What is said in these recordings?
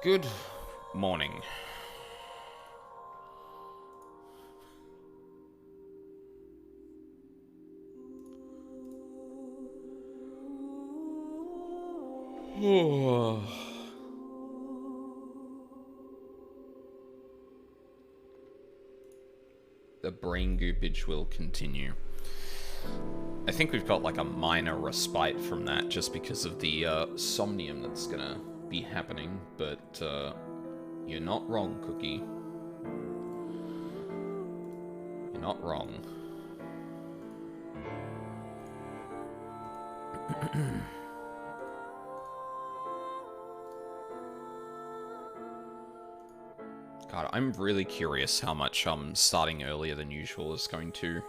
Good morning. The brain goopage will continue. I think we've got like a minor respite from that just because of the somnium that's gonna be happening, but you're not wrong, Cookie. You're not wrong. God, I'm really curious how much starting earlier than usual is going to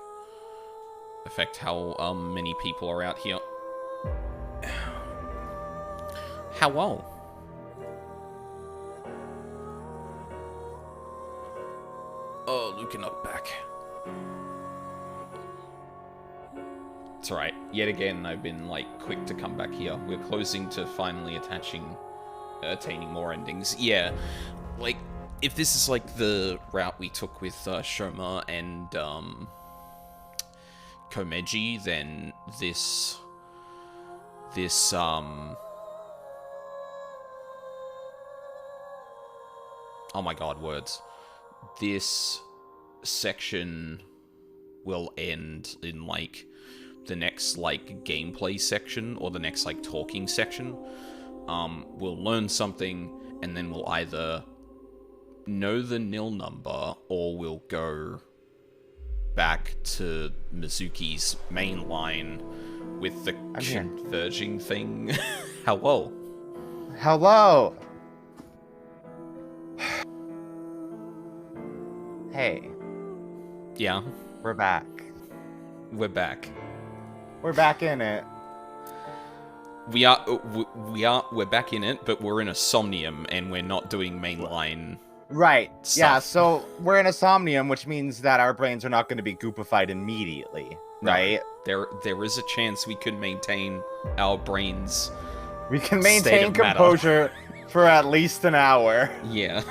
affect how many people are out here. How well? Oh, Luka not back. It's alright. Yet again, I've been like quick to come back here. We're closing to finally attaining more endings. Yeah, like if this is like the route we took with Shoma and Komeji, then this oh my god, words. This section will end in like the next like gameplay section or the next like talking section. We'll learn something and then we'll either know the nil number or we'll go back to Mizuki's main line with the converging thing. Hello. Hello. Hey. Yeah. We're back. We're back. We're back in it. We're back in it, but we're in a somnium and we're not doing mainline. Right. Stuff. Yeah, so we're in a somnium, which means that our brains are not going to be goopified immediately, right? No, there is a chance we could maintain our brains. We can maintain composure for at least an hour. Yeah.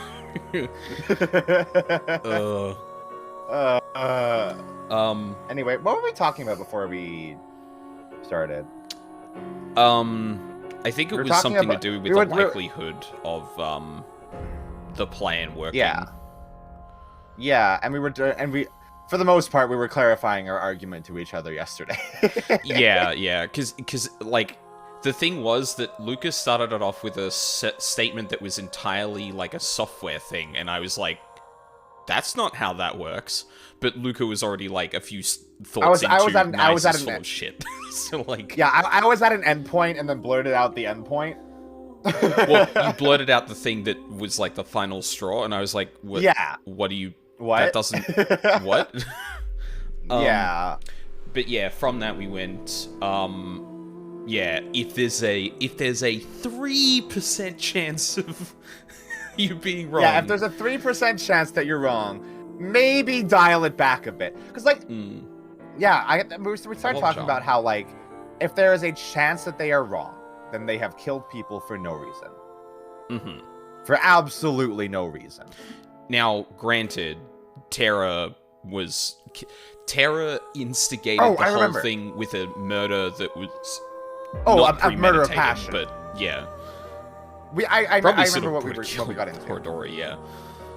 Anyway, what were we talking about before we started? I think it was something to do with the likelihood of the plan working. Yeah, and we for the most part we were clarifying our argument to each other yesterday. yeah, because like the thing was that Luka started it off with a statement that was entirely like a software thing, and I was like, that's not how that works. But Luka was already like a few thoughts I was at full of shit. So like, yeah, I was at an endpoint and then blurted out the endpoint. Well, you blurted out the thing that was like the final straw, and I was like, what? Yeah. What do you? What? That doesn't. What? Yeah. But yeah, from that we went. Yeah, if there's a 3% chance of you being wrong. Yeah, if there's a 3% chance that you're wrong, maybe dial it back a bit. Because, like, yeah, we started talking about how, like, if there is a chance that they are wrong, then they have killed people for no reason. Mm-hmm. For absolutely no reason. Now, granted, Terra instigated the whole thing with a murder that was not a murder of passion. But yeah, I remember what we got into. Dory, yeah.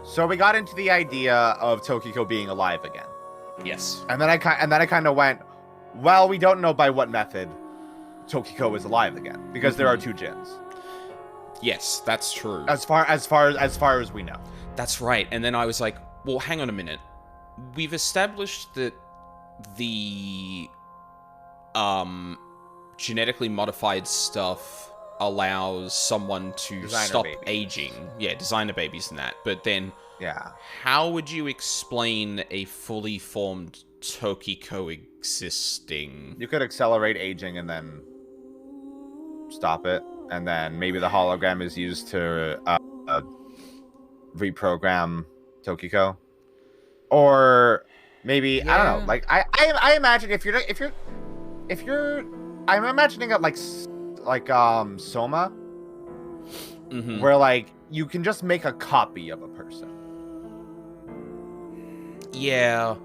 So we got into the idea of Tokiko being alive again. Yes. And then I kind of went, well, we don't know by what method Tokiko is alive again because there are two Jins. Yes, that's true. As far as we know. That's right. And then I was like, well, hang on a minute. We've established that the genetically modified stuff allows someone to stop aging. Yeah, designer babies and that. But then, yeah, how would you explain a fully formed Tokiko existing? You could accelerate aging and then stop it, and then maybe the hologram is used to reprogram Tokiko, or maybe I don't know. Like I imagine if you're I'm imagining it like Soma, where like you can just make a copy of a person. Yeah,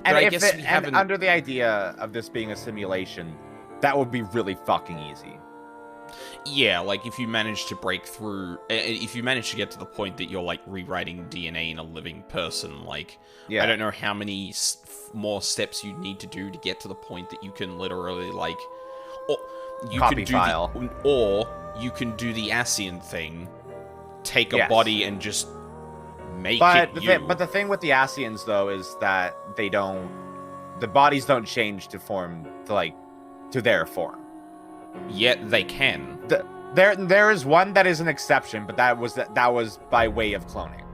and under the idea of this being a simulation, that would be really fucking easy. Yeah, like if you manage to break through, if you manage to get to the point that you're like rewriting DNA in a living person, like I don't know how many more steps you need to do to get to the point that you can literally like, or you copy can do file, or you can do the Ascian thing, take a body and just make it you. But the thing with the Ascians though is that the bodies don't change to form to their form. Yet they can. There is one that is an exception, but that was by way of cloning.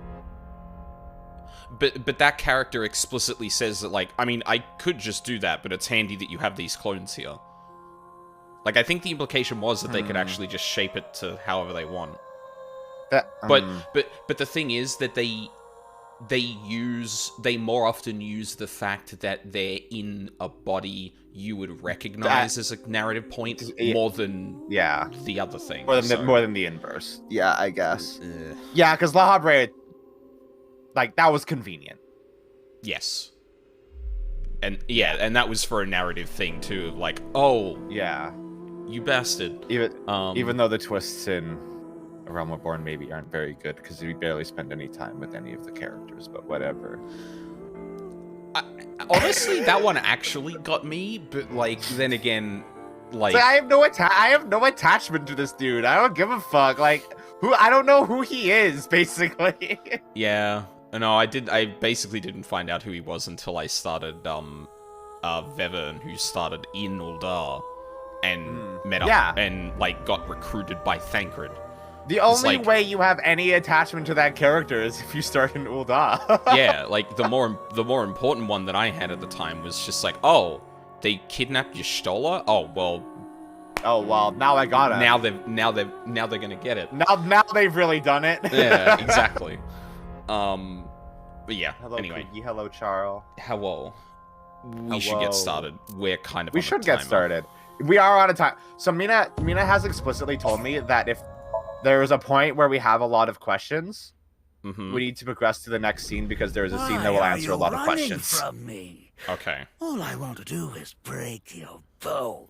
But that character explicitly says that, like, I mean, I could just do that, but it's handy that you have these clones here. Like, I think the implication was that they could actually just shape it to however they want. But the thing is that they more often use the fact that they're in a body you would recognize as a narrative point more than the other thing. More than the inverse. Yeah, I guess. Yeah, because La Habre, like, that was convenient. Yes. And and that was for a narrative thing too. Like, oh, yeah, you bastard. Even though the twists in A Realm Reborn maybe aren't very good because we barely spend any time with any of the characters, but whatever. Honestly, that one actually got me, but like then again, like I have no attachment to this dude. I don't give a fuck. Like I don't know who he is, basically. Yeah. No, I basically didn't find out who he was until I started Vevern, who started in Uldar and met up and like got recruited by Thancred. The only way you have any attachment to that character is if you start in Uldar. Yeah, like the more important one that I had at the time was just like, oh, they kidnapped Y'shtola? Oh well, now I got it. Now they're gonna get it. Now they've really done it. Yeah, exactly. But yeah. Hello, anyway. Piggy. Hello, Charles. Hello. We should get started. We're kind of. We should get started. We are on a time. So Mina has explicitly told me that if there is a point where we have a lot of questions, we need to progress to the next scene because there is a scene that will answer a lot of questions. From me? Okay. All I want to do is break your bones.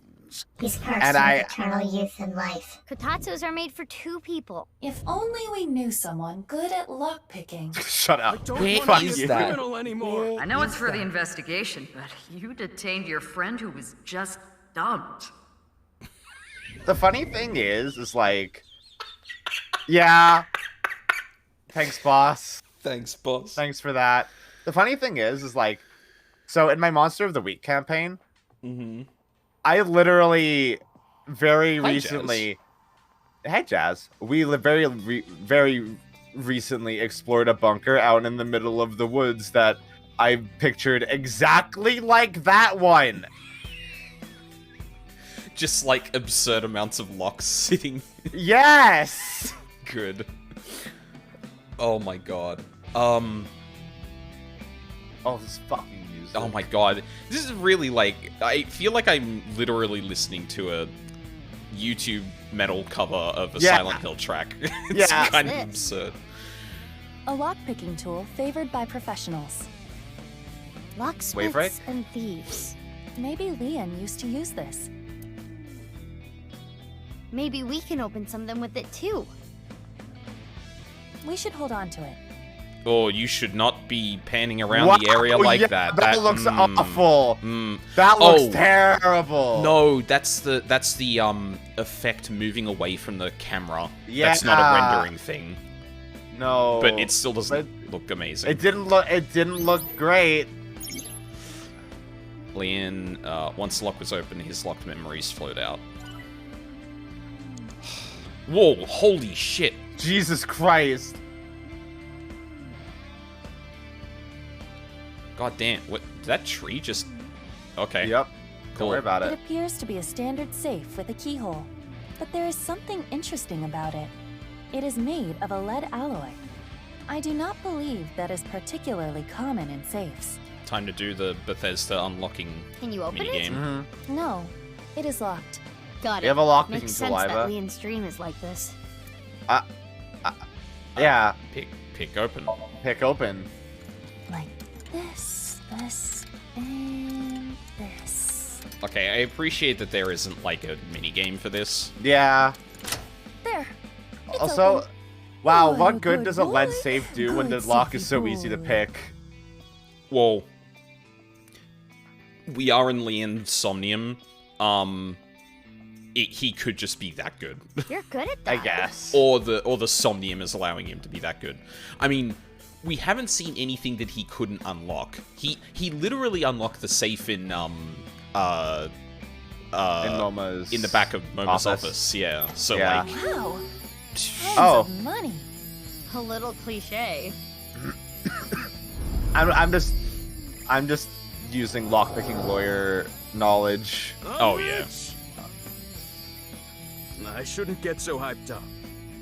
These perks have eternal youth and life. Kotatsus are made for two people. If only we knew someone good at lockpicking. Shut up. Where is that? Anymore. I know it's for the investigation, but you detained your friend who was just dumped. The funny thing is like, yeah. Thanks, boss. Thanks, boss. Thanks for that. The funny thing is like, so in my Monster of the Week campaign, I literally very recently... Hey, Jazz. We very recently explored a bunker out in the middle of the woods that I pictured exactly like that one. Just like absurd amounts of locks sitting. Yes! Good. Oh my god. Oh, this fucking music. Oh my god. This is really like... I feel like I'm literally listening to a YouTube metal cover of a Silent Hill track. It's kind of absurd. A lockpicking tool favored by professionals. Locksmiths and thieves. Maybe Leon used to use this. Maybe we can open something with it too. We should hold on to it. Oh, you should not be panning around the area like that. That looks awful. That looks terrible. No, that's the effect moving away from the camera. Yeah. That's not a rendering thing. No. But it still doesn't look amazing. It didn't look great. Leon, once the lock was open, his locked memories flowed out. Whoa, holy shit. Jesus Christ. God damn, what, did that tree just... Okay. Yep. Cool. Don't worry about It appears to be a standard safe with a keyhole, but there is something interesting about it. It is made of a lead alloy. I do not believe that is particularly common in safes. Time to do the Bethesda unlocking Can you open minigame. it? No, it is locked. Got it. You have a lockpicking Makes sense saliva. that Leon's dream is like this. Yeah. Pick open. Pick open. Like this, and this. Okay, I appreciate that there isn't like a mini game for this. Yeah. There. It's Also, open. wow, Oh, what good good does a lead boy. safe do when the Good lock is safety so easy to boy. pick? Well, we are in Leon's Somnium. He could just be that good. You're good at that. I guess. or the Somnium is allowing him to be that good. I mean, we haven't seen anything that he couldn't unlock. He literally unlocked the safe in In Moma's in the back of Moma's office. Yeah. So Yeah. like, Wow. Tons Oh. of money. A little cliche. I'm just using lockpicking lawyer knowledge. oh yeah. I shouldn't get so hyped up.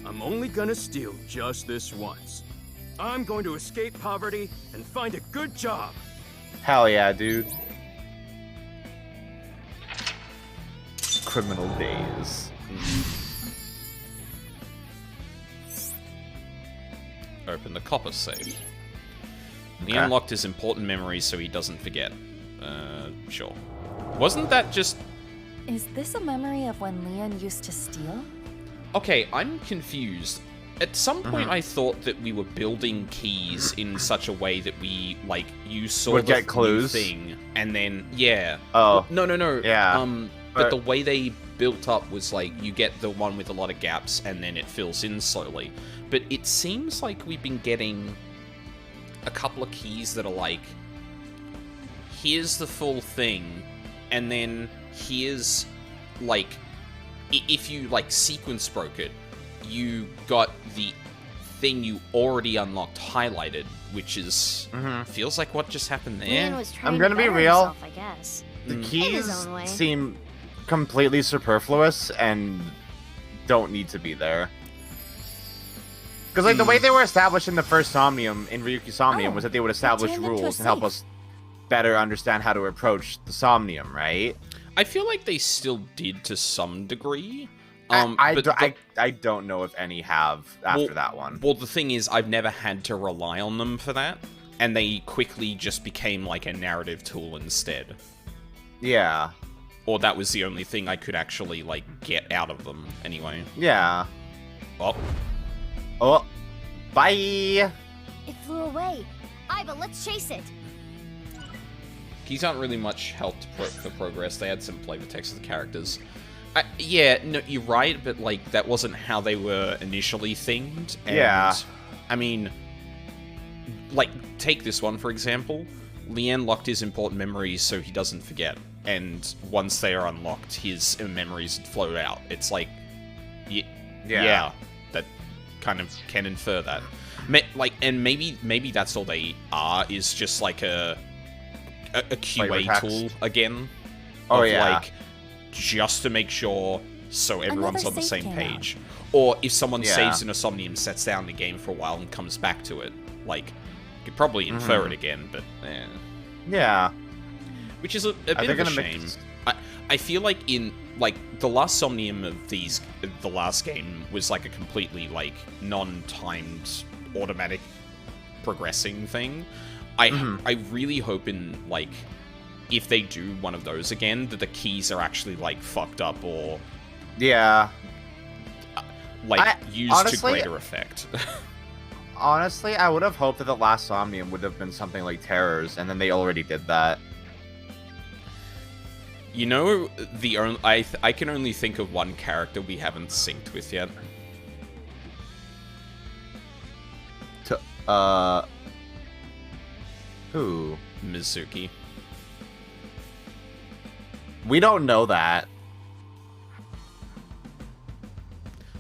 I'm only gonna steal just this once. I'm going to escape poverty and find a good job. Hell yeah, dude. Criminal days. Open the copper safe. He Okay. unlocked his important memories so he doesn't forget. Sure. Wasn't that just... Is this a memory of when Leon used to steal? Okay, I'm confused. At some point, I thought that we were building keys in such a way that we, like, you saw Would the get clues? new thing, and then, yeah. Oh. No. Yeah, But but- the way they built up was, like, you get the one with a lot of gaps, and then it fills in slowly. But it seems like we've been getting a couple of keys that are like, here's the full thing, and then here's, like, if you, like, sequence broke it, you got the thing you already unlocked highlighted, which is, feels like what just happened Leon there. was trying gonna to be better real. himself, I guess. The In his keys own way. seem completely superfluous and don't need to be there. Because like the way they were established in the first Somnium, in Ryuki Somnium, Oh, was that they would establish turned into a rules and help safe. us better understand how to approach the Somnium, right? I feel like they still did to some degree. I but don't know if any have after Well- that one. Well, the thing is, I've never had to rely on them for that, and they quickly just became like a narrative tool instead. Yeah. Or that was the only thing I could actually, like, get out of them, anyway. Yeah. Oh, Oh. Bye! It flew away. Iva, let's chase it. keys aren't really much help for progress. They had some flavor text of the characters. Yeah, no, you're right, but, like, that wasn't how they were initially themed. And, Yeah. I mean, like, take this one, for example. Leanne locked his important memories so he doesn't forget. And once they are unlocked, his memories float out. It's like, yeah, that kind of can infer that. And maybe that's all they are, is just like a QA text. tool again. Oh, of, yeah. like, just to make sure so everyone's Another on the save same came out. page. Or if someone Yeah. saves in a Somnium, sets down the game for a while and comes back to it, like, you could probably infer it again, but Yeah. which is a bit Are they of a gonna make shame. this- I feel like in, like, the last Somnium of the last game was like a completely, like, non-timed automatic progressing thing. I really hope in, like, if they do one of those again, that the keys are actually, like, fucked up or, Yeah. like, used to honestly- greater effect. Honestly, I would have hoped that the last Somnium would have been something like Terrors, and then they already did that. You know, I can only think of one character we haven't synced with yet. Who? Mizuki. We don't know that.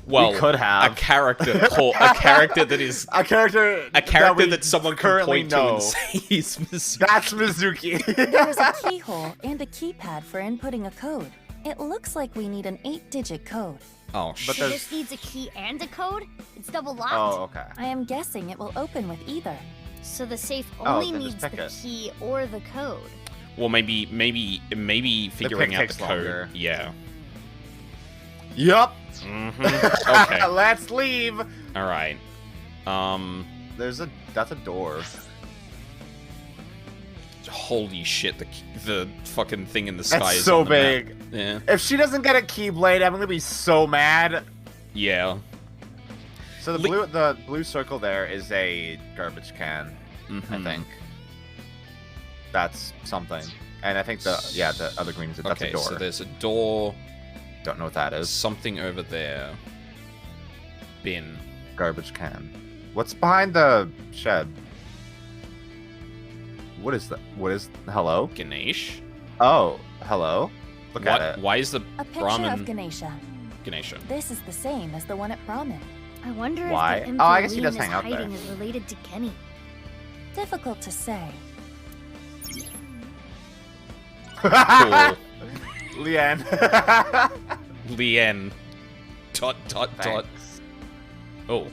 Well, could have. a character that is A character that someone can currently point know. to and say is Mizuki. That's Mizuki. There is a keyhole and a keypad for inputting a code. It looks like we need an 8-digit code. Oh, But shit. So there's- this needs a key and a code? It's double locked. Oh, okay. I am guessing it will open with either. So the safe Oh, only then just needs pick the it. key or the code. Well, maybe figuring pick out the takes code. longer. Yeah. Yup. Okay. Let's leave. All right. That's a door. Holy shit! The fucking thing in the sky That's is so on the big. map. Yeah. If she doesn't get a Keyblade, I'm gonna be so mad. Yeah. So the blue circle there is a garbage can. I think. That's something. And I think the other green that's Okay, a door. so there's a door. Don't know what that is. Something over there. Bin. Garbage can. What's behind the shed? What is that? What is... Hello? Ganesh? Oh, hello? Look at it. Why is the A picture Brahmin... of Ganesha. Ganesha. This is the same as the one at Brahmin. I wonder Why? if the Oh, I guess he info does Lean hang out is hiding there. is related to Kenny. Difficult to say. Cool. Leanne. Lien. Dot, dot, dot. Thanks. Oh,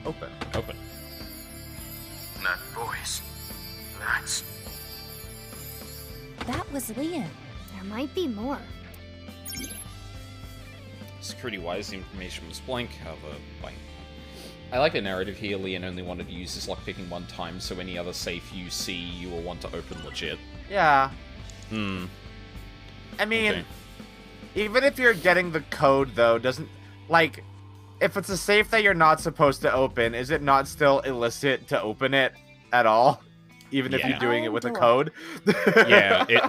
Open. open. That voice. That's... That was Lian. There might be more. Security-wise, the information was blank, however, blank. I like the narrative here. Leon only wanted to use his lockpicking one time, so any other safe you see, you will want to open legit. Yeah. Hmm. I mean, Okay. even if you're getting the code, though, doesn't... Like, if it's a safe that you're not supposed to open, is it not still illicit to open it at all? Even if Yeah. you're doing it with a Door. code? Yeah, it,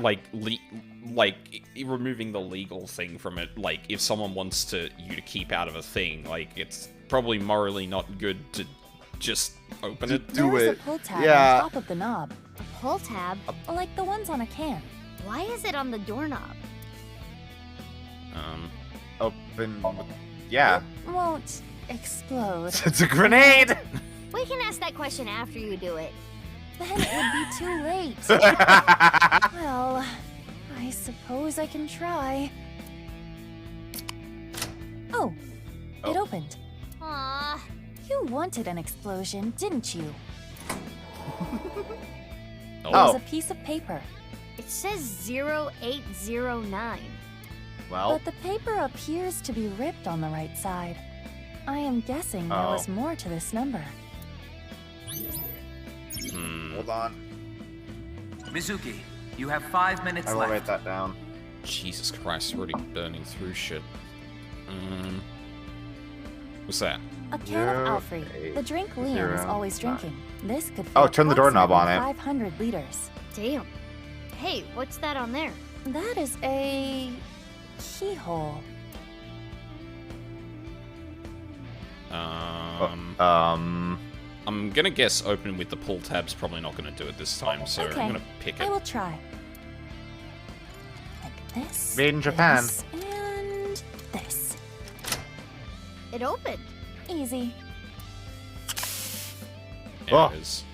removing the legal thing from it, like, if someone wants you to keep out of a thing, like, it's probably morally not good to just open it. Do There's it. a pull tab Yeah. on top of the knob, A pull tab? like the ones on a can. Why is it on the doorknob? Open... Yeah. It won't explode. It's a grenade! We can ask that question after you do it. Then it would be too late. Well, I suppose I can try. Oh, it opened. Aww. You wanted an explosion, didn't you? Oh. It was a piece of paper, It says 0809. Well, but the paper appears to be ripped on the right side. I am guessing there was more to this number. hold on. Mizuki, you have 5 minutes I will left. write that down. Jesus Christ, already burning through shit. What's that? A can of 0, Alfrey, the drink Liam is 0, always 9. drinking. This could fit Oh, turn the doorknob on it. 500 liters. Damn. Hey, what's that on there? That is a keyhole. I'm gonna guess open with the pull tab's probably not gonna do it this time, so Okay, I'm gonna pick I it. will try. Like this. Made in Japan. this, and this. It opened. Easy. There Oh. it is.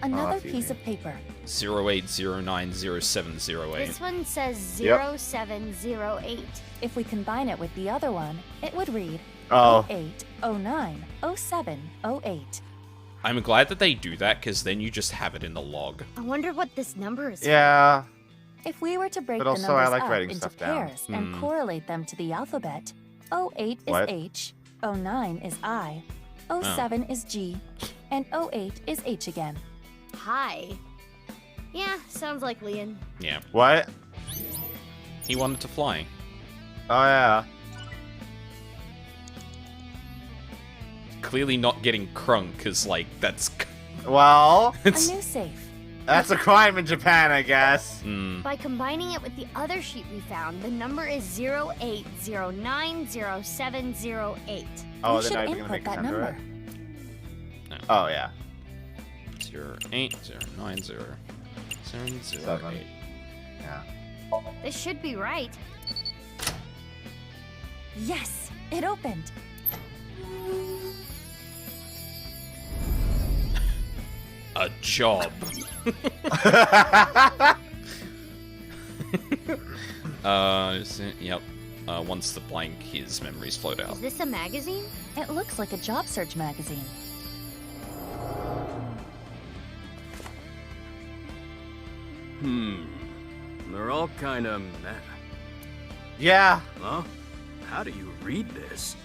Another that's piece easy. of paper. 08090708. This one says Yep. 0708. If we combine it with the other one, it would read Oh. 08090708. I'm glad that they do that, because then you just have it in the log. I wonder what this number is. Yeah. If we were to break But the also, numbers I like up writing into stuff down. pairs and correlate them to the alphabet, 08 is What? H, 09 is I, 07 is G, and 08 is H again. Hi. Yeah, sounds like Leon. Yeah. What? He wanted to fly. Oh, yeah. Clearly not getting crunk, because, like, that's... Well, A new safe. that's a crime in Japan, I guess. By combining it with the other sheet we found, the number is 08090708. Oh, we they're should not even gonna input make that sense of number. it? Oh, yeah. 08090708. Yeah. This should be right. Yes, it opened. A job. Yep. Once the blank, his memories float out. Is this a magazine? It looks like a job search magazine. They're all kinda meh. Yeah. Huh? How do you read this?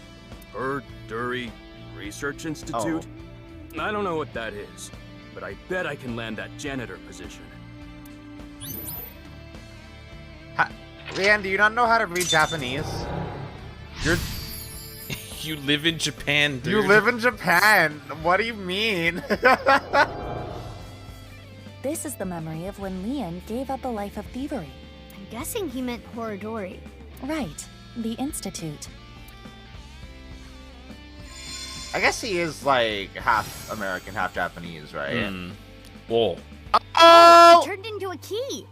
Dury Research Institute? I don't know what that is, but I bet I can land that janitor position. Leanne, do you not know how to read Japanese? You live in Japan, dude. You live in Japan. What do you mean? This is the memory of when Leon gave up a life of thievery. I'm guessing he meant Horodori. Right, the Institute. I guess he is like half American, half Japanese, right? Oh. Oh! It turned into a key.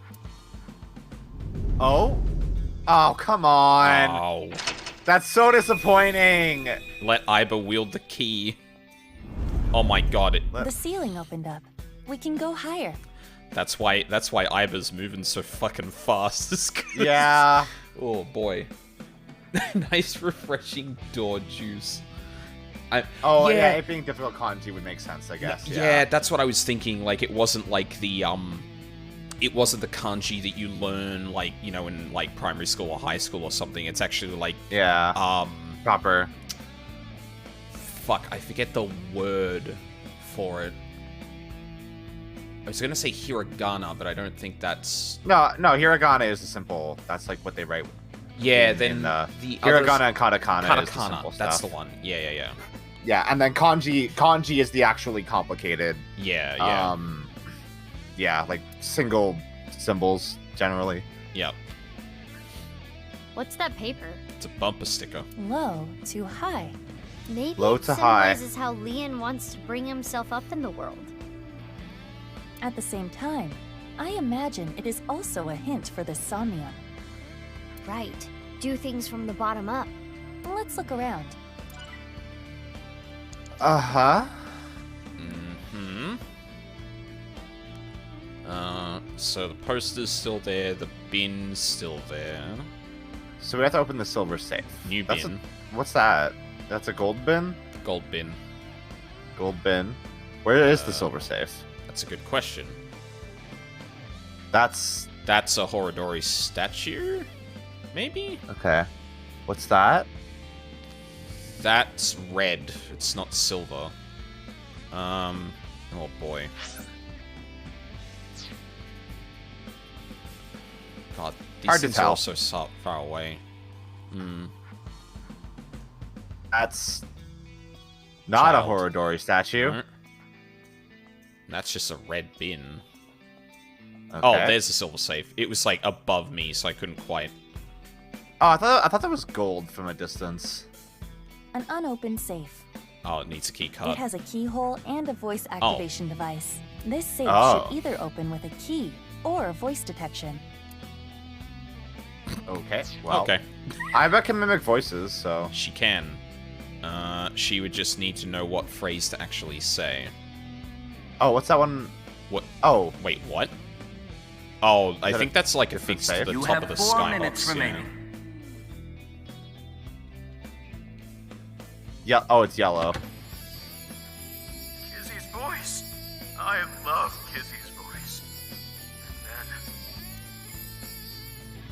Oh? Oh, come on. Oh. That's so disappointing. Let Iba wield the key. Oh my god. The ceiling opened up. We can go higher. That's why Iba's moving so fucking fast. Yeah. Oh boy. Nice refreshing door juice. Yeah, it being difficult kanji would make sense, I guess. Yeah, that's what I was thinking. Like, it wasn't like the it wasn't the kanji that you learn, like, you know, in like primary school or high school or something. It's actually like proper. Fuck, I forget the word for it. I was gonna say hiragana, but I don't think that's... No, hiragana is the simple. That's like what they write. Yeah, then the others... hiragana and katakana is the simple that's stuff. the one. Yeah. Yeah, and then kanji is the actually complicated. Yeah. Yeah, like single symbols generally. Yep. What's that paper? It's a bumper sticker. Low to high. Maybe Low it to high. symbolizes how Leon wants to bring himself up in the world. At the same time, I imagine it is also a hint for the somnium. Right. Do things from the bottom up. Let's look around. Uh-huh. So the poster's still there, the bin's still there. So we have to open the silver safe. New bin. What's that? That's a gold bin? Gold bin. Gold bin. Where is the silver safe? That's a good question. That's a Horodori statue? Maybe? Okay. What's that? That's red. It's not silver. Oh boy. God, these things are all so far away. That's not a Horodori statue. No. That's just a red bin. Okay. Oh, there's the silver safe. It was like above me, so I couldn't quite. Oh, I thought that was gold from a distance. An unopened safe. Oh, it needs a key card. It has a keyhole and a voice activation device. This safe Oh. should either open with a key or voice detection. Okay. Well. Okay. Iba can mimic voices, so She can. She would just need to know what phrase to actually say. Oh, what's that one? What? Oh, Wait, what? Oh, I that think that's like a fix to safe? the You top have of the 4 skybox. minutes remaining. yeah. Oh, it's yellow. Kizzy's voice. I love Kizzy's voice.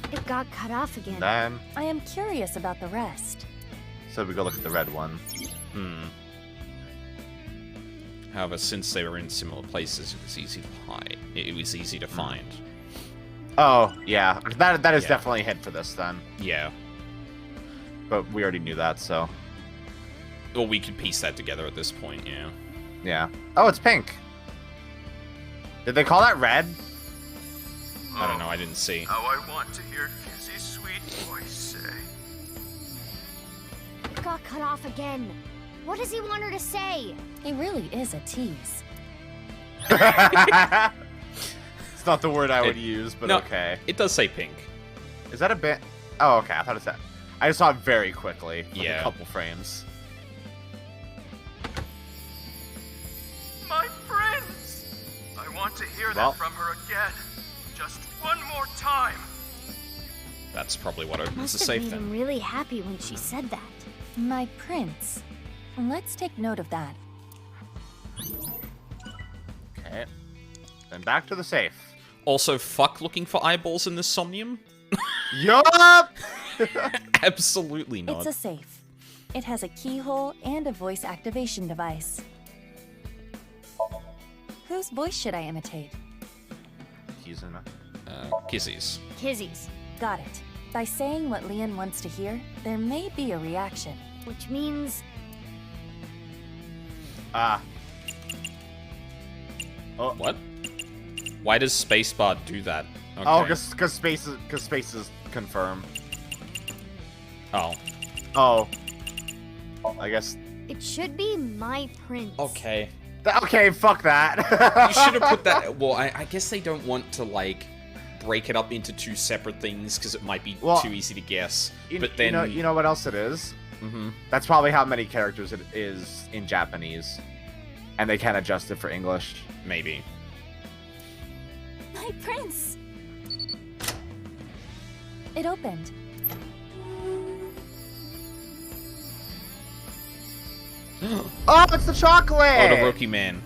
And It got cut off again. Then, I am curious about the rest. so we go look at the red one. However, since they were in similar places, it was easy to hide. It was easy to find. Oh, yeah. That is Yeah. definitely a hint for this then. Yeah. But we already knew that, so Well, we could piece that together at this point, yeah. yeah. Oh, it's pink. Did they call that red? I don't know, I didn't see. how I want to hear Kizzy's sweet voice say. It got cut off again. What does he want her to say? He really is a tease. It's not the word I would use, but No, okay. It does say pink. Is that a bit? Oh, okay. I thought it said. I just saw it very quickly. Like Yeah. A couple frames. My friends! I want to hear Well. that from her again. Just one more time. That's probably what opens Must the have safe made him then. really happy when she said that. My prince. Let's take note of that. Okay. Then back to the safe. Also, fuck looking for eyeballs in this somnium. Yup! Absolutely not. It's a safe. It has a keyhole and a voice activation device. Whose voice should I imitate? Kisses. Kizzy's. Got it. By saying what Leon wants to hear, there may be a reaction. Which means... Oh. What? Why does spacebar do that? Okay. Oh, because spaces confirm. Oh. Oh. I guess. It should be my prince. Okay. Okay, fuck that. You should have put that. Well, I guess they don't want to like break it up into two separate things because it might be too easy to guess. But then you know what else it is? Mm-hmm. That's probably how many characters it is in Japanese, and they can't adjust it for English. Maybe. My prince! It opened. Oh, it's the chocolate! Oh, the Rookie Man.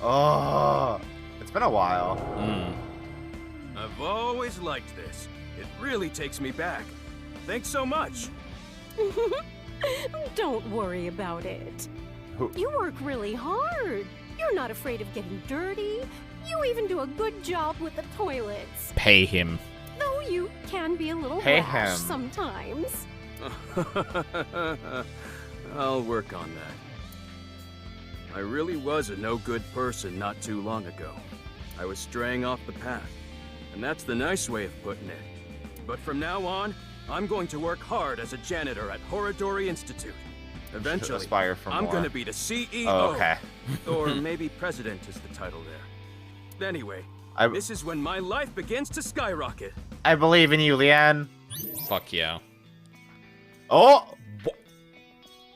Oh, it's been a while. I've always liked this. It really takes me back. Thanks so much. Don't worry about it. You work really hard. You're not afraid of getting dirty. You even do a good job with the toilets. Pay him. Though you can be a little Pay rash him. sometimes. I'll work on that. I really was a no-good person not too long ago. I was straying off the path, and that's the nice way of putting it. But from now on, I'm going to work hard as a janitor at Horodori Institute. Eventually, Aspire for I'm more. going to be the CEO. Oh, okay. Or maybe president is the title there. Anyway, this is when my life begins to skyrocket. I believe in you, Leanne. Fuck yeah. Oh!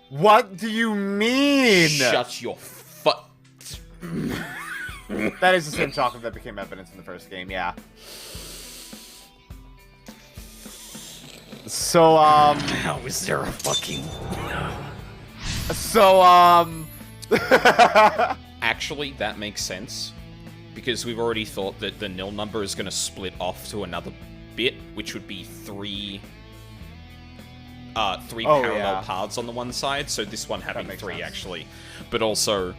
What do you mean? Shut your That is the same chocolate that became evidence in the first game, yeah. So, How is there a fucking... So, Actually, that makes sense. Because we've already thought that the nil number is going to split off to another bit, which would be three parallel paths on the one side, so this one having three, sense. actually. But also...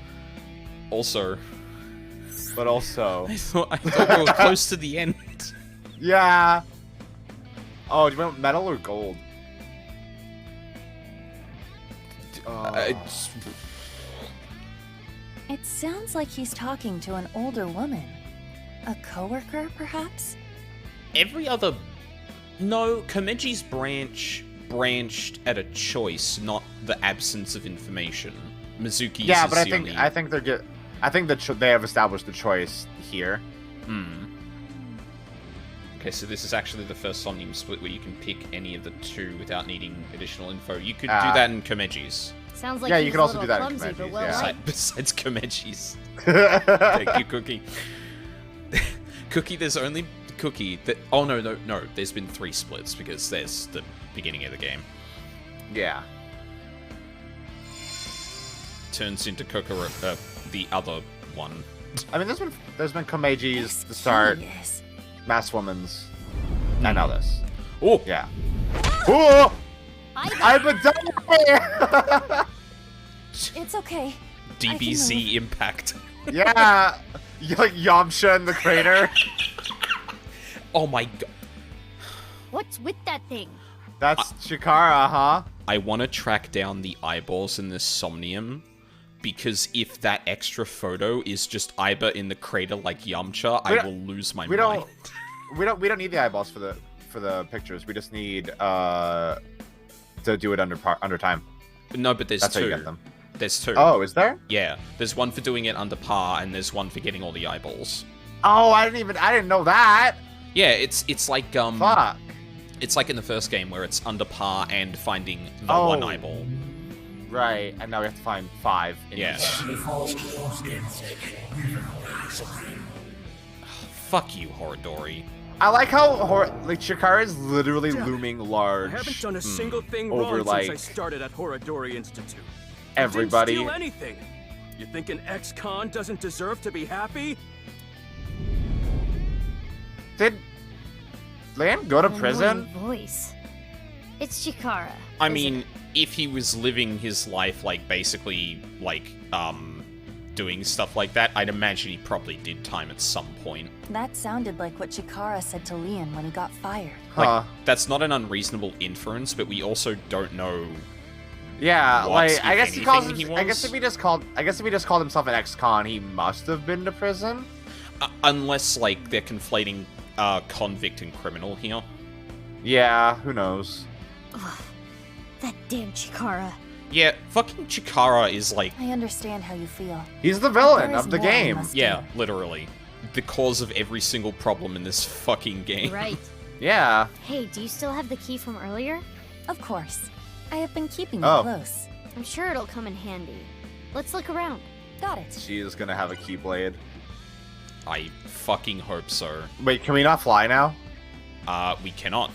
But also... I thought we were close to the end. Yeah. Oh, do you want metal or gold? It sounds like he's talking to an older woman. A coworker, perhaps? Every other... No, Komeji's branched at a choice, not the absence of information. Mizuki's yeah, is but the only... I think they're good. I think that they have established the choice here. Okay, so this is actually the first Somnium split where you can pick any of the two without needing additional info. You could do that in Komeji's. Sounds like yeah, he you was could a also little do that clumsy, in but Komeji's. well Yeah. liked. Besides Komeji's. Thank you, Cookie. Cookie, there's only Cookie that... Oh, no. There's been 3 splits because there's the beginning of the game. Yeah. Turns into Kokoro, the other one. I mean, there's been Komeji's, the start, Mass Woman's, and now this. Oh! Yeah. Oh! I'm a die! It's okay. DBZ Impact. Yeah! Like Yamcha in the crater. Oh my god. What's with that thing? That's Chikara, huh? I want to track down the eyeballs in this Somnium, because if that extra photo is just Aiba in the crater like Yamcha, I will lose my mind. We don't need the eyeballs for the pictures. We just need to do it under time. No, but there's That's two. how you get them. There's 2. Oh, is there? Yeah, there's one for doing it under par, and there's one for getting all the eyeballs. Oh, I didn't know that. Yeah, it's like Fuck. It's like in the first game where it's under par and finding the one eyeball. Right, and now we have to find 5. Yeah. Fuck you, Horodori. I like how Chikara is literally looming large. I haven't done a single thing over wrong since I started at Horodori Institute. Everybody. I didn't steal anything. You think an ex-con doesn't deserve to be happy? Did Liam go to prison? Voice. It's Chikara. I mean, if he was living his life, like, basically, like, doing stuff like that, I'd imagine he probably did time at some point. That sounded like what Chikara said to Leon when he got fired. Like, that's not an unreasonable inference, but we also don't know. Yeah, what, like if I guess anything, I guess if he just called himself an ex-con, he must have been to prison. Unless, like, they're conflating convict and criminal here. Yeah, who knows? Ugh, that damn Chikara. Yeah, fucking Chikara is like... I understand how you feel. He's the villain of the game. Yeah, literally. The cause of every single problem in this fucking game. Right. Yeah. Hey, do you still have the key from earlier? Of course. I have been keeping it close. I'm sure it'll come in handy. Let's look around. Got it. She is gonna have a keyblade. I fucking hope so. Wait, can we not fly now? We cannot.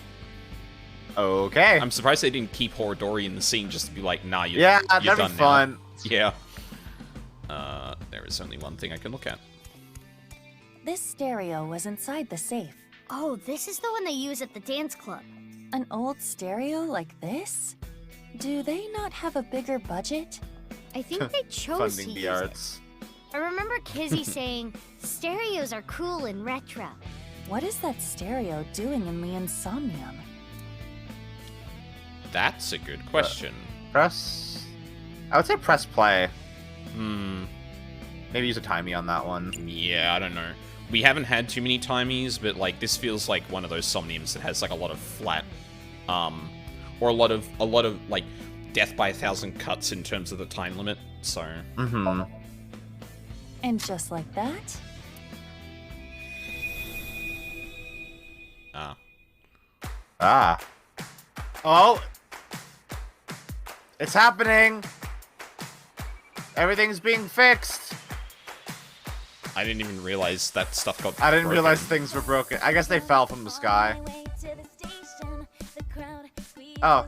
Okay. I'm surprised they didn't keep Horodori in the scene just to be like, nah, you're that'd done be fun. Now. Yeah. There is only one thing I can look at. This stereo was inside the safe. Oh, this is the one they use at the dance club. An old stereo like this? Do they not have a bigger budget? I think they chose Funding to the use arts. it. I remember Kizzy saying, stereos are cool and retro. What is that stereo doing in Leon's Somnium? That's a good question. Press... I would say press play. Hmm. Maybe use a timey on that one. Yeah, I don't know. We haven't had too many timies, but like this feels like one of those Somniums that has like a lot of flat, or a lot of like death by 1,000 cuts in terms of the time limit. So. Mm-hmm. And just like that. Oh. It's happening. Everything's being fixed. I didn't even realize that stuff got I didn't broken. realize things were broken. I guess they fell from the sky. Oh.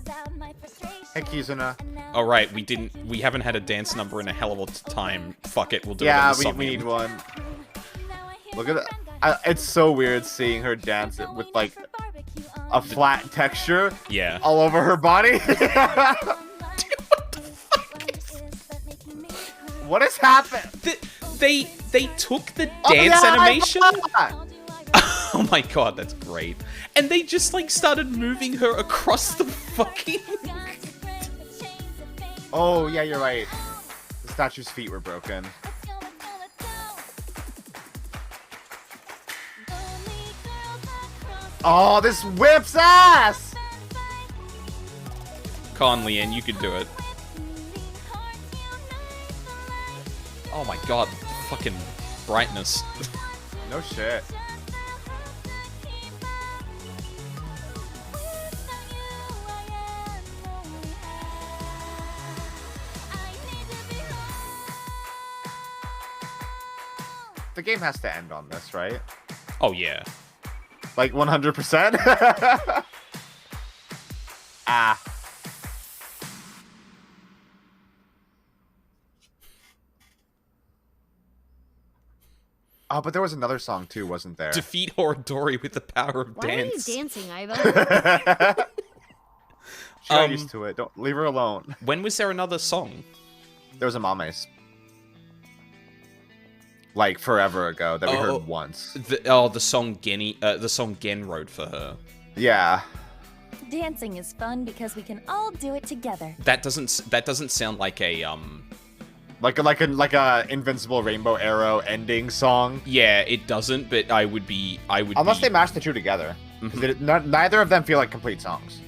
Hey, Kizuna. Oh, right, we haven't had a dance number in a hell of a time. Fuck it, we'll do Yeah, it in the we Somnium. need one. Look at that. It's so weird seeing her dance it with, like, a flat texture Yeah. all over her body. What has happened? They took the dance animation. Oh my god, that's great. And they just like started moving her across the fucking. Oh yeah, you're right. The statue's feet were broken. Oh, this whips ass! Come on, Leanne, you could do it. Oh my god, fucking brightness. No shit. The game has to end on this, right? Oh yeah. Like 100%? Ah. Oh, but there was another song too, wasn't there? Defeat Horodori with the power of Why dance. are you dancing, Iva? She got used to it. Don't leave her alone. When was there another song? There was a Mame's. Like forever ago that we heard once. The song Gen wrote for her. Yeah. Dancing is fun because we can all do it together. That doesn't sound like a like a Invincible Rainbow Arrow ending song. Yeah, it doesn't, but I would Unless they mash the two together. Neither of them feel like complete songs.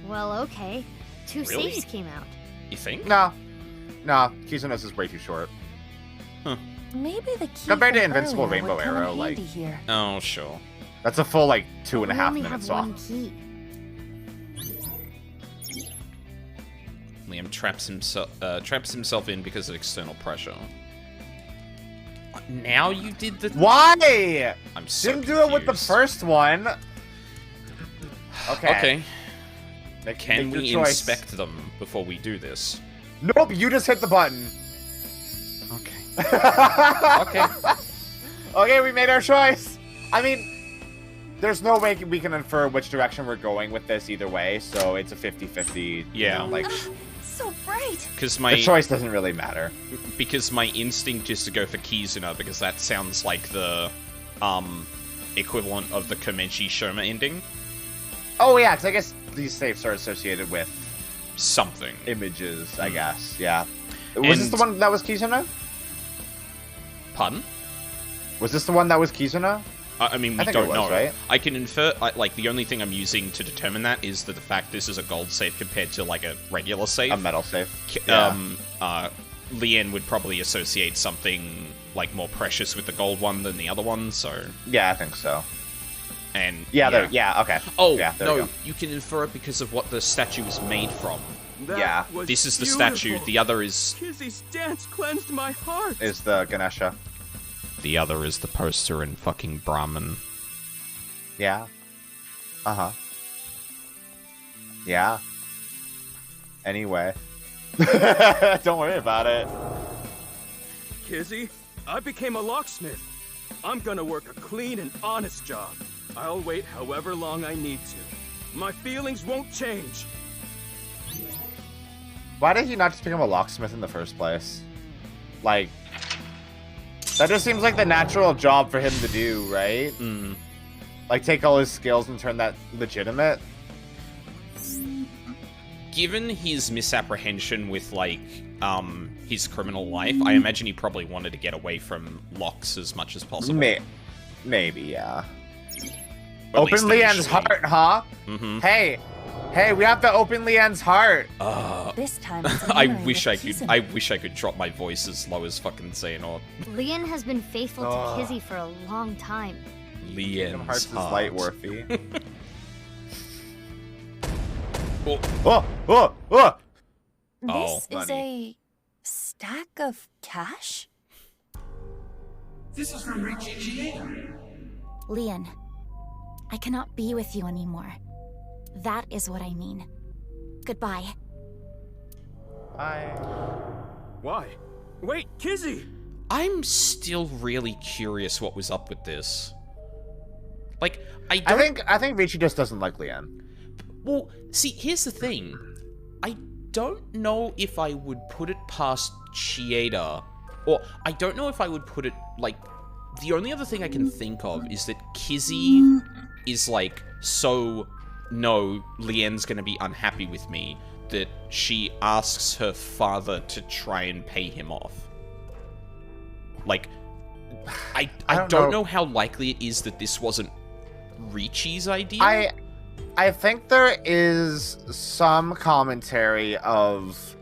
Well, okay. Two Really? saves came out. You think? No, Kizuna's is way too short. Maybe the key Compared to from Invincible earlier Rainbow would come in Arrow, like- handy here. Oh, sure. That's a full like We 2.5 only minute have song. one key. Liam traps himself in because of external pressure. Now you did the. Why? I'm so Didn't do it with the confused. first one. Okay. Okay. Can make we your choice. inspect them before we do this? Nope, you just hit the button. Okay. Okay, we made our choice. I mean, there's no way we can infer which direction we're going with this either way, so it's a 50-50. Yeah. Like, So bright. Because the choice doesn't really matter. Because my instinct is to go for Kizuna, because that sounds like the equivalent of the Komenchi Shoma ending. Oh yeah, because I guess these safes are associated with something. Images, I guess. Yeah. Was this the one that was Kizuna? Pardon? Was this the one that was Kizuna? I mean, we think don't it was, know. right? I can infer, like, the only thing I'm using to determine that is that the fact this is a gold safe compared to, like, a regular safe. A metal safe. Lien would probably associate something, like, more precious with the gold one than the other one, so... Yeah, I think so. And... Yeah, okay. Oh, yeah, no, you can infer it because of what the statue is made from. Yeah. This is the statue, the other is... Kizzy's dance cleansed my heart. Is the Ganesha. The other is the poster in fucking Brahman. Yeah. Uh-huh. Yeah. Anyway. Don't worry about it. Kizzy, I became a locksmith. I'm gonna work a clean and honest job. I'll wait however long I need to. My feelings won't change. Why did he not just become a locksmith in the first place? Like... That just seems like the natural job for him to do, right? Like, take all his skills and turn that legitimate? Given his misapprehension with, like, his criminal life, I imagine he probably wanted to get away from locks as much as possible. Maybe, yeah. Or at Open least Leanne's initially. heart, huh? Hey, we have to open Leanne's heart. This time it's a I memory wish with I could. Kizuna. I wish I could drop my voice as low as fucking Xehanort. Lien has been faithful to Kizzy for a long time. Lien's Heart's is heart. light worthy. Oh. This is money. a stack of cash? This is from Richie. Lien, I cannot be with you anymore. That is what I mean. Goodbye. Bye. Why? Wait, Kizzy! I'm still really curious what was up with this. Like, I think Richie just doesn't like Leanne. Well, see, here's the thing. I don't know if I would put it past Chieda, or I don't know if I would put it, like, the only other thing I can think of is that Kizzy is like, so, no, Lien's gonna be unhappy with me, that she asks her father to try and pay him off. Like, I don't know how likely it is that this wasn't Richie's idea. I think there is some commentary of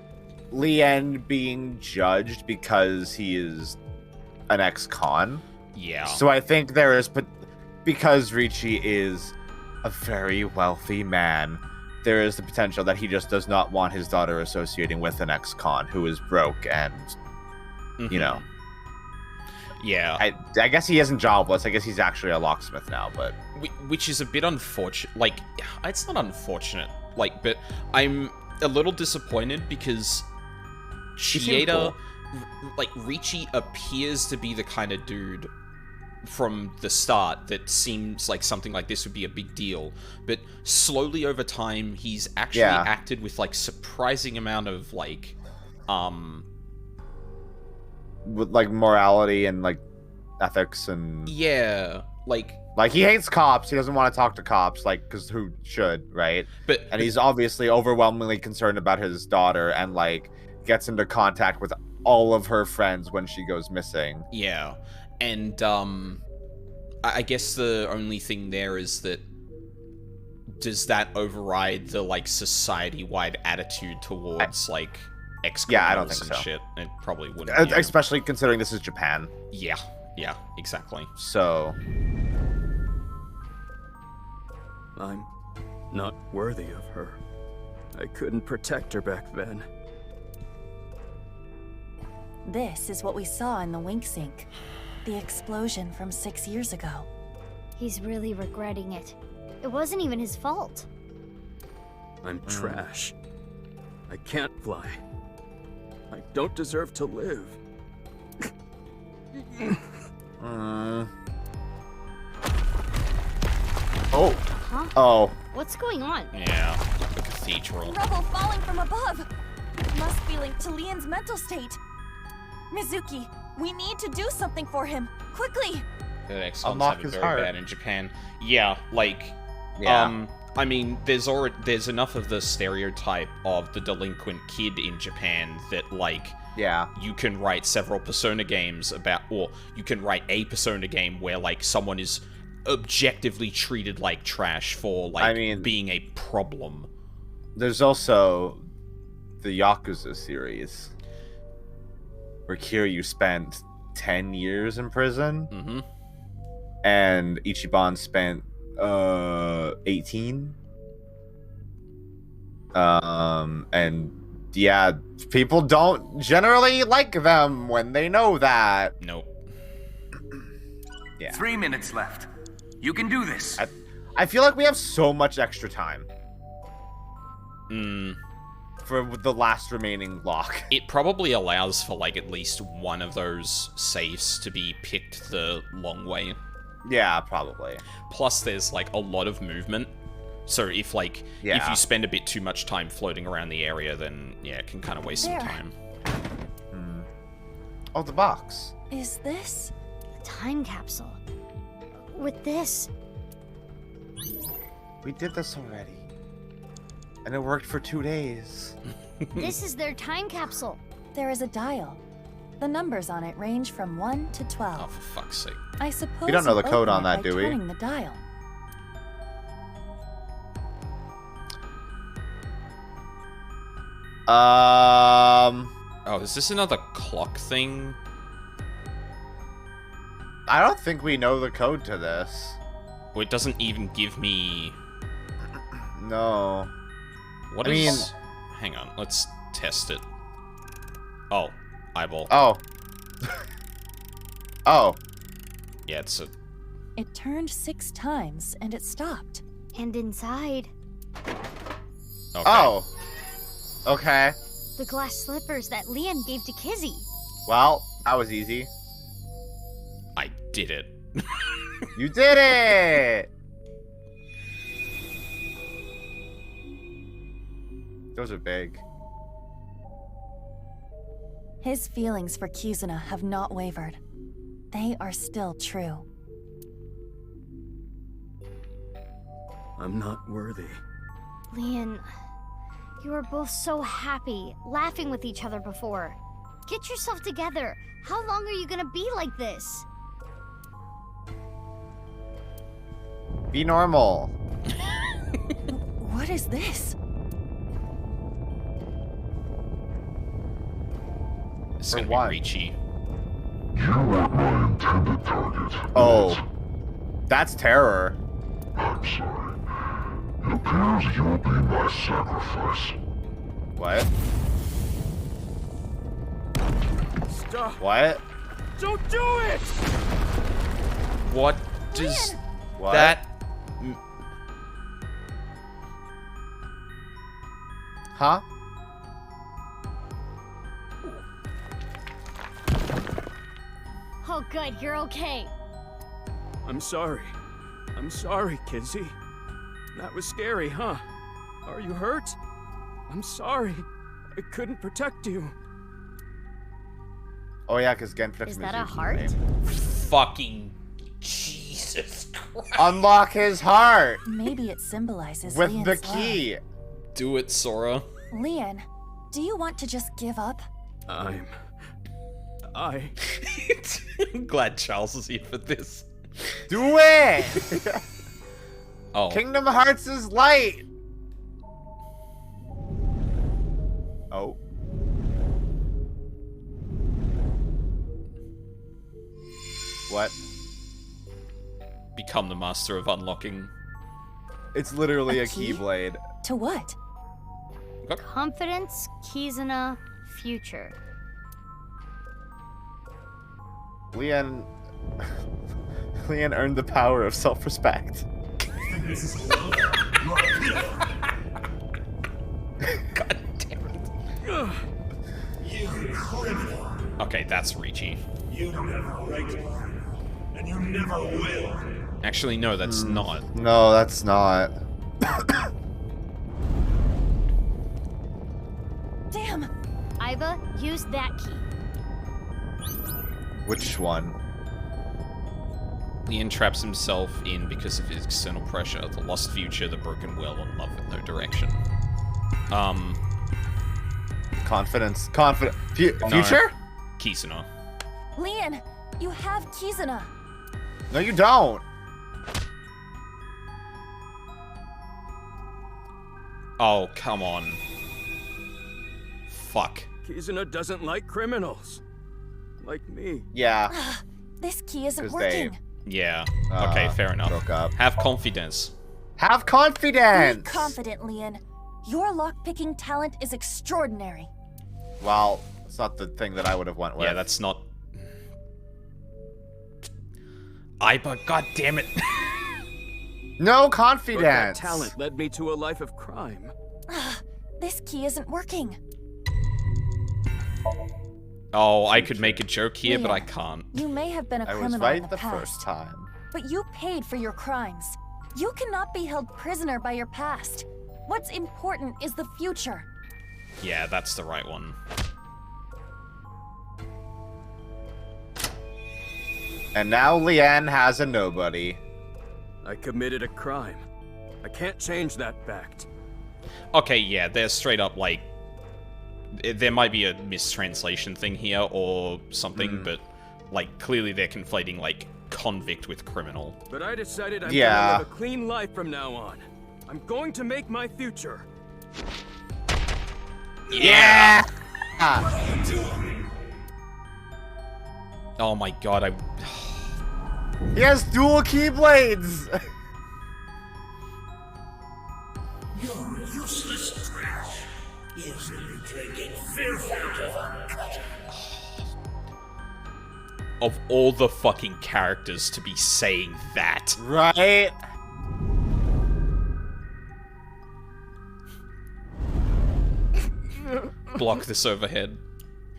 Lien being judged because he is an ex-con. Yeah. So I think there is, but because Richie is a very wealthy man, there is the potential that he just does not want his daughter associating with an ex-con who is broke and, you know. Yeah. I guess he isn't jobless. I guess he's actually a locksmith now, but... Which is a bit unfortunate. Like, it's not unfortunate. Like, but I'm a little disappointed because Chieda, like, Richie appears to be the kind of dude from the start that seems like something like this would be a big deal. But slowly over time, he's actually acted with, like, surprising amount of, like, with, like, morality and, like, ethics and... Yeah, like, he hates cops. He doesn't want to talk to cops, like, because who should, right? And he's obviously overwhelmingly concerned about his daughter and, like, gets into contact with all of her friends when she goes missing. Yeah. And, I guess the only thing there is that does that override the, like, society-wide attitude towards, like, ex-criminals Yeah, I don't think and so. shit? It probably wouldn't. Especially considering this is Japan. Yeah, exactly. So... I'm not worthy of her. I couldn't protect her back then. This is what we saw in the wink sink. The explosion from 6 years ago. He's really regretting it. It wasn't even his fault. I'm trash. I can't fly. I don't deserve to live. Oh. Huh? Oh. What's going on? Yeah, the cathedral. Rubble falling from above. It must be linked to Leon's mental state. Mizuki, we need to do something for him. Quickly! The X-Cons Unlock have it his very heart. bad in Japan. Yeah, like, Yeah. I mean, there's enough of the stereotype of the delinquent kid in Japan that, like, Yeah. you can write several Persona games about, or you can write a Persona game where, like, someone is objectively treated like trash for, like, being a problem. There's also the Yakuza series, where Kiryu spent 10 years in prison, and Ichiban spent 18. And yeah, people don't generally like them when they know that. Nope. Yeah. 3 minutes left. You can do this. I feel like we have so much extra time. For the last remaining lock. It probably allows for, like, at least one of those safes to be picked the long way. Yeah, probably. Plus, there's, like, a lot of movement. So if, like, if you spend a bit too much time floating around the area, then, yeah, it can kind of waste some time. Oh, the box. Is this? A time capsule. With this. We did this already. And it worked for 2 days. This is their time capsule. There is a dial. The numbers on it range from 1 to 12. Oh, for fuck's sake. I suppose We don't know the you code open on it that, by do we? turning the dial. Oh, is this another clock thing? I don't think we know the code to this. Well, it doesn't even give me... No. What I is... mean... Hang on, let's test it. Oh, eyeball. Oh. Oh. Yeah, it's a... It turned 6 times and it stopped. And inside, Okay. Oh. Okay. the glass slippers that Leon gave to Kizzy. Well, that was easy. I did it. You did it! Those are big. His feelings for Kizuna have not wavered. They are still true. I'm not worthy. Leon, you were both so happy, laughing with each other before. Get yourself together. How long are you gonna be like this? Be normal. What is this? It's For gonna what? be Ricci. You weren't my intended target. Oh. That's terror. I'm sorry. It appears you'll be my sacrifice. What? Stop! What? Don't do it! What does What? that... Huh? Oh, good, you're okay. I'm sorry. I'm sorry, Kizzy. That was scary, huh? Are you hurt? I'm sorry. I couldn't protect you. Oh yeah, because Gen protects Is that a Mizuki, heart? right? Fucking Jesus Christ. Unlock his heart Maybe it symbolizes with Leon's the love. key. Do it, Sora. Leon, do you want to just give up? I'm glad Charles is here for this. Do it! Oh. Kingdom Hearts is light! Oh. What? Become the master of unlocking. It's literally A a key? keyblade. To what? Confidence, Kizuna, future. Leon earned the power of self-respect. God damn it. You criminal. Okay, that's Ricci. You don't have a right to, and you never will. Actually, no, that's not. No, that's not. Damn! Iba, use that key. Which one? Leon traps himself in because of his external pressure, the lost future, the broken will, and love with no direction. Confidence. Future? Kisuna. Leon, you have Kizuna. No, you don't. Oh, come on. Fuck. Kizuna doesn't like criminals. Like me. Yeah. This key isn't 'Cause working. Yeah. Okay, fair enough. Broke up. Have confidence. Have confidence! Be confident, Leon. Your lockpicking talent is extraordinary. Well, it's not the thing that I would have went with. Yeah, that's not... Iba, god damn it. No But that confidence! talent led me to a life of crime. This key isn't working. Oh, I could make a joke here, but I Leon, can't. You may have been a I was criminal in right the the past, first time. but you paid for your crimes. You cannot be held prisoner by your past. What's important is the future. Yeah, that's the right one. And now Leanne has a nobody. I committed a crime. I can't change that fact. Okay, yeah, they're straight up, like... There might be a mistranslation thing here or something, but, like, clearly they're conflating, like, convict with criminal. But I decided I'm Yeah. gonna live a clean life from now on. I'm going to make my future. Yeah! Oh my god, I... He has dual keyblades! You're useless trash. Easily drinking filth out of uncut. Of all the fucking characters to be saying that. Right? Block this overhead.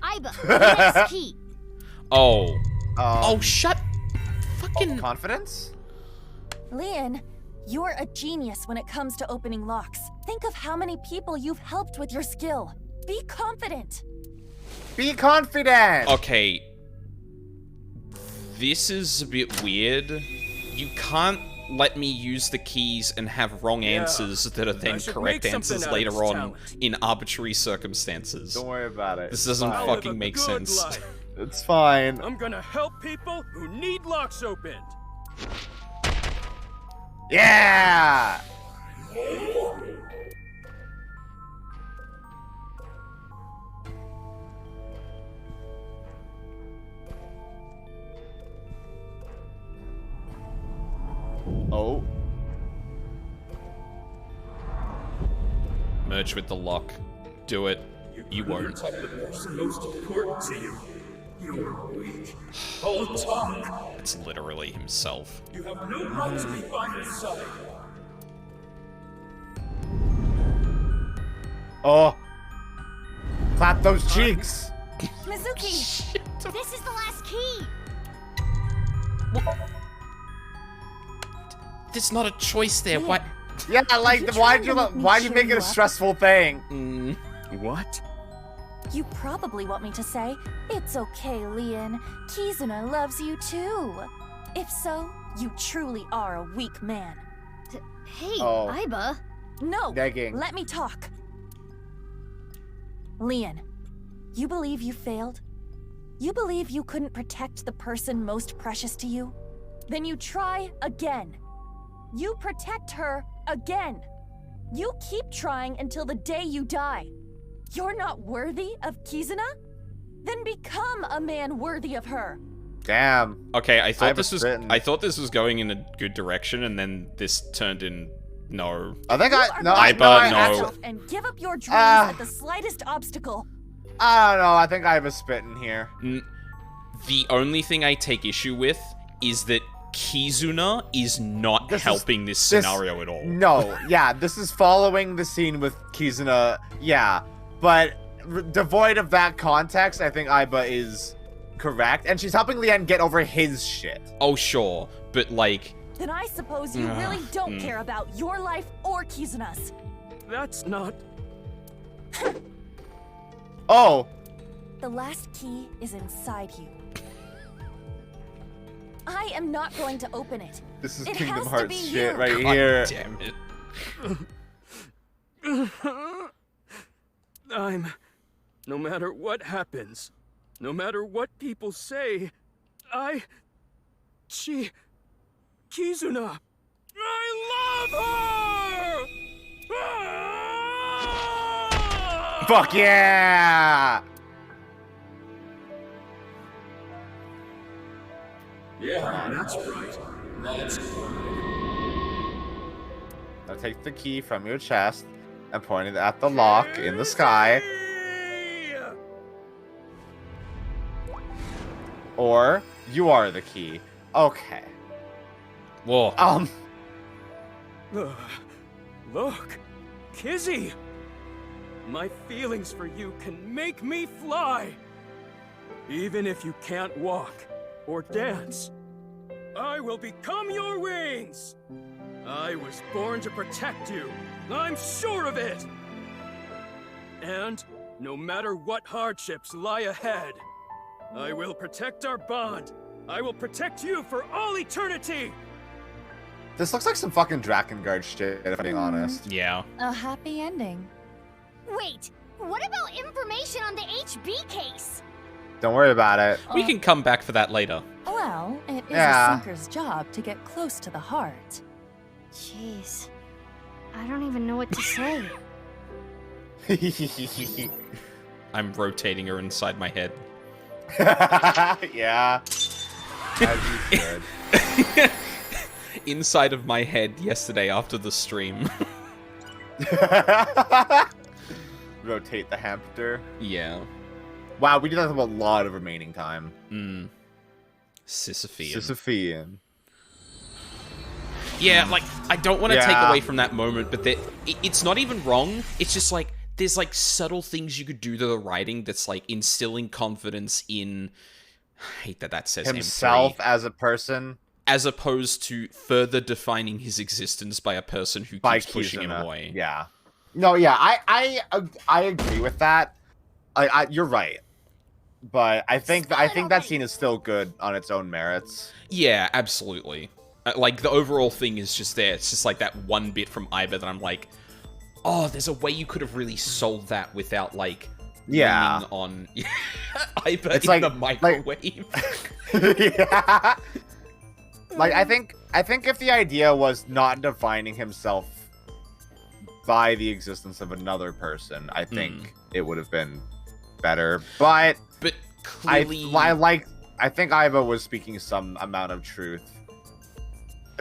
Iba, the next key. Oh. Oh, shut... Fucking... Confidence? Leon, you're a genius when it comes to opening locks. Think of how many people you've helped with your skill. Be confident. Be confident! Okay. This is a bit weird. You can't let me use the keys and have wrong answers that are then correct answers later on in arbitrary circumstances. Don't worry about it. This doesn't I'll live fucking a make good sense. life. It's fine. I'm gonna help people who need locks opened. Yeah! Oh. Merge with the lock. Do it. You won't. The person most important to you. You're weak. Hold tongue. It's literally himself. You have no right to be by his side. Oh. Clap those cheeks. Mizuki! This is the last key. There's not a choice there. What? Yeah, like, why'd you make it a stressful thing? What? You probably want me to say, it's okay, Leon. Kizuna loves you too. If so, you truly are a weak man. Hey, Oh. Iba. No, Begging. let me talk. Leon, you believe you failed? You believe you couldn't protect the person most precious to you? Then you try again. You protect her again. You keep trying until the day you die. You're not worthy of Kizuna? Then become a man worthy of her. Damn. Okay, I thought this was going in a good direction, and then this turned in no. I think no. And give up your dreams at the slightest obstacle. I don't know. I think I have a spitting here. The only thing I take issue with is that Kizuna is not helping this scenario at all. No, yeah, this is following the scene with Kizuna, yeah. But devoid of that context, I think Iba is correct. And she's helping Leanne get over his shit. Oh, sure. But, like, Then I suppose you really don't care about your life or Kizuna's. That's not... Oh! The last key is inside you. I am not going to open it. This is It Kingdom has to Hearts be shit you. right God here. damn it. No matter what happens, no matter what people say, Kizuna, I love her! Fuck yeah! Yeah, that's right. That's right. Now take the key from your chest and point it at the lock in the sky. Or you are the key. Okay. Whoa. Look, Kizzy! My feelings for you can make me fly! Even if you can't walk or dance, I will become your wings! I was born to protect you, I'm sure of it! And no matter what hardships lie ahead, I will protect our bond. I will protect you for all eternity! This looks like some fucking Drakengard shit, if I'm being honest. Yeah. A happy ending. Wait, what about information on the HB case? Don't worry about it. We can come back for that later. Well, it is Yeah. a sinker's job to get close to the heart. Jeez. I don't even know what to say. I'm rotating her inside my head. Yeah. As you should. Inside of my head yesterday after the stream. Rotate the hamster. Yeah. Wow, we did have a lot of remaining time. Sisyphean. Sisyphean. Yeah, like, I don't want to take Yeah. away from that moment, but it's not even wrong. It's just like, there's like subtle things you could do to the writing that's like instilling confidence in, I hate that says Himself M3, as a person. as opposed to further defining his existence by a person who By keeps pushing him Kizuna. away. Yeah. No, yeah, I agree with that. You're right. But I think that scene is still good on its own merits. Yeah, absolutely. Like, the overall thing is just there. It's just like that one bit from Iba that I'm like, oh, there's a way you could have really sold that without, like, Yeah. leaning on Iba It's in like- the microwave. Yeah. Like, I think if the idea was not defining himself by the existence of another person, I think it would have been better. But clearly, I think Iva was speaking some amount of truth,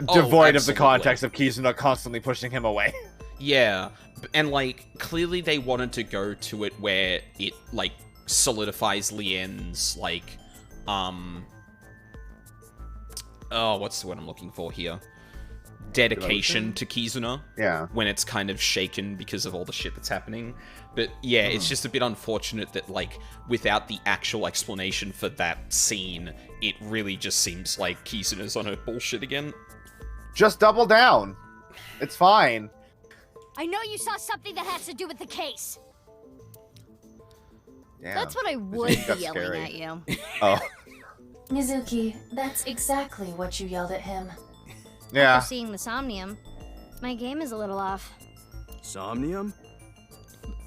Oh, devoid of the absolutely. context of Kizuna constantly pushing him away. Yeah, and, like, clearly they wanted to go to it where it, like, solidifies Lien's, like, oh, what's the word I'm looking for here? Dedication to Kizuna. Yeah. When it's kind of shaken because of all the shit that's happening. But, yeah, it's just a bit unfortunate that, like, without the actual explanation for that scene, it really just seems like Kizuna's on her bullshit again. Just double down. It's fine. I know you saw something that has to do with the case. Damn. That's what I would Mizuki got be yelling scary. at you. Oh. Mizuki, that's exactly what you yelled at him. Yeah. After seeing the Somnium, my game is a little off. Somnium?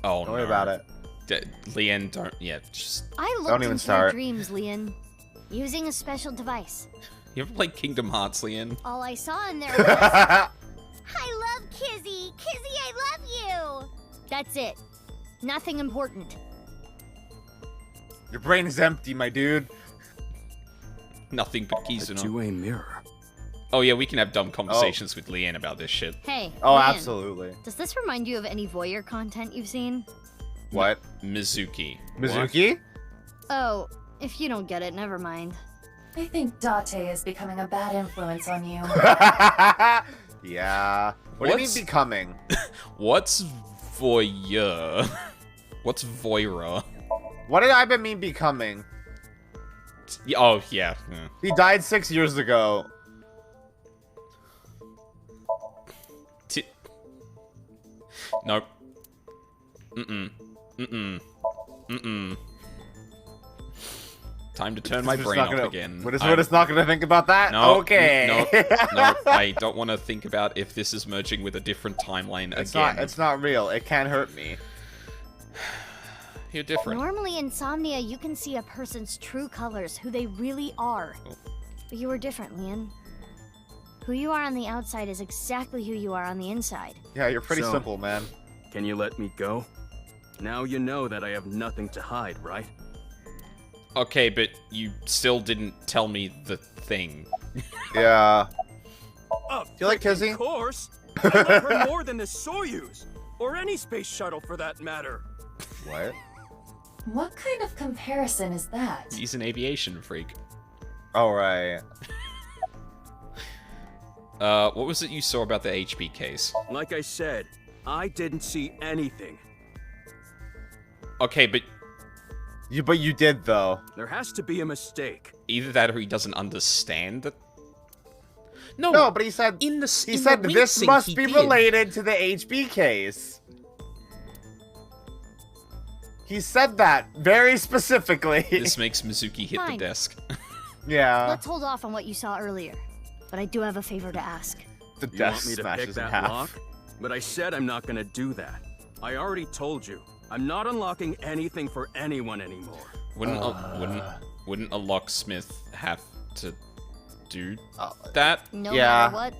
Oh, Don't worry about it. Lien, don't... Yeah, just... I looked Don't even into start. your dreams, Leon, using a special device. You ever played Kingdom Hearts, Lien? All I saw in there was, I love Kizzy! Kizzy, I love you! That's it. Nothing important. Your brain is empty, my dude. Nothing but Kizuna. A two-way mirror. Oh yeah, we can have dumb conversations with Leanne about this shit. Hey, Oh, Leon, absolutely. does this remind you of any voyeur content you've seen? What? Mizuki. Mizuki? Oh, if you don't get it, never mind. I think Date is becoming a bad influence on you. Yeah. What do you mean becoming? What's voyeur? What's voyeur? What did I mean becoming? Oh, yeah. He died 6 years ago. Nope. Mm-mm. Time to turn my brain off again. What is not gonna think about that? No, okay. No, I don't want to think about if this is merging with a different timeline again. It's not real. It can't hurt me. You're different. Normally, insomnia, you can see a person's true colors, who they really are. But you were different, Leon. Who you are on the outside is exactly who you are on the inside. Yeah, you're pretty simple, man. Can you let me go? Now you know that I have nothing to hide, right? Okay, but you still didn't tell me the thing. Yeah. Do you like kissing? Of course. I love her more than the Soyuz, or any space shuttle for that matter. What? What kind of comparison is that? He's an aviation freak. Oh, right. What was it you saw about the HP case? Like I said, I didn't see anything. Okay, but you did, though. There has to be a mistake. Either that or he doesn't understand that. No, but he said this must be related to the HB case. He said that very specifically. This makes Mizuki hit the desk. Yeah. Let's hold off on what you saw earlier. But I do have a favor to ask. The You want me to pick that lock? But I said I'm not gonna do that. I already told you. I'm not unlocking anything for anyone anymore. Wouldn't a locksmith have to do that? No matter what?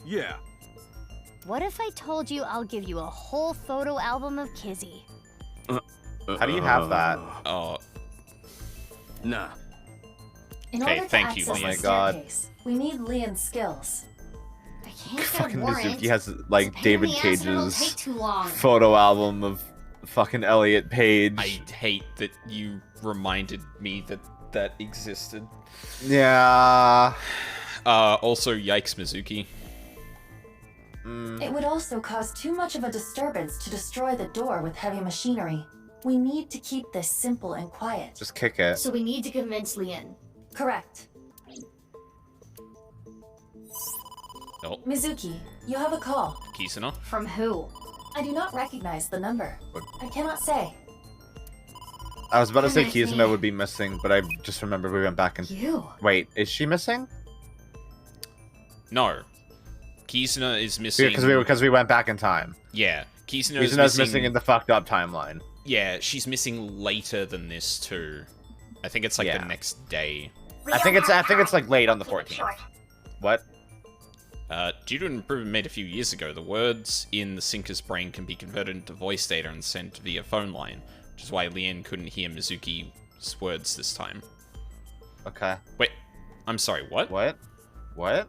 Yeah. What if I told you I'll give you a whole photo album of Kizzy? How do you have that? Oh. Nah. In Okay, order to thank you, access Leon. the staircase, we need Leon's skills. I can't get a Fucking warrant. Mizuki has like David Pain in the ass and it'll Cage's take too long. photo album of fucking Elliot Page. I hate that you reminded me that existed. Yeah. Also, yikes, Mizuki. It would also cause too much of a disturbance to destroy the door with heavy machinery. We need to keep this simple and quiet. Just kick it. So we need to convince Leon. Correct. Oh. Mizuki, you have a call. Kisuna? From who? I do not recognize the number. I cannot say. I was about to say Kizuna would be missing, but I just remembered we went back and... You? Wait, is she missing? No. Kisuna is missing... Because we went back in time. Yeah. Kizuna's missing in the fucked up timeline. Yeah, she's missing later than this too. I think it's like the next day. I think it's like late on the 14th. What? Due to an improvement made a few years ago, the words in the Sinker's brain can be converted into voice data and sent via phone line, which is why Leon couldn't hear Mizuki's words this time. Okay. Wait, I'm sorry, what? What?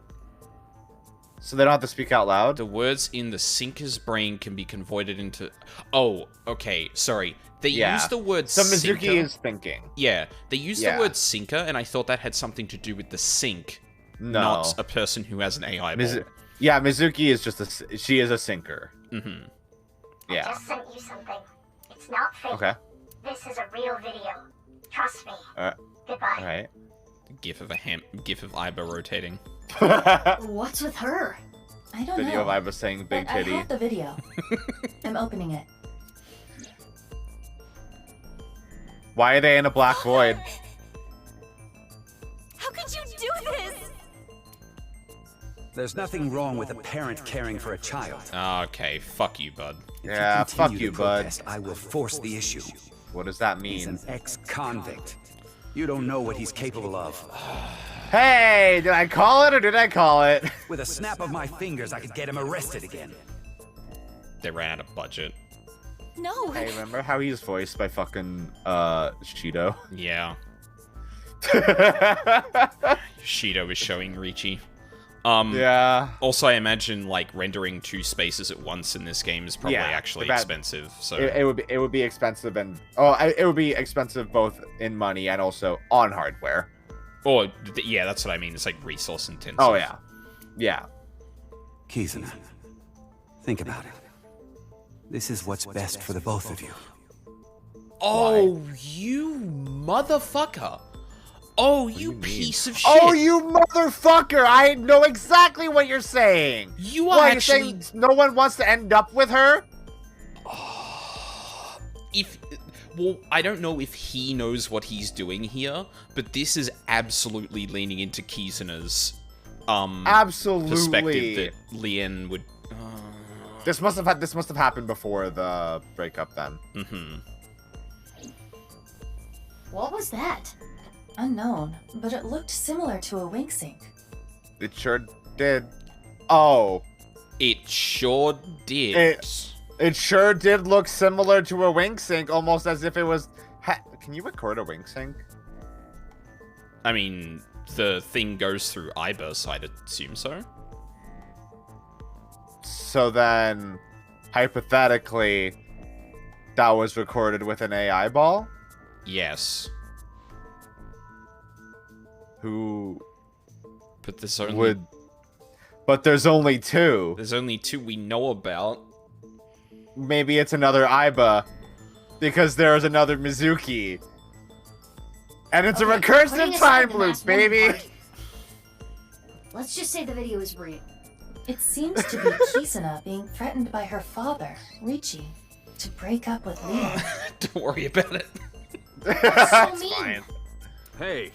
So they don't have to speak out loud? The words in the Sinker's brain can be converted into... Oh, okay, sorry. They use the word So Mizuki sinker. is thinking. Yeah, they use the word sinker, and I thought that had something to do with the sink. No. Not a person who has an AI ball. Yeah, Mizuki is just she is a sinker. Mm-hmm. Yeah. I just sent you something. It's not fake. Okay. This is a real video. Trust me. Goodbye. Alright. GIF of Iba rotating. What's with her? I don't know. Video of Iba saying big But titty. I have the video. I'm opening it. Why are they in a black void? How could you do this? There's nothing wrong with a parent caring for a child. Okay, fuck you, bud. Yeah, fuck you, bud. I will force the issue. What does that mean? He's an ex-convict. You don't know what he's capable of. Hey, did I call it or did I call it? With a snap of my fingers, I could get him arrested again. They ran out of budget. No. Hey, remember how he's voiced by fucking Shido? Yeah. Shido is showing Richie. Yeah. Also, I imagine like rendering 2 spaces at once in this game is probably actually expensive. So it would be expensive and it would be expensive both in money and also on hardware. Or yeah, that's what I mean. It's like resource intensive. Oh yeah, yeah. Kizuna, think about it. This is what's best for the both of you. Oh, you motherfucker! Oh, you piece of shit! Oh, you motherfucker! I know exactly what you're saying. You are actually saying no one wants to end up with her. Well, I don't know if he knows what he's doing here, but this is absolutely leaning into Kizuna's perspective that Lien would. This must have happened before the breakup then. Mm-hmm. What was that? Unknown, but it looked similar to a wink sync. It sure did. Oh. It sure did. It sure did look similar to a wink sync, almost as if it was... Can you record a wink sync? I mean, the thing goes through Iber, so I'd assume so. So then, hypothetically, that was recorded with an AI ball? Yes. Who... But there's only... would... But there's only two. There's only two we know about. Maybe it's another Iba, because there's another Mizuki. And it's a recursive time loop, baby! Let's just say the video is real. It seems to be Kizuna being threatened by her father, Richie, to break up with Lien. Don't worry about it. That's fine. Hey,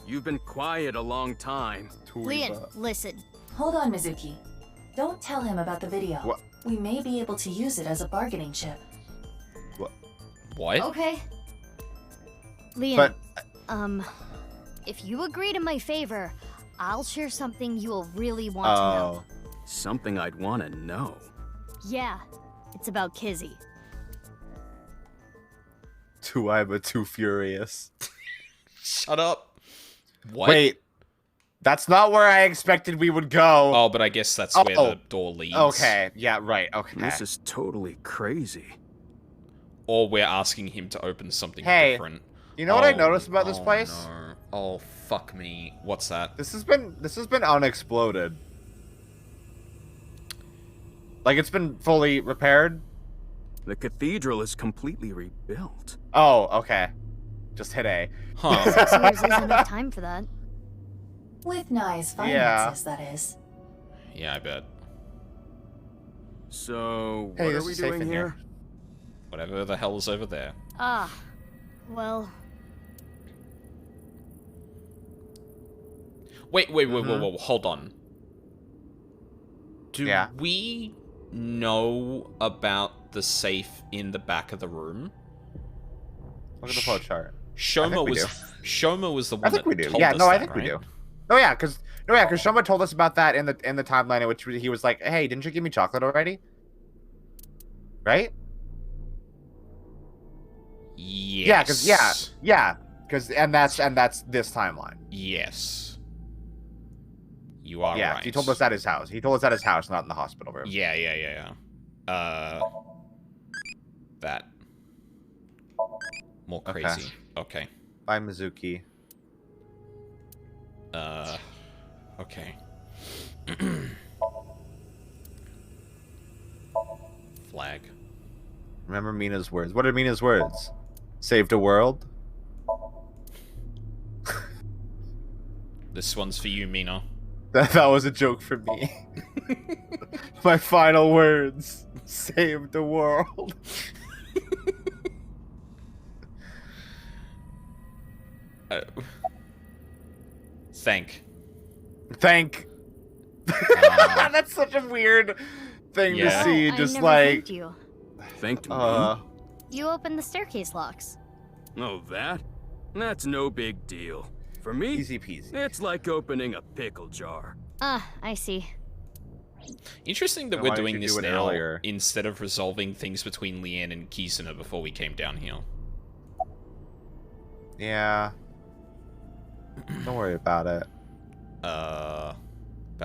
you've been quiet a long time. Lien, listen. Hold on, Mizuki. Don't tell him about the video. What? We may be able to use it as a bargaining chip. What? Okay. Lien, But... if you agree to my favor, I'll share something you'll really want to know. Something I'd want to know. Yeah, it's about Kizzy. Too Iba, too furious. Shut up. What? Wait. That's not where I expected we would go. Oh, but I guess that's where the door leads. Okay, yeah, right, okay. This is totally crazy. Or we're asking him to open something different. You know what I noticed about this place? No. Oh, fuck me. What's that? This has been unexploded. Like, it's been fully repaired? The cathedral is completely rebuilt. Oh, okay. Just hit A. Huh. 6 years isn't enough time for that. With nice finances, that is. Yeah, I bet. So, Hey, what this are we is safe doing in here? Whatever the hell is over there. Well... Wait, hold on. Do we know about the safe in the back of the room? Look at the flow chart. Shoma was the one that told us Yeah, no, I think right? we do. Oh yeah, because Shoma told us about that in the timeline in which he was like, "Hey, didn't you give me chocolate already?" Right? Yes. Yeah, because and that's this timeline. Yes. You are right. He told us at his house. He told us at his house, not in the hospital room. Yeah. That. More crazy. Okay. Bye, Mizuki. Okay. Flag. Remember Mina's words. What are Mina's words? Saved a world? This one's for you, Mina. That was a joke for me. My final words. Saved the world. Thank. That's such a weird thing to see. Just I never like thanked you. Thanked me? You opened the staircase locks. Oh, that? That's no big deal. For me, easy peasy. It's like opening a pickle jar. I see. Interesting that Then we're why didn't doing you this do it now earlier? instead of resolving things between Lien and Kizuna before we came down here. Yeah. Don't worry about it. About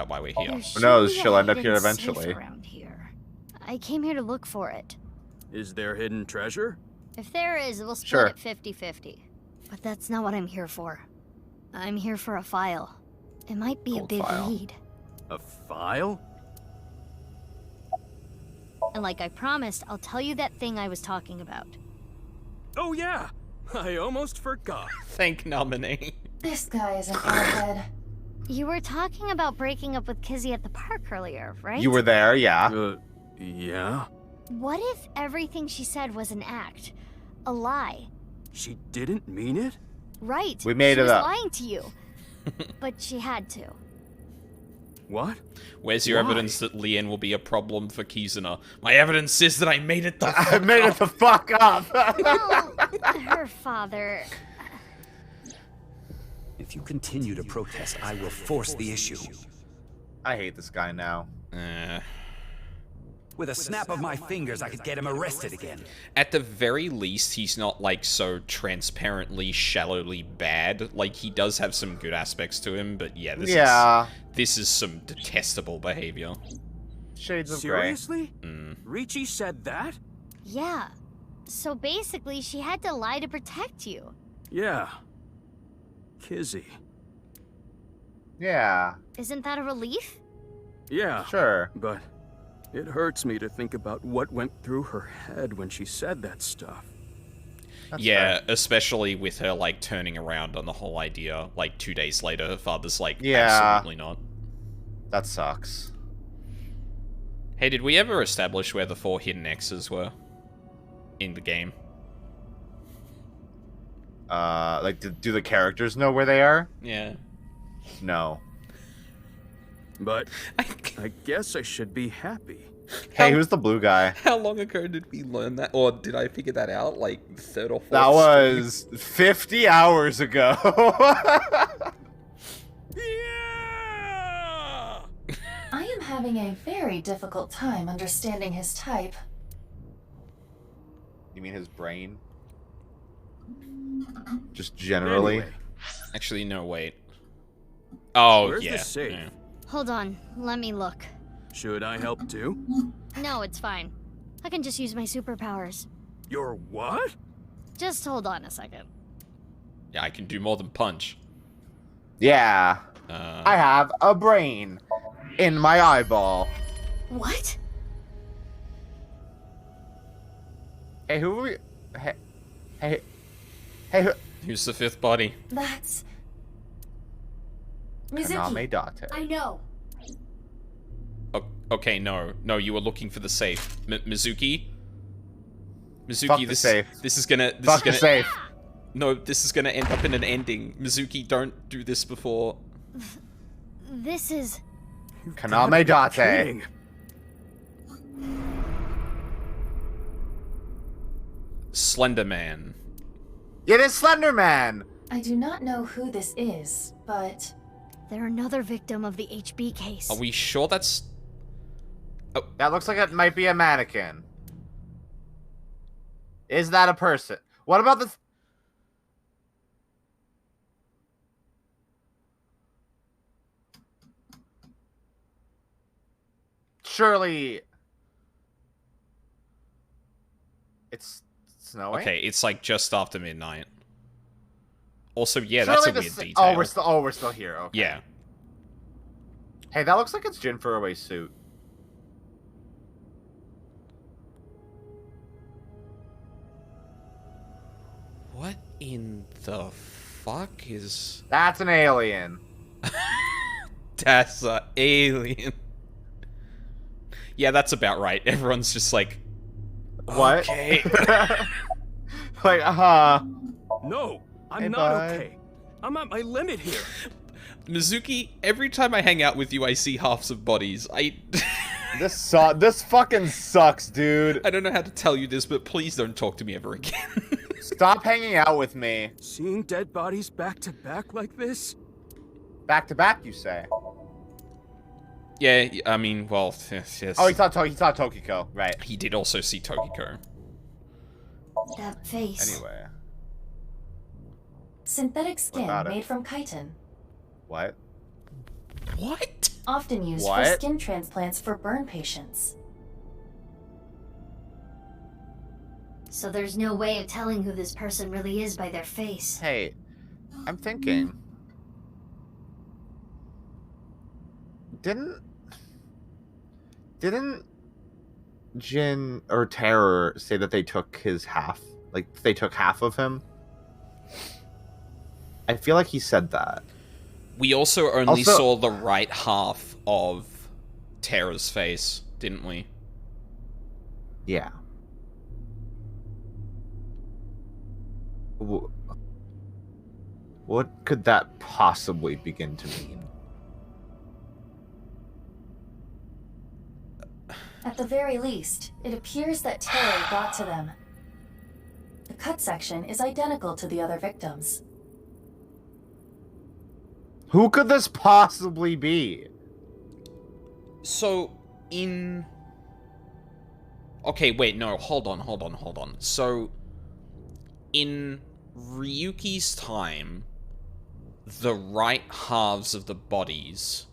why we're here. Who knows? She'll end up here eventually. Around here. I came here to look for it. Is there hidden treasure? If there is, we'll split Sure. it 50-50. But that's not what I'm here for. I'm here for a file. It might be a big lead. A file? And like I promised, I'll tell you that thing I was talking about. Oh yeah! I almost forgot. Thank nominee. This guy is an airhead. You were talking about breaking up with Kizzy at the park earlier, right? You were there, yeah. Yeah? What if everything she said was an act? A lie? She didn't mean it? Right. We made she it was up. lying to you. But she had to. What? Where's your evidence that Lien will be a problem for Kizuna? My evidence says that I made it the fuck I made it the fuck up. Well, her father... If you continue to protest, I will force the issue. I hate this guy now. With a snap of my fingers, I could get him arrested again. At the very least, he's not, like, so transparently, shallowly bad. Like, he does have some good aspects to him, but yeah, this is some detestable behavior. Shades of gray. Seriously? Ricci said that? Yeah. So basically, she had to lie to protect you. Yeah. Kizzy. Yeah. Isn't that a relief? Yeah. Sure. But it hurts me to think about what went through her head when she said that stuff. That's yeah, fair. Especially with her, like, turning around on the whole idea, like, 2 days later, her father's like, Yeah. absolutely not. That sucks. Hey, did we ever establish where the 4 hidden X's were? In the game? Like, do the characters know where they are? Yeah. No. But I guess I should be happy. Hey, who's the blue guy? How long ago did we learn that? Or did I figure that out? Like, 3rd or 4th? That was 50 hours ago. I am having a very difficult time understanding his type. You mean his brain? Just generally? Anyway. Actually, no, wait. Oh, Where's yeah. the safe? Yeah. Hold on, let me look. Should I help too? No, it's fine. I can just use my superpowers. Your what? Just hold on a second. Yeah, I can do more than punch. Yeah. I have a brain in my eyeball. What? Hey, who are we? Hey, who? Who's the 5th body? That's... Kaname Mizuki. Date. I know. Okay, no, you were looking for the safe, Mizuki. Mizuki, Fuck the safe. This is gonna. Fuck the safe. No, this is gonna end up in an ending. Mizuki, don't do this before. This is... Kaname Date. Slender Man. It is Slender Man. I do not know who this is, but... They're another victim of the HB case. Are we sure that's... That looks like it might be a mannequin. Is that a person? What about the... Surely... It's snowing? Okay, it's like just after midnight. Also, yeah, Surely that's a the weird sa- detail. we're still here. Okay. Yeah. Hey, that looks like it's Jin Furue's suit. What in the fuck is... That's an alien. That's an alien. Yeah, that's about right. Everyone's just like... What? Okay. Like, No, I'm Hey, not bud. okay. I'm at my limit here. Mizuki, every time I hang out with you, I see halves of bodies. This fucking sucks, dude. I don't know how to tell you this, but please don't talk to me ever again. Stop hanging out with me. Seeing dead bodies back to back like this? Back to back, you say? Yeah, I mean, well, yes. Oh, he saw Tokiko, right? He did also see Tokiko. That face. Anyway, Synthetic skin about it? made from chitin. what? What? Often used for What? skin transplants for burn patients. So there's no way of telling who this person really is by their face. Hey, I'm thinking. Didn't Jin or Terror say that they took his half? Like, they took half of him? I feel like he said that. We also only saw the right half of Terra's face, didn't we? Yeah. What could that possibly begin to mean? At the very least, it appears that terror got to them. The cut section is identical to the other victims. Who could this possibly be? So, Okay, wait, no, hold on. So, in Ryuki's time, the right halves of the bodies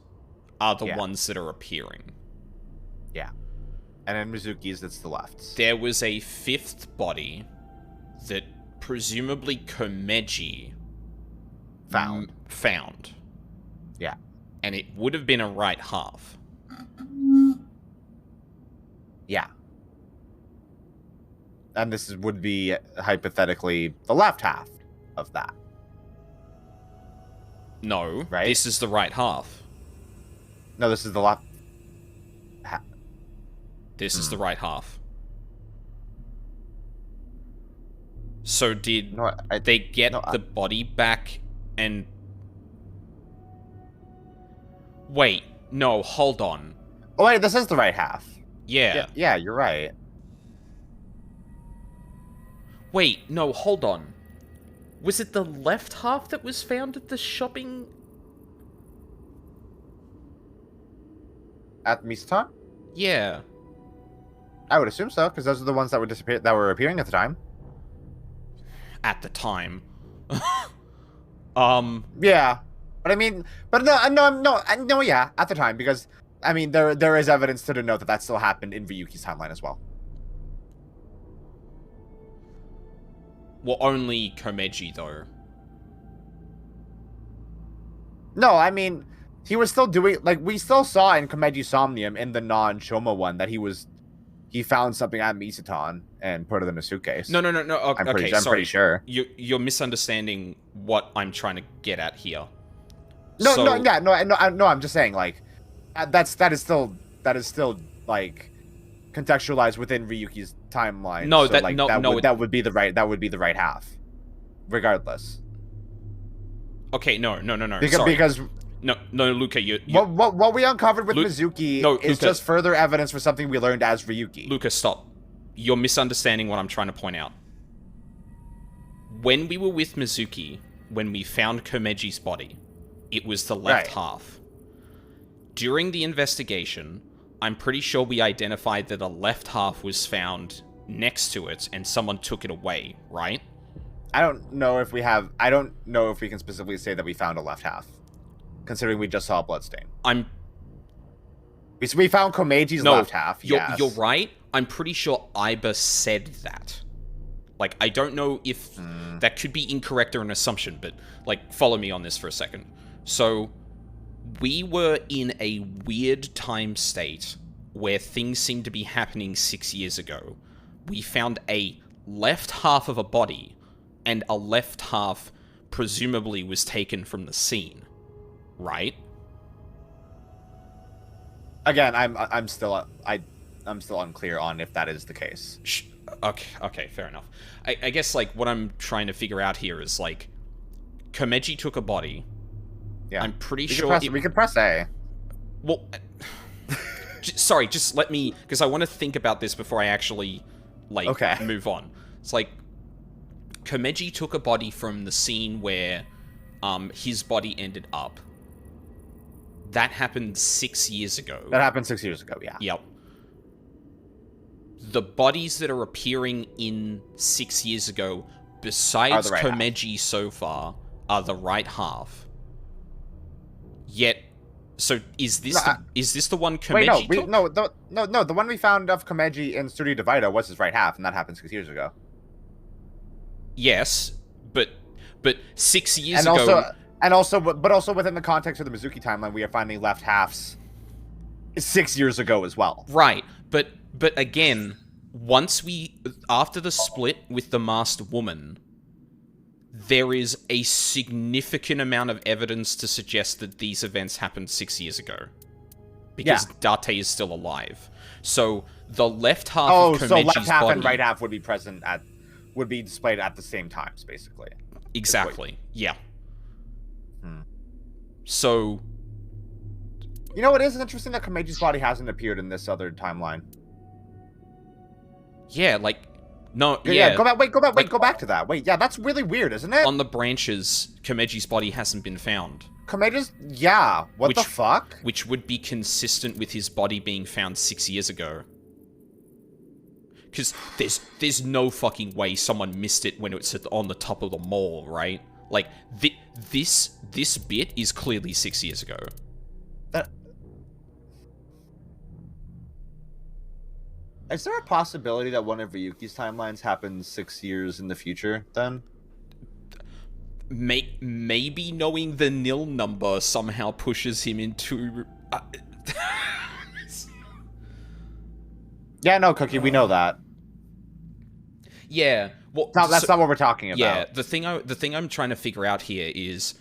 are the ones that are appearing. Yeah. And in Mizuki's, it's the left. There was a fifth body that presumably Komeji found. Yeah. And it would have been a right half. Yeah. And this would be, hypothetically, the left half of that. No. Right? This is the right half. No, this is the left. This is the right half. So did they get the body back and... Wait, no, hold on. Oh, wait, this is the right half. Yeah. Yeah, you're right. Wait, no, hold on. Was it the left half that was found at the shopping... At Misatan? Yeah. I would assume so, because those are the ones that were appearing at the time. At the time. Yeah. But I mean, no, yeah, at the time, because, I mean, there is evidence to denote that still happened in Ryuki's timeline as well. Well, only Komeji, though. No, I mean, he was still doing, like, we still saw in Komeji Somnium, in the non-Shoma one, that he found something at Misatan and put it in a suitcase. No. Okay, I'm pretty sure. You're misunderstanding what I'm trying to get at here. No, I'm just saying, like, that is still like contextualized within Ryuki's timeline. No, so, that would be the right half, regardless. Okay, no. Because no, Luka, you what we uncovered with Mizuki is Luka, just further evidence for something we learned as Ryuki. Luka, stop. You're misunderstanding what I'm trying to point out. When we were with Mizuki, when we found Komeji's body, it was the left half. During the investigation, I'm pretty sure we identified that a left half was found next to it and someone took it away, right? I don't know if we can specifically say that we found a left half, considering we just saw a bloodstain. We found Komeji's left half, yes. You're right. I'm pretty sure Iba said that. Like, I don't know if that could be incorrect or an assumption, but, like, follow me on this for a second. So, we were in a weird time state where things seemed to be happening 6 years ago. We found a left half of a body, and a left half presumably was taken from the scene, right? Again, I'm still unclear on if that is the case. Okay, fair enough. I guess, like, what I'm trying to figure out here is, like, Komeji took a body. Yeah. I'm pretty sure... we could press A. Well, sorry, just let me... Because I want to think about this before I actually, like, move on. It's like, Komeji took a body from the scene where his body ended up. That happened 6 years ago. That happened 6 years ago, yeah. Yep. The bodies that are appearing in 6 years ago, besides Komeji so far, are the right half. Yet, so is this the one Komeji took? No, the one we found of Komeji in Studio Divido was his right half, and that happened 6 years ago. Yes, but 6 years ago... But also within the context of the Mizuki timeline, we are finding left halves 6 years ago as well. Right, but again, after the split with the masked woman, there is a significant amount of evidence to suggest that these events happened 6 years ago. Because Date is still alive. So the left half Oh, of Komeji's so left half body... and right half would be displayed at the same times, basically. Exactly. Yeah. So... You know, it is interesting that Komeji's body hasn't appeared in this other timeline. Yeah, like... No, yeah. Go back to that. Wait, yeah, that's really weird, isn't it? On the branches, Komeji's body hasn't been found. Komeji's... Yeah, what the fuck? Which would be consistent with his body being found 6 years ago. Because there's no fucking way someone missed it when it's on the top of the mall, right? Like, this bit is clearly 6 years ago. Is there a possibility that one of Ryuki's timelines happens 6 years in the future, then? Maybe knowing the nil number somehow pushes him into... Yeah, no, Cookie, we know that. Yeah. Well, that's not what we're talking about. Yeah, the thing I'm trying to figure out here is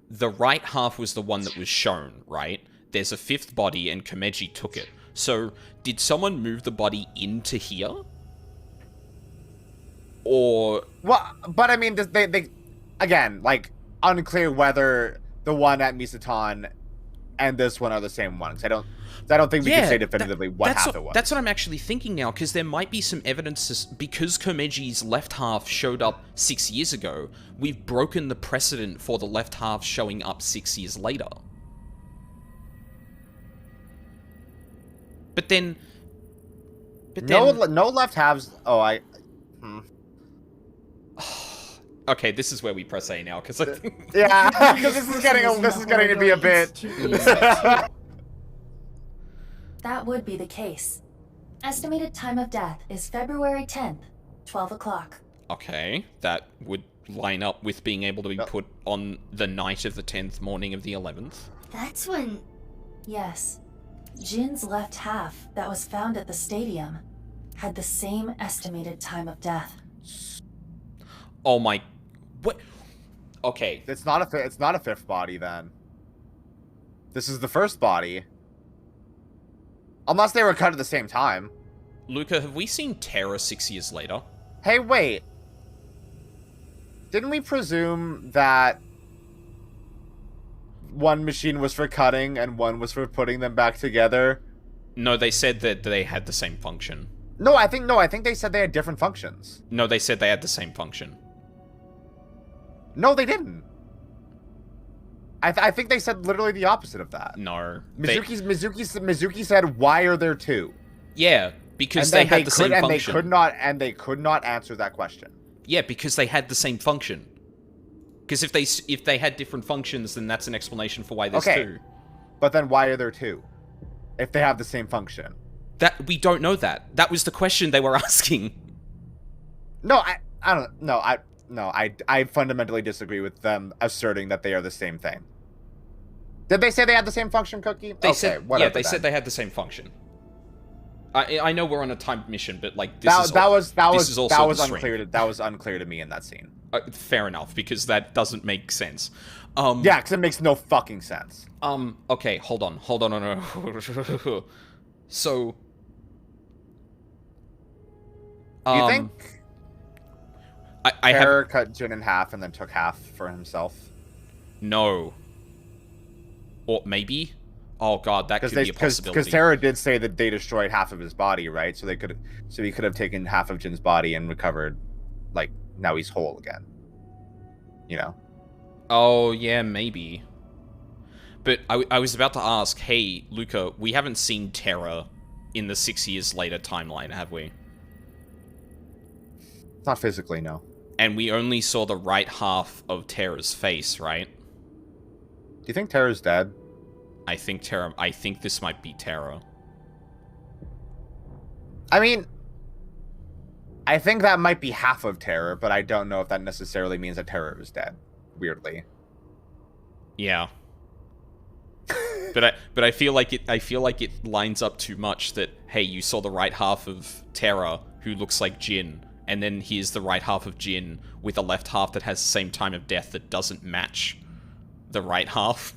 the right half was the one that was shown, right? There's a fifth body and Komeji took it. So, did someone move the body into here? Or... Well, but I mean, they again, like, unclear whether the one at Misaton and this one are the same one. Because I don't think we can say definitively what half it was. That's what I'm actually thinking now, because there might be some evidence, because Komeji's left half showed up 6 years ago, we've broken the precedent for the left half showing up 6 years later. But then... no left halves... Oh, Okay, this is where we press A now, because I think... Yeah, because this is getting to be a bit... That would be the case. Estimated time of death is February 10th, 12 o'clock. Okay, that would line up with being able to be put on the night of the 10th, morning of the 11th. That's when... Yes. Jin's left half that was found at the stadium had the same estimated time of death. Oh my... What? Okay. It's not a fifth body, then. This is the first body. Unless they were cut at the same time. Luka, have we seen Terra 6 years later? Hey, wait. Didn't we presume that one machine was for cutting and one was for putting them back together? No, they said that they had the same function. No, I think they said they had different functions. No, they said they had the same function. No, they didn't. I think they said literally the opposite of that. No. Mizuki said, "Why are there two?" Yeah, because they had the same function. And they could not answer that question. Yeah, because they had the same function. Because if they had different functions, then that's an explanation for why there's two. But then why are there two? If they have the same function. That we don't know that. That was the question they were asking. No, I don't know. I fundamentally disagree with them asserting that they are the same thing. Did they say they had the same function, Cookie? They said they had the same function. I know we're on a timed mission, but like that was unclear. That was unclear to me in that scene. Fair enough, because that doesn't make sense. Yeah, because it makes no fucking sense. Okay, hold on. So, you think I Terror cut Jin in half and then took half for himself? No. Or maybe? Oh god, that could be a possibility. Because Terror did say that they destroyed half of his body, right? So he could have taken half of Jin's body and recovered, like, now he's whole again. You know? Oh, yeah, maybe. But I was about to ask, hey, Luka, we haven't seen Terror in the 6 years later timeline, have we? Not physically, no. And we only saw the right half of Terra's face, right? Do you think Terra's dead? I think this might be Terra. I mean, I think that might be half of Terror, but I don't know if that necessarily means that Terror is dead. Weirdly. Yeah. but I feel like it lines up too much that, hey, you saw the right half of Terra who looks like Jin, and then here's the right half of Jin with a left half that has the same time of death that doesn't match the right half.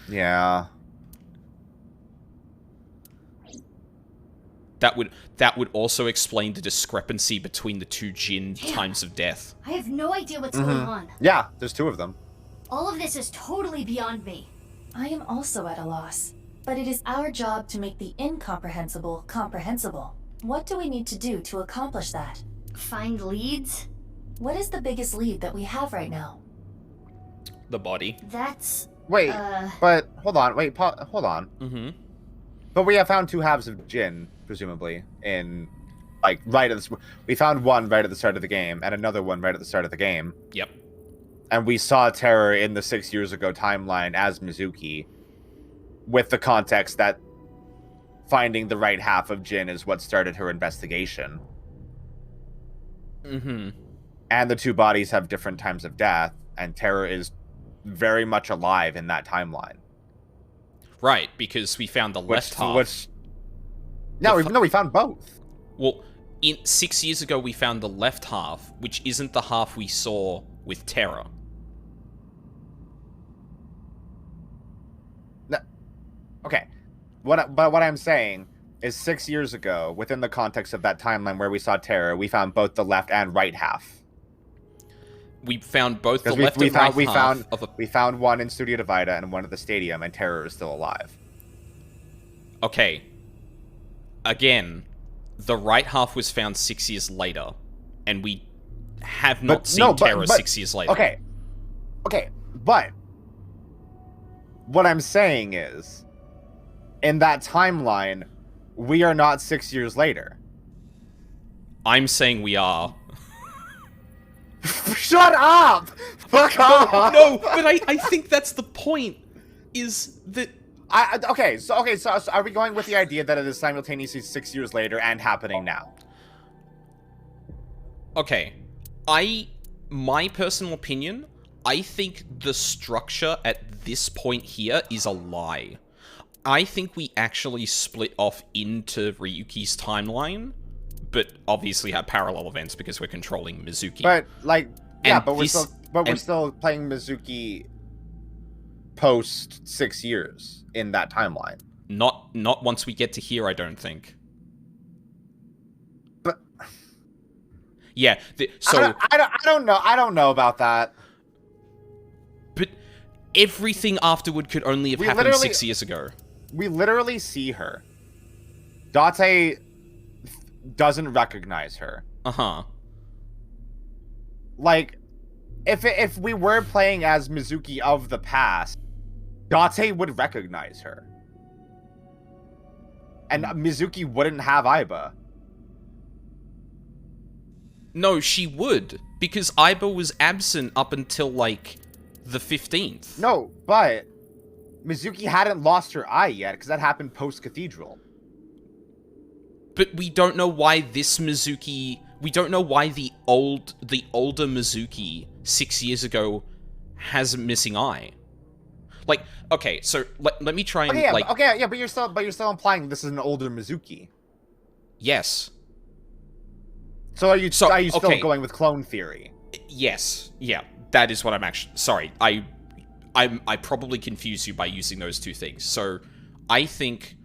Yeah. That would also explain the discrepancy between the two Jin times of death. I have no idea what's going on. Yeah, there's 2 of them. All of this is totally beyond me. I am also at a loss, but it is our job to make the incomprehensible comprehensible. What do we need to do to accomplish that? Find leads? What is the biggest lead that we have right now? The body. That's... Wait, but hold on. Wait, hold on. Mm-hmm. But we have found 2 halves of Jin, presumably, in, like, right at the... We found one right at the start of the game, and another one right at the start of the game. Yep. And we saw Terror in the 6 years ago timeline as Mizuki, with the context that finding the right half of Jin is what started her investigation. Mm-hmm. And the 2 bodies have different times of death, and Terror is very much alive in that timeline. Right, because we found the left half. No, we found both. Well, 6 years ago we found the left half, which isn't the half we saw with Terror. No, okay. But what I'm saying is 6 years ago, within the context of that timeline where we saw Terror, we found both the left and right half. We found both the left and right half of a... We found one in Studio Divida and one at the stadium, and Terror is still alive. Okay. Again, the right half was found 6 years later, and we have not seen Terror 6 years later. Okay. Okay, but what I'm saying is, in that timeline, we are not 6 years later. I'm saying we are. Shut up! Fuck off! No, but I think that's the point, is that... Okay, so are we going with the idea that it is simultaneously 6 years later and happening now? Okay. My personal opinion, I think the structure at this point here is a lie. I think we actually split off into Ryuki's timeline, but obviously have parallel events because we're controlling Mizuki. But like, yeah, and we're still playing Mizuki post 6 years in that timeline. Not once we get to here, I don't think. But yeah, I don't know about that. But everything afterward could only have happened 6 years ago. We literally see her. Date doesn't recognize her. Uh-huh. Like, if we were playing as Mizuki of the past, Date would recognize her. And Mizuki wouldn't have Aiba. No, she would, because Aiba was absent up until, like, the 15th. No, but Mizuki hadn't lost her eye yet, because that happened post-Cathedral. But we don't know why this Mizuki... We don't know why the older Mizuki 6 years ago has a missing eye. Like, okay, so let me try and, but you're still implying this is an older Mizuki. Yes. So are you still going with clone theory? Yes. Yeah, that is what I'm actually... Sorry, I probably confused you by using those two things. So, I think...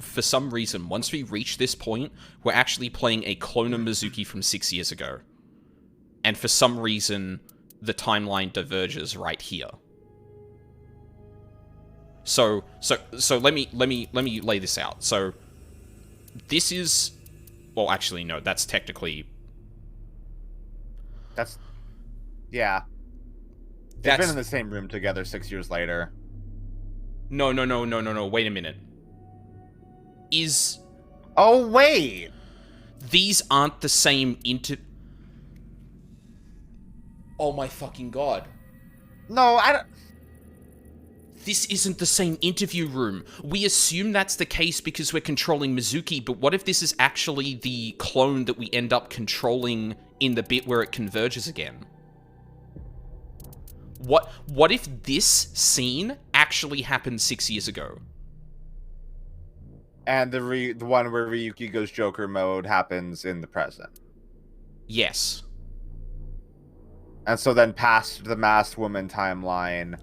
for some reason, once we reach this point, we're actually playing a clone of Mizuki from 6 years ago. And for some reason, the timeline diverges right here. So let me lay this out. So, this is... Well, actually, no, that's technically... Yeah. They've been in the same room together 6 years later. No, wait a minute. Oh, wait! These aren't the same Oh my fucking god. No, I don't... This isn't the same interview room. We assume that's the case because we're controlling Mizuki, but what if this is actually the clone that we end up controlling in the bit where it converges again? What if this scene actually happened 6 years ago? And the one where Ryuki goes Joker mode happens in the present. Yes. And so then past the Masked Woman timeline,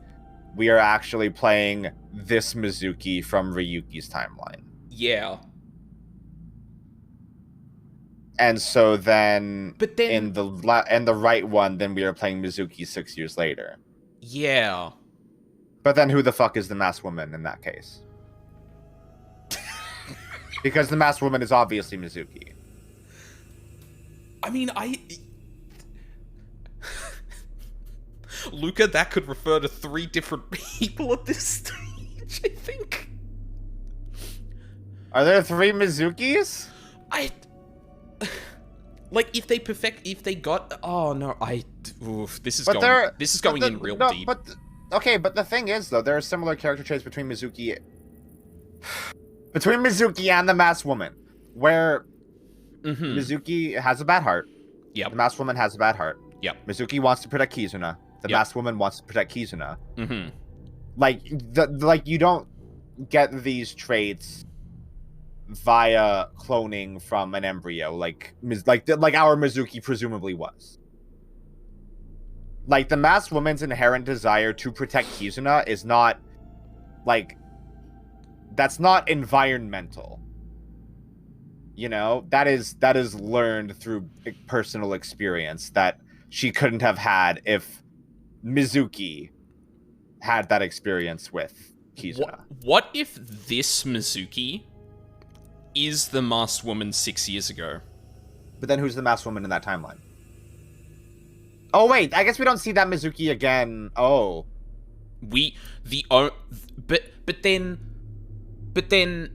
we are actually playing this Mizuki from Ryuki's timeline. Yeah. And so then, but then in the right one, then we are playing Mizuki 6 years later. Yeah. But then who the fuck is the masked woman in that case? Because the masked woman is obviously Mizuki. I mean, Luka, that could refer to 3 different people at this stage, I think. Are there 3 Mizukis? Like, if they got... Oh, no, this is going in real deep. Okay, but the thing is, though, there are similar character traits between Mizuki and the masked woman, where Mizuki has a bad heart. Yep. The masked woman has a bad heart. Yep. Mizuki wants to protect Kizuna. The masked woman wants to protect Kizuna. Mm-hmm. Like you don't get these traits via cloning from an embryo, like our Mizuki presumably was. Like, the masked woman's inherent desire to protect Kizuna is not, like, that's not environmental. You know, that is learned through personal experience that she couldn't have had if Mizuki had that experience with Kizuna. What if this Mizuki is the masked woman 6 years ago? But then who's the masked woman in that timeline? Oh wait, I guess we don't see that Mizuki again. Oh, but then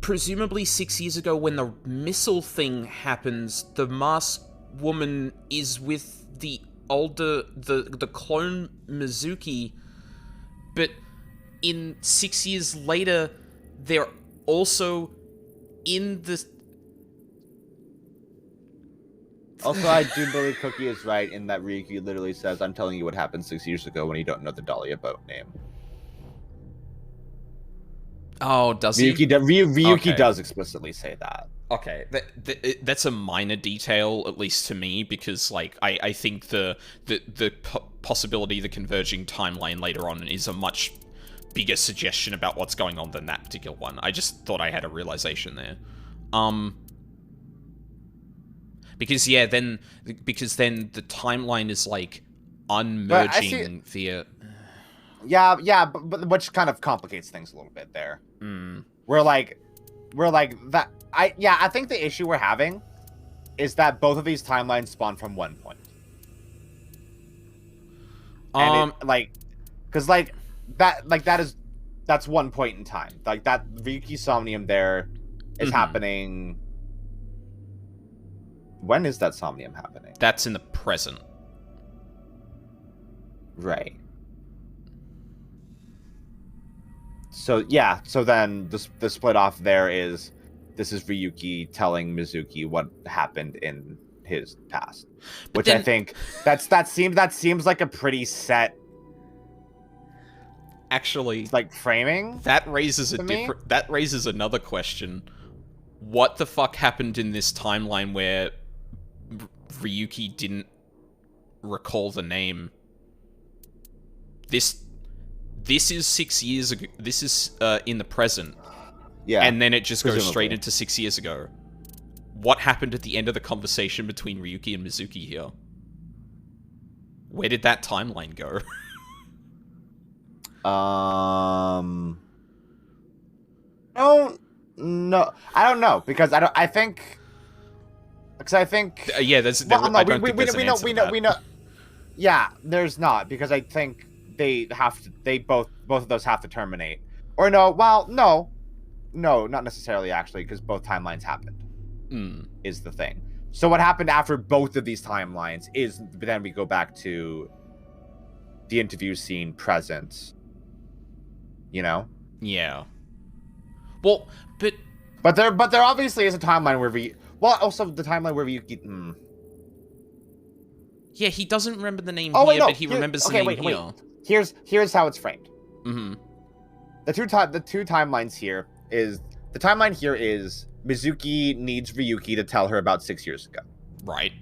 presumably 6 years ago, when the missile thing happens, the masked woman is with the older the clone Mizuki, but in 6 years later, they're also in the... Also, I do believe Cookie is right in that Ryuki literally says, "I'm telling you what happened 6 years ago," when you don't know the Dahlia boat name. Oh, does he? Ryuki does explicitly say that. Okay, that's a minor detail, at least to me, because, like, I think the possibility of the converging timeline later on is a much bigger suggestion about what's going on than that particular one. I just thought I had a realization there. Because then the timeline is, like, unmerging via... Yeah, but which kind of complicates things a little bit there. We're like that. I think the issue we're having is that both of these timelines spawn from one point. And that's one point in time. Like, that Ryuki Somnium there is happening. When is that Somnium happening? That's in the present. Right. So, yeah, so then the split off there is, this is Ryuki telling Mizuki what happened in his past. Which I think, that seems like a pretty set... Actually... like, framing? That raises another question. What the fuck happened in this timeline where Ryuki didn't recall the name? This is 6 years ago. This is in the present. Yeah. And then it just goes straight into 6 years ago. What happened at the end of the conversation between Ryuki and Mizuki here? Where did that timeline go? No, I don't know, because I think yeah, we know. Yeah, there's not, because I think both of those have to terminate. Or no, not necessarily, actually, because both timelines happened. Is the thing. So what happened after both of these timelines is, then we go back to the interview scene present. You know? Yeah. Well, but there obviously is a timeline where also the timeline where Ryuki... Yeah, he doesn't remember the name but he remembers the name here. Here's how it's framed. Mm-hmm. The two timelines here is... The timeline here is Mizuki needs Ryuki to tell her about 6 years ago. Right.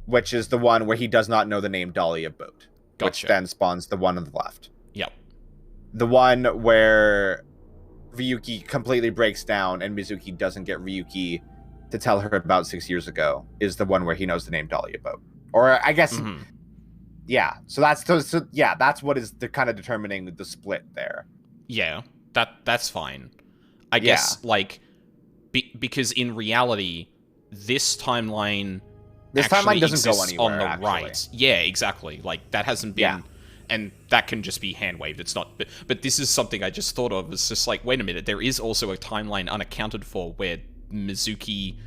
Which is the one where he does not know the name Dahlia boat. Gotcha. Which then spawns the one on the left. Yep. The one where Ryuki completely breaks down and Mizuki doesn't get Ryuki to tell her about 6 years ago is the one where he knows the name Dahlia boat. Or I guess, yeah. So that's what is the kind of determining the split there. Yeah, that's fine. I guess, like, because in reality, this timeline doesn't go anywhere on the right. Yeah, exactly. Like, that hasn't been... And that can just be hand-waved. It's not... But this is something I just thought of. It's just like, wait a minute, there is also a timeline unaccounted for where Mizuki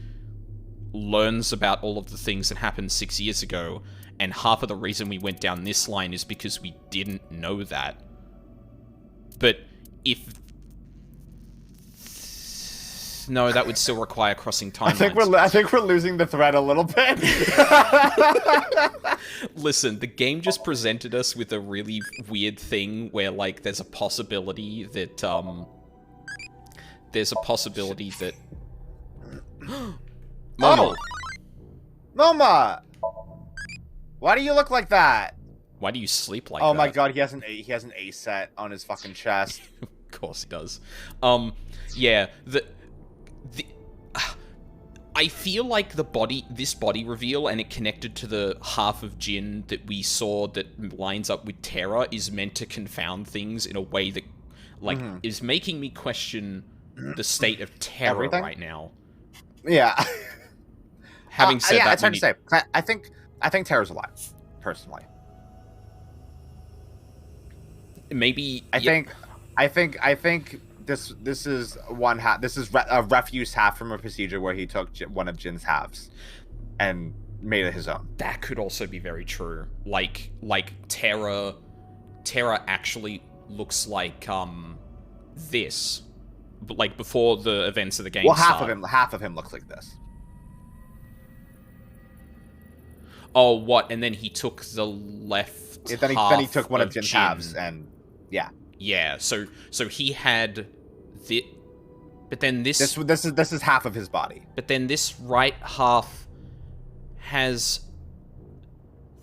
learns about all of the things that happened 6 years ago, and half of the reason we went down this line is because we didn't know that. But if... No, that would still require crossing timelines. I think we're losing the thread a little bit. Listen, the game just presented us with a really weird thing where, like, there's a possibility that, Momo! Moma! Why do you look like that? Why do you sleep like that? Oh my god, he has an A set on his fucking chest. Of course he does. Yeah, I feel like this body reveal, and it connected to the half of Jin that we saw that lines up with Terra, is meant to confound things in a way that, like, is making me question the state of Terra right now. Yeah. Having said that, it's hard to say. I think Terra's alive, personally. Maybe I think this is one half. This is a refuse half from a procedure where he took one of Jin's halves and made it his own. That could also be very true. Like Terra actually looks like this, but like before the events of the game. Well, half of him looks like this. Oh, what? And then he took the left. Then he took one of Jin's halves, and yeah. Yeah. So he had the, but then this is half of his body. But then this right half has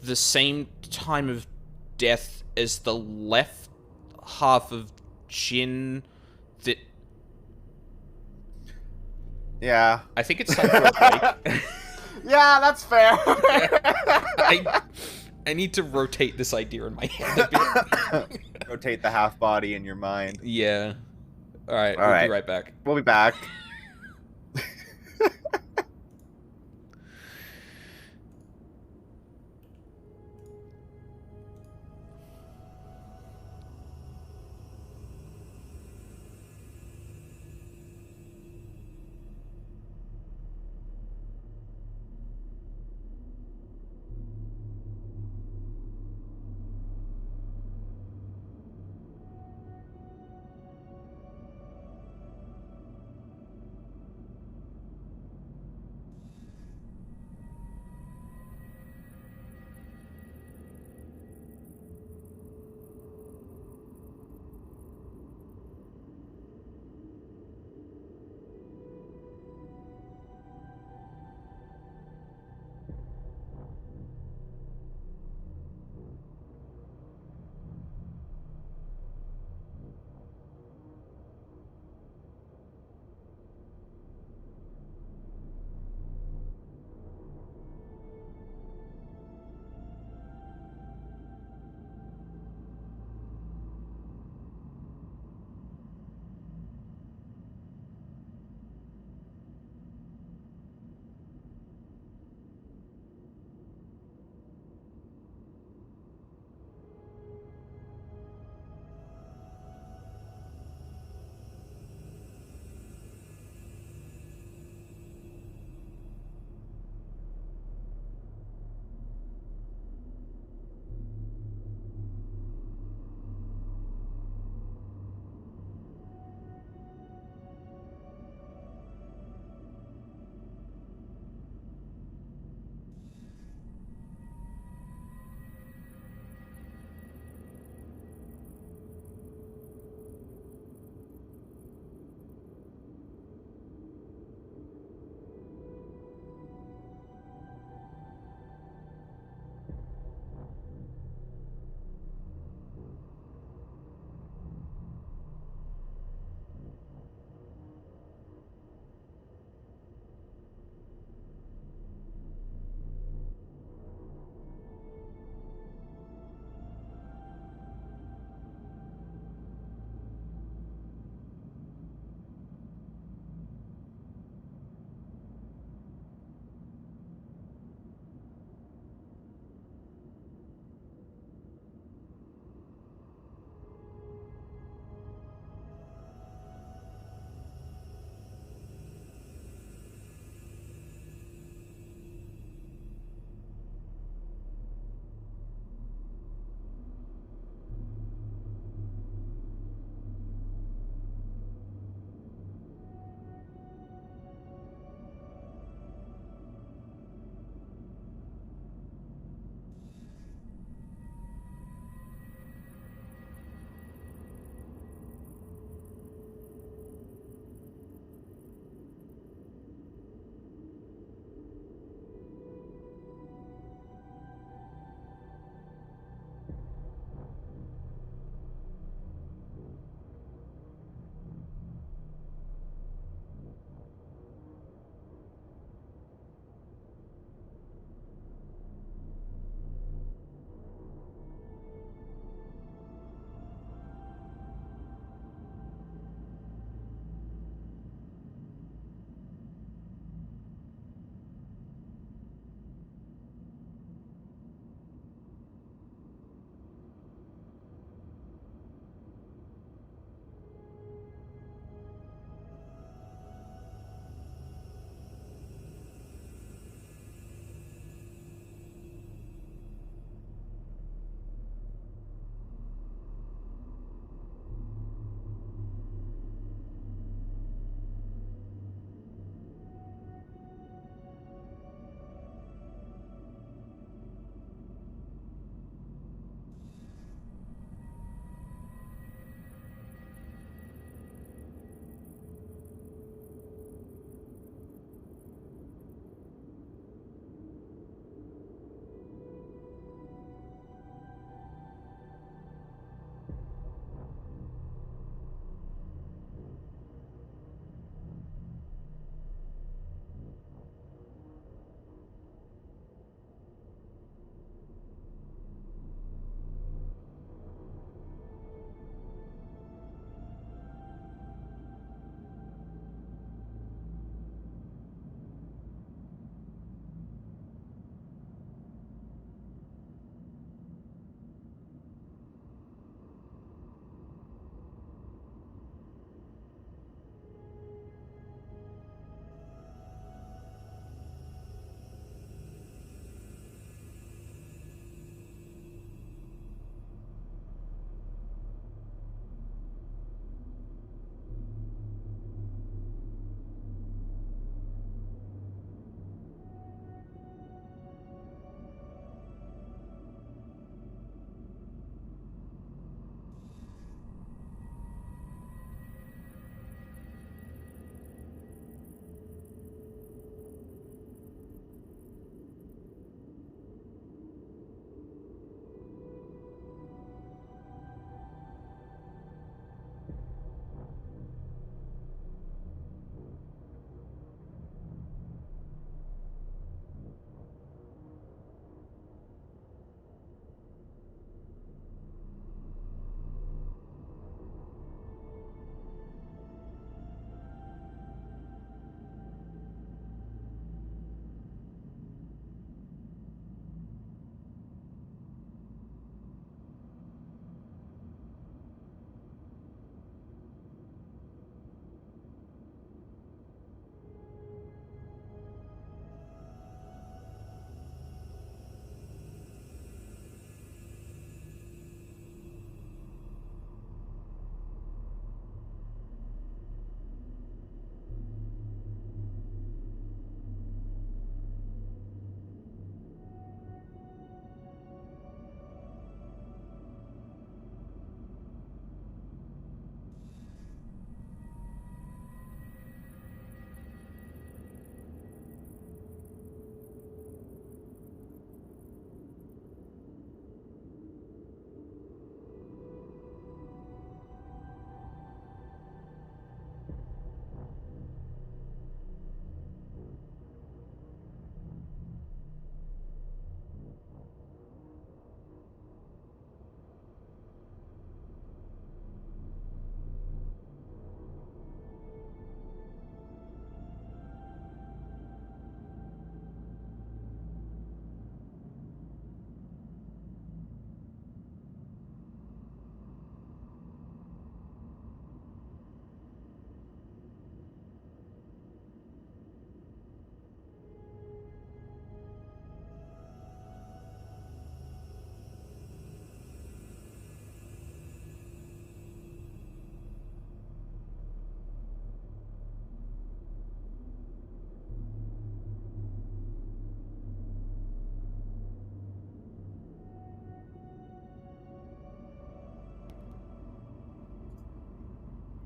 the same time of death as the left half of Jin. That. Yeah. I think it's time for a break. Yeah, that's fair. I need to rotate this idea in my head a bit. Rotate the half body in your mind. Yeah. All right. We'll be right back. We'll be back.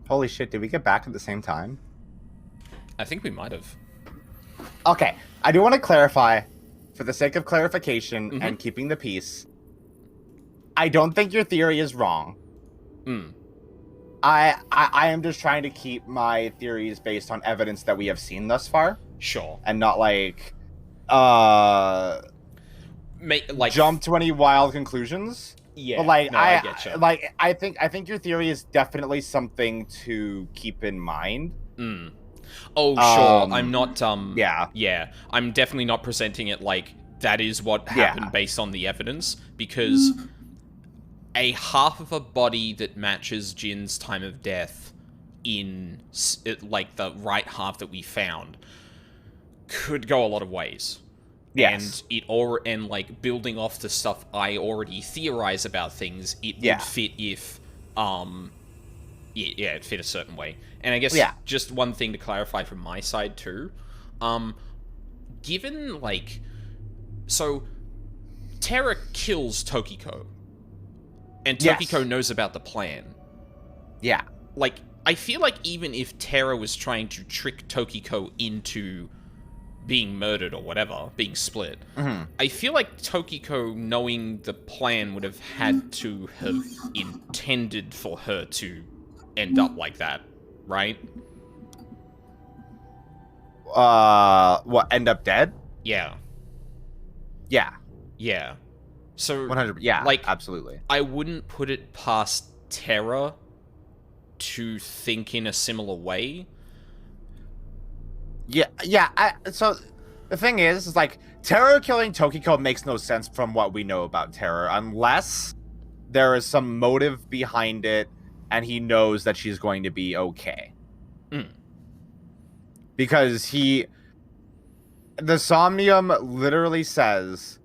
Holy shit, did we get back at the same time? I think we might have. Okay, I do want to clarify, for the sake of clarification and keeping the peace, I don't think your theory is wrong. I am just trying to keep my theories based on evidence that we have seen thus far. Sure. And not like jump to any wild conclusions. Yeah. But like no, I getcha. I think your theory is definitely something to keep in mind. Oh, sure. I'm not Yeah, I'm definitely not presenting it like that is what happened based on the evidence, because a half of a body that matches Jin's time of death in like the right half that we found could go a lot of ways. Yes. And like building off the stuff I already theorize about things, it would fit if it fit a certain way. And I guess just one thing to clarify from my side too, given like, so Terra kills Tokiko, and Tokiko knows about the plan. Yeah. Like, I feel like even if Terra was trying to trick Tokiko into being murdered or whatever, being split, I feel like Tokiko, knowing the plan, would have had to have intended for her to end up like that, right? What, end up dead? Yeah. Yeah. Yeah. So 100%. Yeah, like, absolutely. I wouldn't put it past Terra to think in a similar way. Yeah. So the thing is like, Terra killing Tokiko makes no sense from what we know about Terra, unless there is some motive behind it and he knows that she's going to be okay. Because the Somnium literally says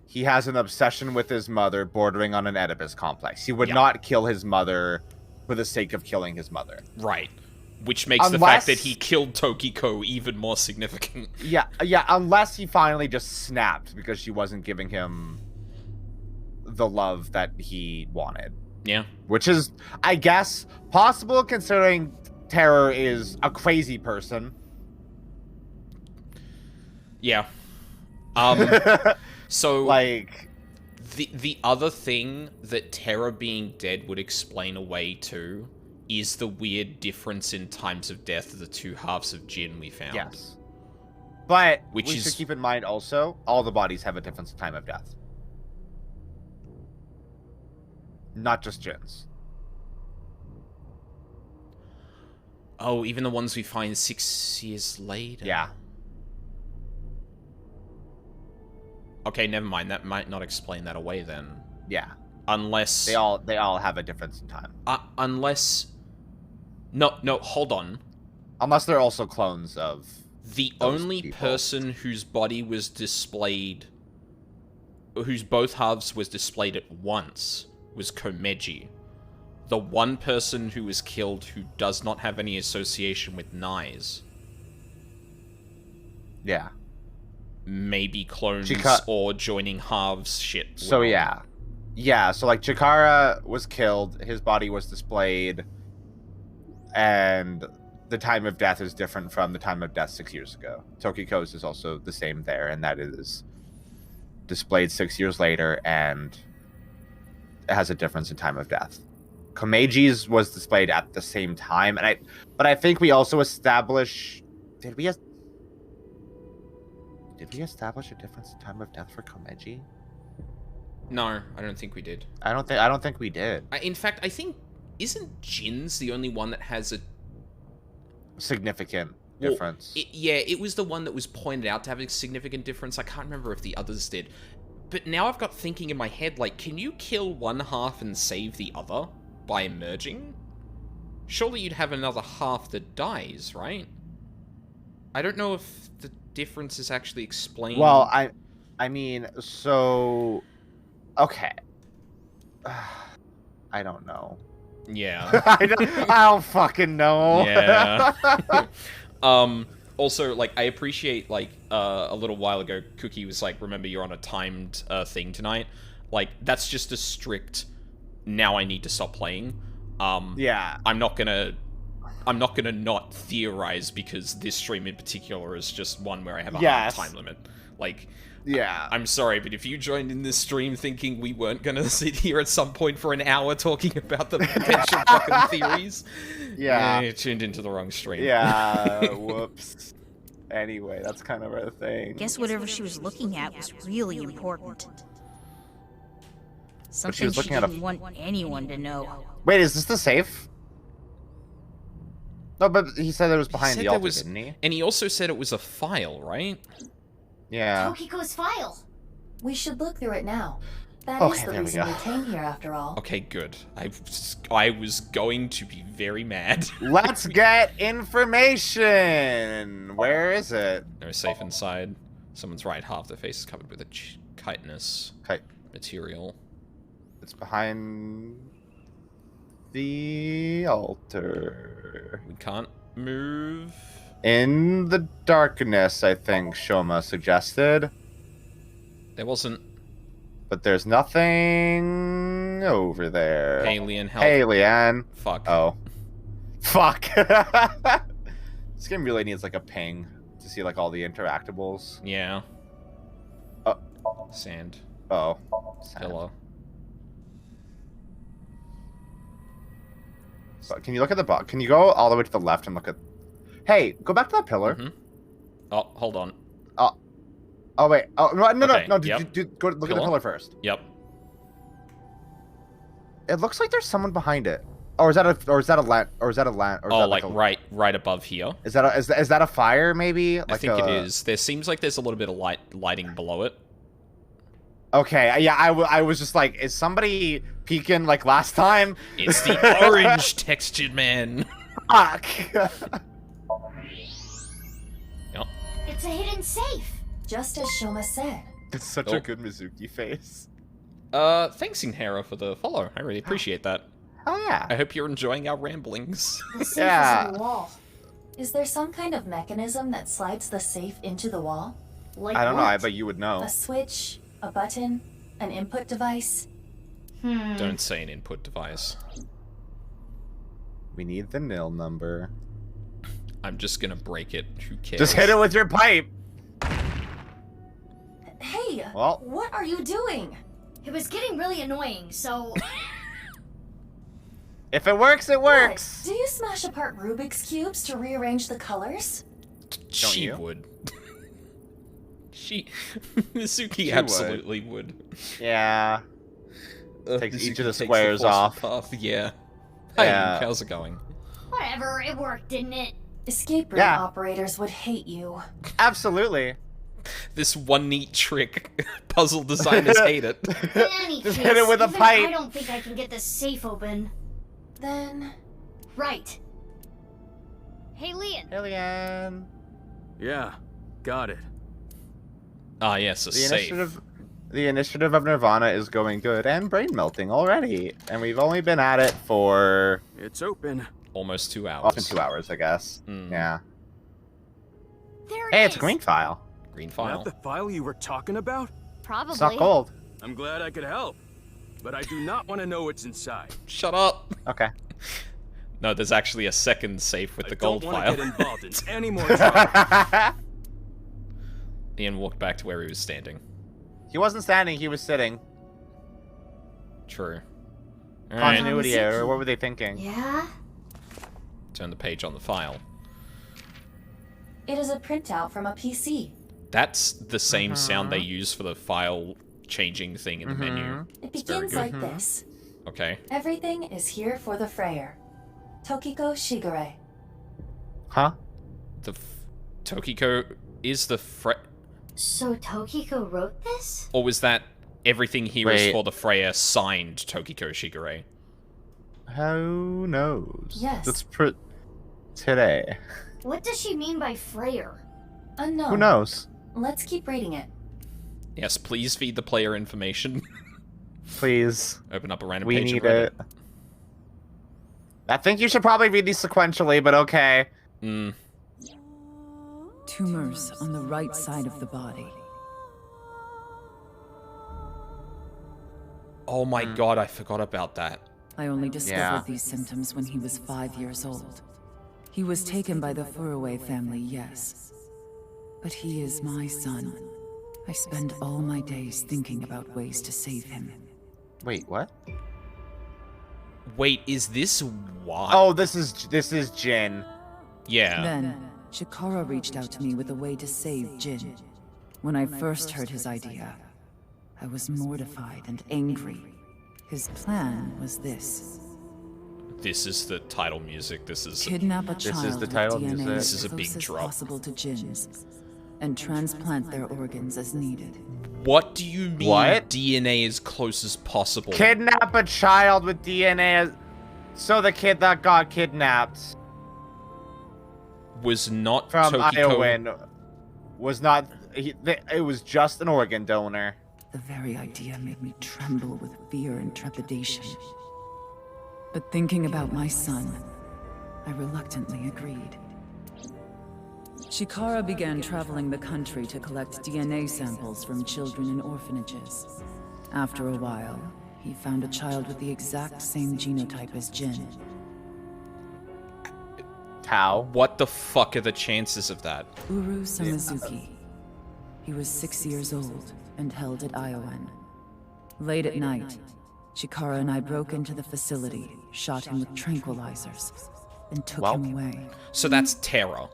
he has an obsession with his mother bordering on an Oedipus complex. He would not kill his mother for the sake of killing his mother. Right. Which makes the fact that he killed Tokiko even more significant. Yeah, unless he finally just snapped because she wasn't giving him the love that he wanted. Yeah. Which is, I guess, possible considering Terror is a crazy person. Yeah. So, like, the other thing that Terra being dead would explain away too is the weird difference in times of death of the two halves of Jin we found. Yes. But we should keep in mind also, all the bodies have a difference in time of death. Not just Jin's. Oh, even the ones we find 6 years later? Yeah. Okay, never mind. That might not explain that away then. Yeah. Unless... They all have a difference in time. Unless... No, hold on. Unless they're also clones of... The only person whose body was displayed... whose both halves was displayed at once was Komeji. The one person who was killed who does not have any association with Nais. Yeah. Maybe clones or joining halves shit. So yeah. Yeah, so like Chikara was killed, his body was displayed, and the time of death is different from the time of death 6 years ago. Tokiko's is also the same there, and that is displayed 6 years later, and it has a difference in time of death. Komeji's was displayed at the same time, but I think we also established... Did we establish a difference in time of death for Komeji? No, I don't think we did. I don't think we did. In fact, I think isn't Jin's the only one that has a significant difference? It was the one that was pointed out to have a significant difference. I can't remember if the others did. But now I've got thinking in my head, like, can you kill one half and save the other by merging? Surely you'd have another half that dies, right? I don't know if the difference is actually explained. Well, I mean, so... Okay. I don't know. Yeah. I don't fucking know. Yeah. Also, like, I appreciate, like, a little while ago, Cookie was like, remember you're on a timed thing tonight. Like, that's just a strict, now I need to stop playing. Yeah. I'm not gonna I'm not gonna not theorize because this stream in particular is just one where I have a hard time limit. Like, yeah, I'm sorry, but if you joined in this stream thinking we weren't gonna sit here at some point for an hour talking about the potential fucking theories, yeah, you tuned into the wrong stream. Yeah, whoops. Anyway, that's kind of our thing. Guess whatever she was looking at was really important. Something she was looking at didn't want anyone to know. Wait, is this the safe? No, but he said it was behind the altar, didn't he? And he also said it was a file, right? Yeah. Tokiko's file. We should look through it now. That is the reason we came here, after all. Okay, good. I was going to be very mad. Let's get information. Where is it? No safe inside. Someone's right half their face is covered with a chitinous material. It's behind the altar. We can't move. In the darkness, I think Shoma suggested. There wasn't. But there's nothing over there. Alien, help. Alien. Fuck. Oh. Fuck. This game really needs like a ping to see like all the interactables. Yeah. Oh. Sand. Oh. Sand. Pillow. So, can you look at the box? Can you go all the way to the left and look at... Hey, go back to that pillar. Mm-hmm. Oh, hold on. Oh, wait. Oh, no, Okay, no. Yep. Go look at the pillar first. Yep. It looks like there's someone behind it. Or is that a land? Or is that right above here. Is that a fire? Maybe. I think it is. There seems like there's a little bit of lighting below it. Okay. Yeah. I was just like, is somebody peeking like last time? It's the orange textured man. Fuck. Yep. It's a hidden safe. Just as Shoma said. It's such a good Mizuki face. Thanks, Inhera, for the follow. I really appreciate that. Oh yeah. I hope you're enjoying our ramblings. The safe is in the wall. Is there some kind of mechanism that slides the safe into the wall? Like I don't know. what? I bet you would know. A switch, a button, an input device. Don't say an input device. We need the nil number. I'm just gonna break it. Who cares? Just hit it with your pipe. Hey, well, what are you doing? It was getting really annoying, so... If it works, it works. What? Do you smash apart Rubik's Cubes to rearrange the colors? She would. Mizuki absolutely would. Yeah. Takes Mizuki each of the takes squares force off. Path. Yeah. Hey, how's it going? Whatever, it worked, didn't it? Escape room operators would hate you. Absolutely. This one neat trick. Puzzle designers hate it. In any Just case, hit it with a even pipe. I don't think I can get this safe open. Then... Right. Hey, Leon. Hey, Leon. Yeah, got it. Ah, yes, a safe. The initiative of Nirvana is going good and brain melting already. And we've only been at it for... It's open. Almost 2 hours. Often 2 hours, I guess. Yeah. There Hey, it's a green file. Green file. That the file you were talking about? Probably. It's not gold. I'm glad I could help. But I do not want to know what's inside. Shut up. Okay. No, there's actually a second safe with the gold don't file. want to get involved in any more trouble. Ian walked back to where he was standing. He wasn't standing, he was sitting. True. Continuity error, what were they thinking? Yeah? Turn the page on the file. It is a printout from a PC. That's the same sound they use for the file changing thing in the menu. It begins like this. Okay. Everything is here for the Frayer. Tokiko Shigure. Huh? Tokiko is the So Tokiko wrote this? Or was that everything here is for the Freya signed Tokiko Shigure? Who knows? Yes. Let's put today. What does she mean by Frayer? Unknown. Who knows? Let's keep reading it. Yes, please feed the player information. Please. Open up a random We page need of Reddit. it. I think you should probably read these sequentially, but okay. Tumors on the right side of the body. Oh my god, I forgot about that. I only discovered these symptoms when he was 5 years old. He was taken by the Furaway family, yes. But he is my son. I spend all my days thinking about ways to save him. Wait, what? Wait, is this why? Oh, this is Jin. Yeah. Then, Chikara reached out to me with a way to save Jin. When I first heard his idea, I was mortified and angry. His plan was this. This is the title music. This is Kidnap a child is the title with DNA music. This is a big as close as drop. possible to Jin's, and transplant their organs as needed. What do you mean What? DNA as close as possible? Kidnap a child with DNA, so the kid that got kidnapped Was not from Tokiko... Iowan was not. It was just an organ donor. The very idea made me tremble with fear and trepidation. But thinking about my son, I reluctantly agreed. Chikara began traveling the country to collect DNA samples from children in orphanages. After a while, he found a child with the exact same genotype as Jin. How? What the fuck are the chances of that? Uru Samazuki. He was 6 years old and held at Iowan. Late at night, Chikara and I broke into the facility, shot him with tranquilizers, and took him away. So that's Terra.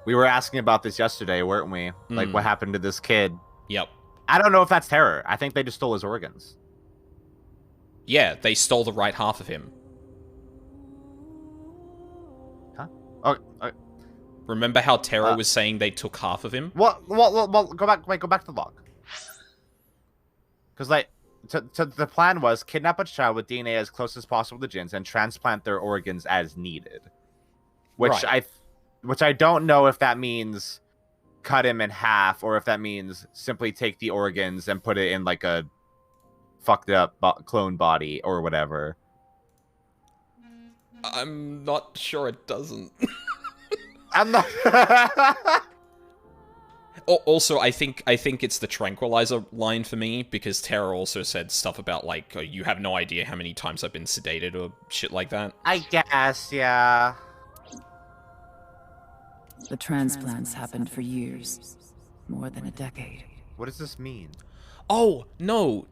We were asking about this yesterday, weren't we? Like, what happened to this kid? Yep. I don't know if that's terror. I think they just stole his organs. Yeah, they stole the right half of him. Huh? Oh, Remember how Terra was saying they took half of him? Well, go back. Wait, go back to the log. Because like, the plan was kidnap a child with DNA as close as possible to Jin's and transplant their organs as needed. Which I don't know if that means cut him in half or if that means simply take the organs and put it in like a fucked up clone body or whatever. I'm not sure it doesn't. I'm not. Also, I think it's the tranquilizer line for me, because Terra also said stuff about, like, you have no idea how many times I've been sedated or shit like that. I guess, yeah. The transplants happened for years. More than a decade. What does this mean? Oh, no.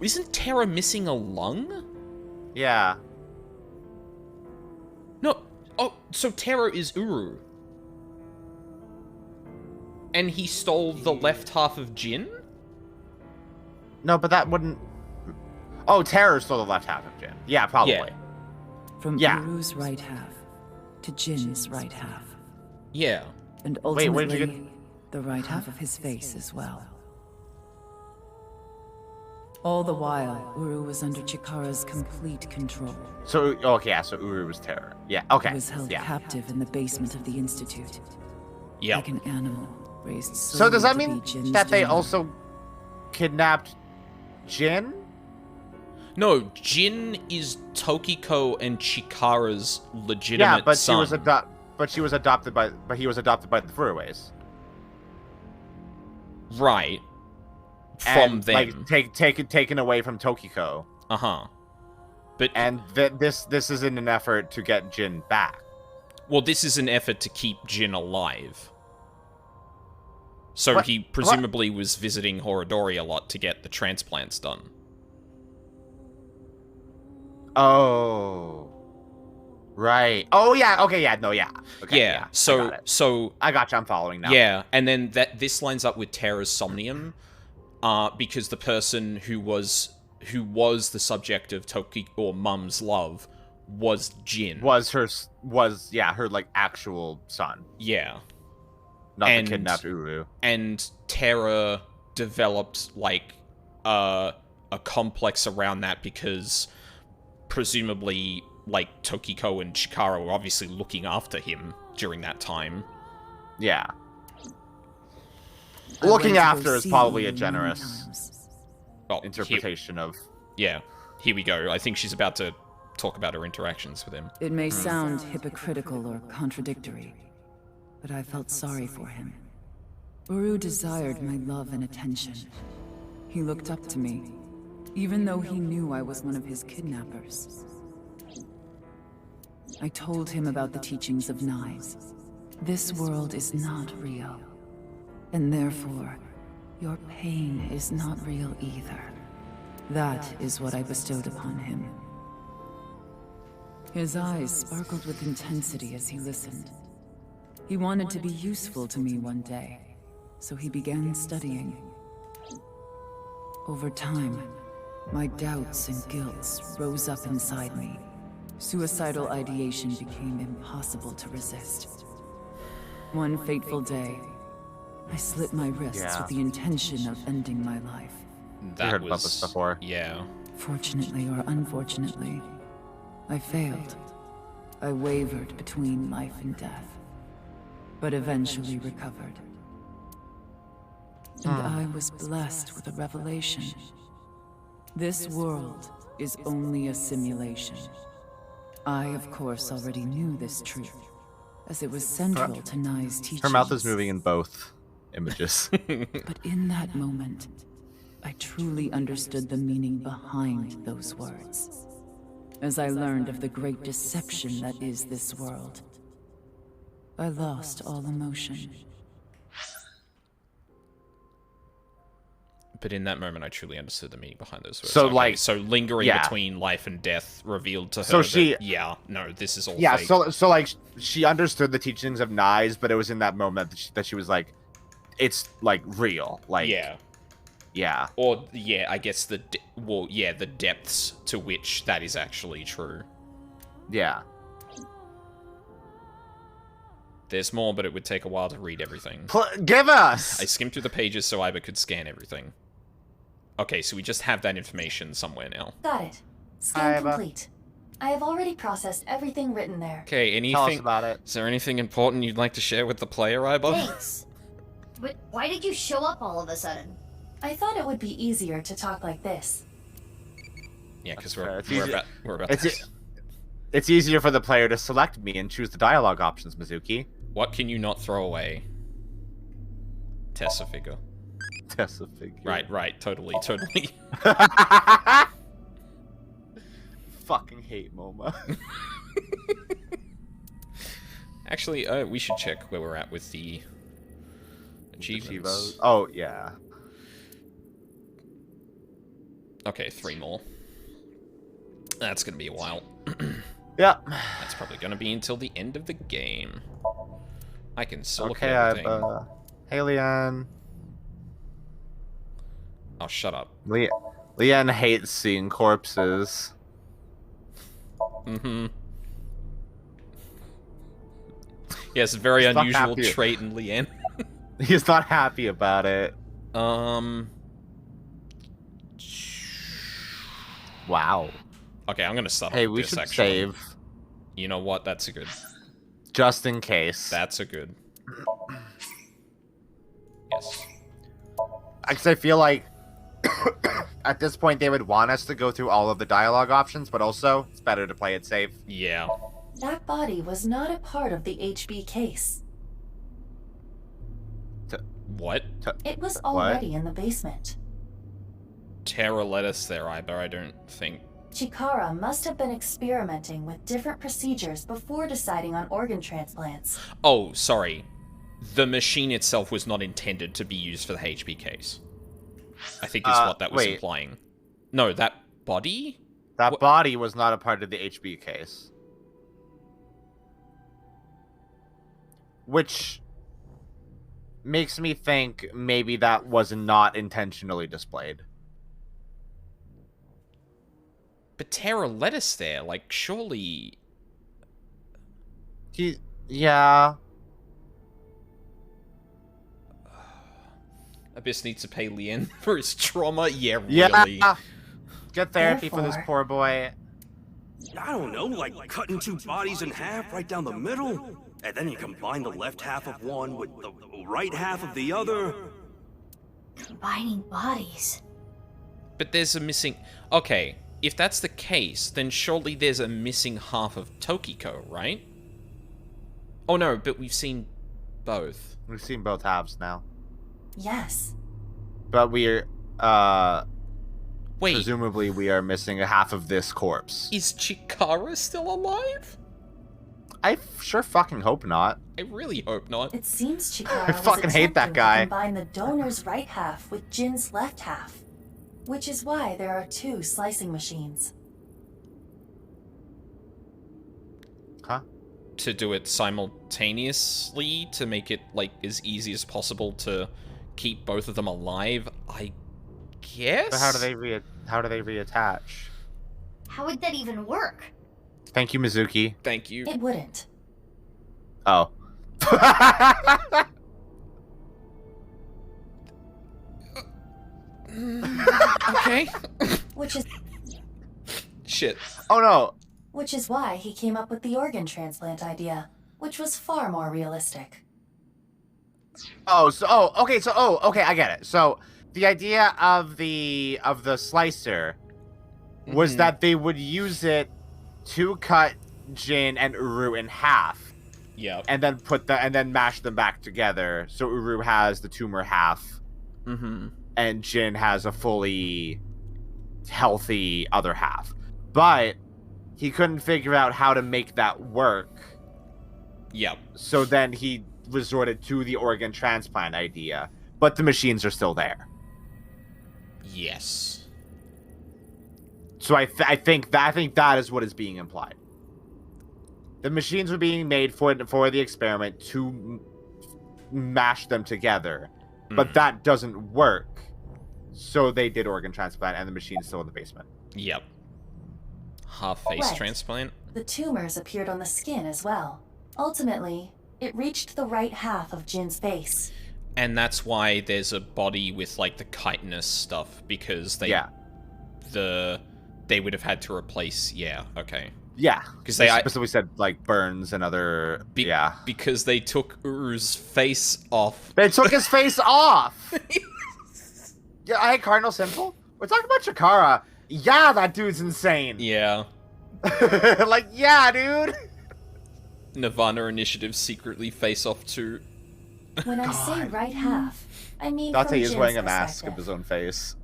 Isn't Terra missing a lung? Yeah. No. Oh, so Terra is Uru. And he stole the left half of Jin? No, but that wouldn't... Oh, Terror stole the left half of Jin. Yeah, probably. Yeah. From Uru's right half to Jin's right half. Yeah. And ultimately, the right half of his face as well. All the while, Uru was under Chikara's complete control. So, okay, yeah, so Uru was Terror. Yeah, okay. He was held captive in the basement of the Institute. Yeah. Like an animal raised So does that solely to mean be Jin's that they domain. also kidnapped Jin? No, Jin is Tokiko and Chikara's legitimate son. He was adopted by the Furuways. Right. From them. Like taken away from Tokiko. Uh-huh. But this is in an effort to get Jin back. Well, this is an effort to keep Jin alive. So he presumably was visiting Horodori a lot to get the transplants done. Oh. Right. Oh, yeah. Okay, yeah. No, yeah. Okay, yeah. So I got you. I'm following now. Yeah, and then this lines up with Terra's Somnium, because the person who was the subject of Tokiko or Mum's love was Jin. Was her like actual son. Yeah. Not the kidnapped Uru. And Terra developed like a complex around that because presumably like Tokiko and Chikara were obviously looking after him during that time. Yeah. Looking after is probably a generous interpretation of... Yeah, here we go. I think she's about to talk about her interactions with him. It may sound hypocritical or contradictory, but I felt sorry for him. Uru desired my love and attention. He looked up to me, even though he knew I was one of his kidnappers. I told him about the teachings of knives. This world is not real. And therefore, your pain is not real either. That is what I bestowed upon him. His eyes sparkled with intensity as he listened. He wanted to be useful to me one day, so he began studying. Over time, my doubts and guilts rose up inside me. Suicidal ideation became impossible to resist. One fateful day, I slit my wrists with the intention of ending my life. I heard about this before. Yeah. Fortunately or unfortunately, I failed. I wavered between life and death, but eventually recovered. And I was blessed with a revelation. This world is only a simulation. I, of course, already knew this truth, as it was central to Nai's teachings. Her mouth is moving in both images. But in that moment, I truly understood the meaning behind those words. As I learned of the great deception that is this world, I lost all emotion. But in that moment, I truly understood the meaning behind those words. So, Okay, like, so lingering between life and death revealed to her. So she, no, this is all. Yeah, fake. so like she understood the teachings of knives, but it was in that moment that she was like, it's like real, like yeah. Or I guess the depths to which that is actually true. Yeah. There's more, but it would take a while to read everything. Give us! I skimmed through the pages so Iba could scan everything. Okay, so we just have that information somewhere now. Got it. Scan complete. I have already processed everything written there. Okay, anything? Tell us about it. Is there anything important you'd like to share with the player, Iba? Thanks. But why did you show up all of a sudden? I thought it would be easier to talk like this. Yeah, because we're about It's easier for the player to select me and choose the dialogue options, Mizuki. What can you not throw away? Tessa figure. Tessa figure. Right, totally. Fucking hate MoMA. Actually, we should check where we're at with the achievements. Oh, yeah. Okay, 3 more. That's gonna be a while. Yeah. That's probably gonna be until the end of the game. I can still look Okay, at everything. hey, Leanne. Oh, shut up. Leanne hates seeing corpses. Mm-hmm. Yes, very unusual trait in Leanne. He's not happy about it. Wow. Okay, I'm gonna stop. Hey, with we this, should actually. save. You know what? That's a good. Just in case. That's a good. Yes. Because I feel like at this point they would want us to go through all of the dialogue options, but also it's better to play it safe. Yeah. That body was not a part of the HB case. What? It was already in the basement. Tara led us there, Iba. I don't think. Chikara must have been experimenting with different procedures before deciding on organ transplants. Oh, sorry. The machine itself was not intended to be used for the HB case. I think is what that was implying. No, that body? That body was not a part of the HB case. Which makes me think maybe that was not intentionally displayed. But Tara led us there. Like, surely... Yeah. Abyss needs to pay Leanne for his trauma? Yeah, really. Yeah. Get therapy for this poor boy. I don't know, like cutting 2 bodies in half right down the middle? And then you combine the left half of one with the right half of the other? Combining bodies. But there's a missing... Okay, if that's the case, then surely there's a missing half of Tokiko, right? Oh no, but we've seen both. We've seen both halves now. Yes. But we're, Wait. presumably we are missing a half of this corpse. Is Chikara still alive? I sure fucking hope not. I really hope not. It seems Chikara I fucking hate that guy. to combine the donor's right half with Jin's left half, which is why there are 2 slicing machines. Huh? To do it simultaneously to make it like as easy as possible to keep both of them alive, I guess. But how do they reattach? How would that even work? Thank you, Mizuki. Thank you. It wouldn't. Oh. Okay. Which is Shit. Oh no. Which is why he came up with the organ transplant idea, which was far more realistic. Okay, I get it. So the idea of the slicer was that they would use it to cut Jin and Uru in half. Yeah. And then mash them back together. So Uru has the tumor half. And Jin has a fully healthy other half. But he couldn't figure out how to make that work. Yep. So then he resorted to the organ transplant idea. But the machines are still there. Yes. So I think that is what is being implied. The machines were being made for the experiment to mash them together, but that doesn't work. So they did organ transplant, and the machine's still in the basement. Yep. Half-face transplant. The tumors appeared on the skin as well. Ultimately, it reached the right half of Jin's face. And that's why there's a body with like the chitinous stuff, because they they would have had to replace. Yeah. Okay. Yeah, because they specifically said like burns and other. Because they took Uru's face off. They took his face off. Yeah, I had Cardinal Simple. We're talking about Chikara. Yeah, that dude's insane. Yeah. Like, yeah, dude. Nirvana Initiative secretly face off to. When I say right half, I mean Date is from wearing Jin's a mask of perspective. his own face.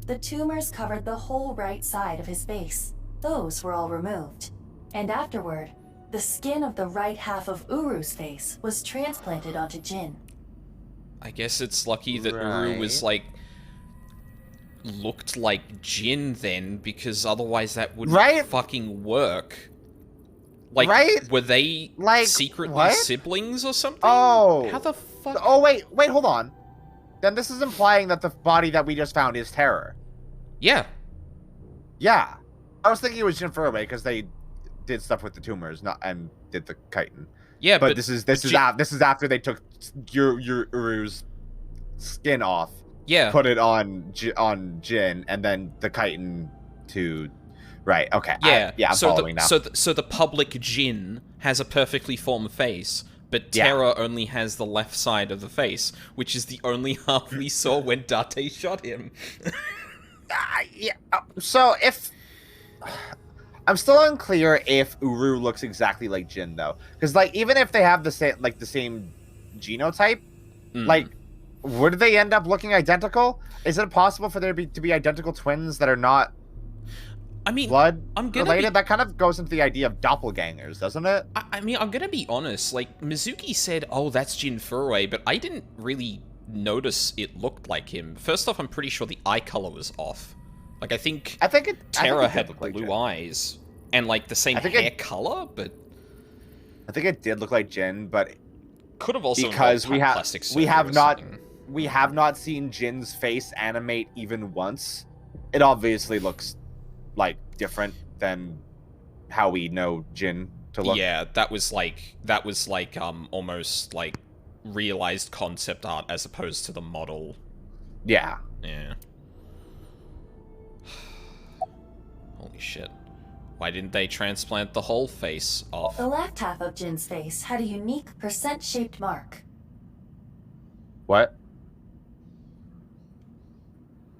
The tumors covered the whole right side of his face. Those were all removed. And afterward, the skin of the right half of Uru's face was transplanted onto Jin. I guess it's lucky that Uru was like looked like Jin then, because otherwise that wouldn't fucking work. Like, were they like secretly siblings or something? Oh, how the fuck? Oh wait, hold on. Then this is implying that the body that we just found is Terror. Yeah. Yeah. I was thinking it was Jin Furway because they did stuff with the tumors, and did the chitin. Yeah, but this is after they took your Uru's skin off. Yeah. Put it on Jin, and then the chitin to. Right. Okay. Yeah. I'm following now. So the public Jin has a perfectly formed face, but Terra only has the left side of the face, which is the only half we saw when Date shot him. Yeah. So if I'm still unclear if Uru looks exactly like Jin though, because like even if they have the same genotype, like would they end up looking identical? Is it possible for there to be identical twins that are not? I mean, blood related? That kind of goes into the idea of doppelgangers, doesn't it? I mean, I'm gonna be honest. Like Mizuki said, "Oh, that's Jin Furway," but I didn't really notice it looked like him. First off, I'm pretty sure the eye color was off. Like I think Terra had blue eyes and like the same hair color, but I think it did look like Jin, but could have also because we have not seen Jin's face animate even once. It obviously looks like different than how we know Jin to look. Yeah, that was like almost like realized concept art as opposed to the model. Yeah. Yeah. Holy shit. Why didn't they transplant the whole face off? The left half of Jin's face had a unique percent-shaped mark. What?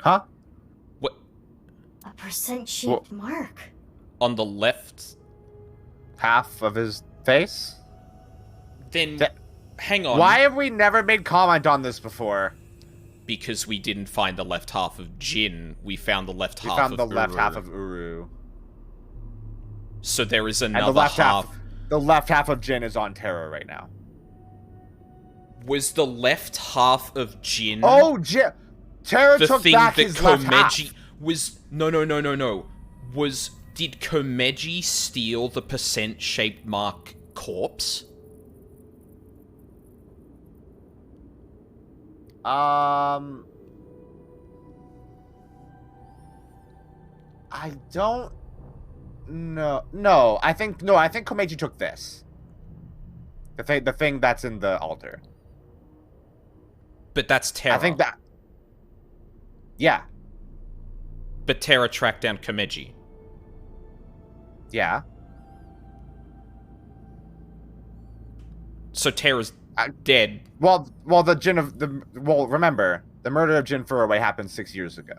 Huh? What? A percent-shaped mark. On the left half of his face? Then hang on. Why have we never made comment on this before? Because we didn't find the left half of Jin. We found the left half of Uru. We found the left half of Uru. So there is another and half. The left half of Jin is on Terra right now. Was the left half of Jin? Oh, Terra the took thing back that his left half. was no. Did Komeji steal the percent-shaped mark corpse? I don't know. No, I think Komeiji took this. The thing that's in the altar. But that's Terra. I think that. Yeah. But Terra tracked down Komeji. Yeah. So Terra's dead. Well, remember, the murder of Jin Furuway happened 6 years ago.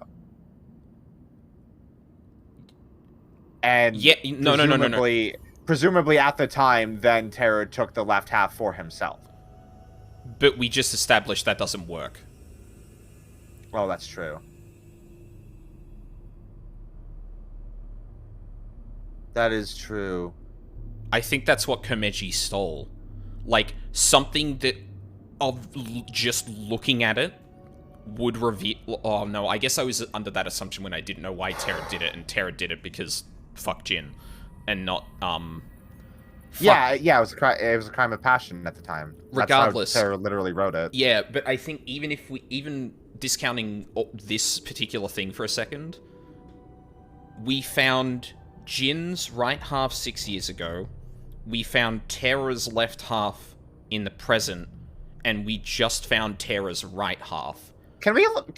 And yeah, no. Presumably at the time, then Terra took the left half for himself. But we just established that doesn't work. Well, that's true. That is true. I think that's what Komeji stole. Like, something that, of just looking at it, would reveal... Oh, no, I guess I was under that assumption when I didn't know why Terra did it, and Terra did it because fuck Jin. And not, Yeah, it was a crime of passion at the time. Regardless. That's how Terra literally wrote it. Yeah, but I think even discounting this particular thing for a second, we found Jin's right half 6 years ago, we found Terra's left half in the present, and we just found Terra's right half. Can we look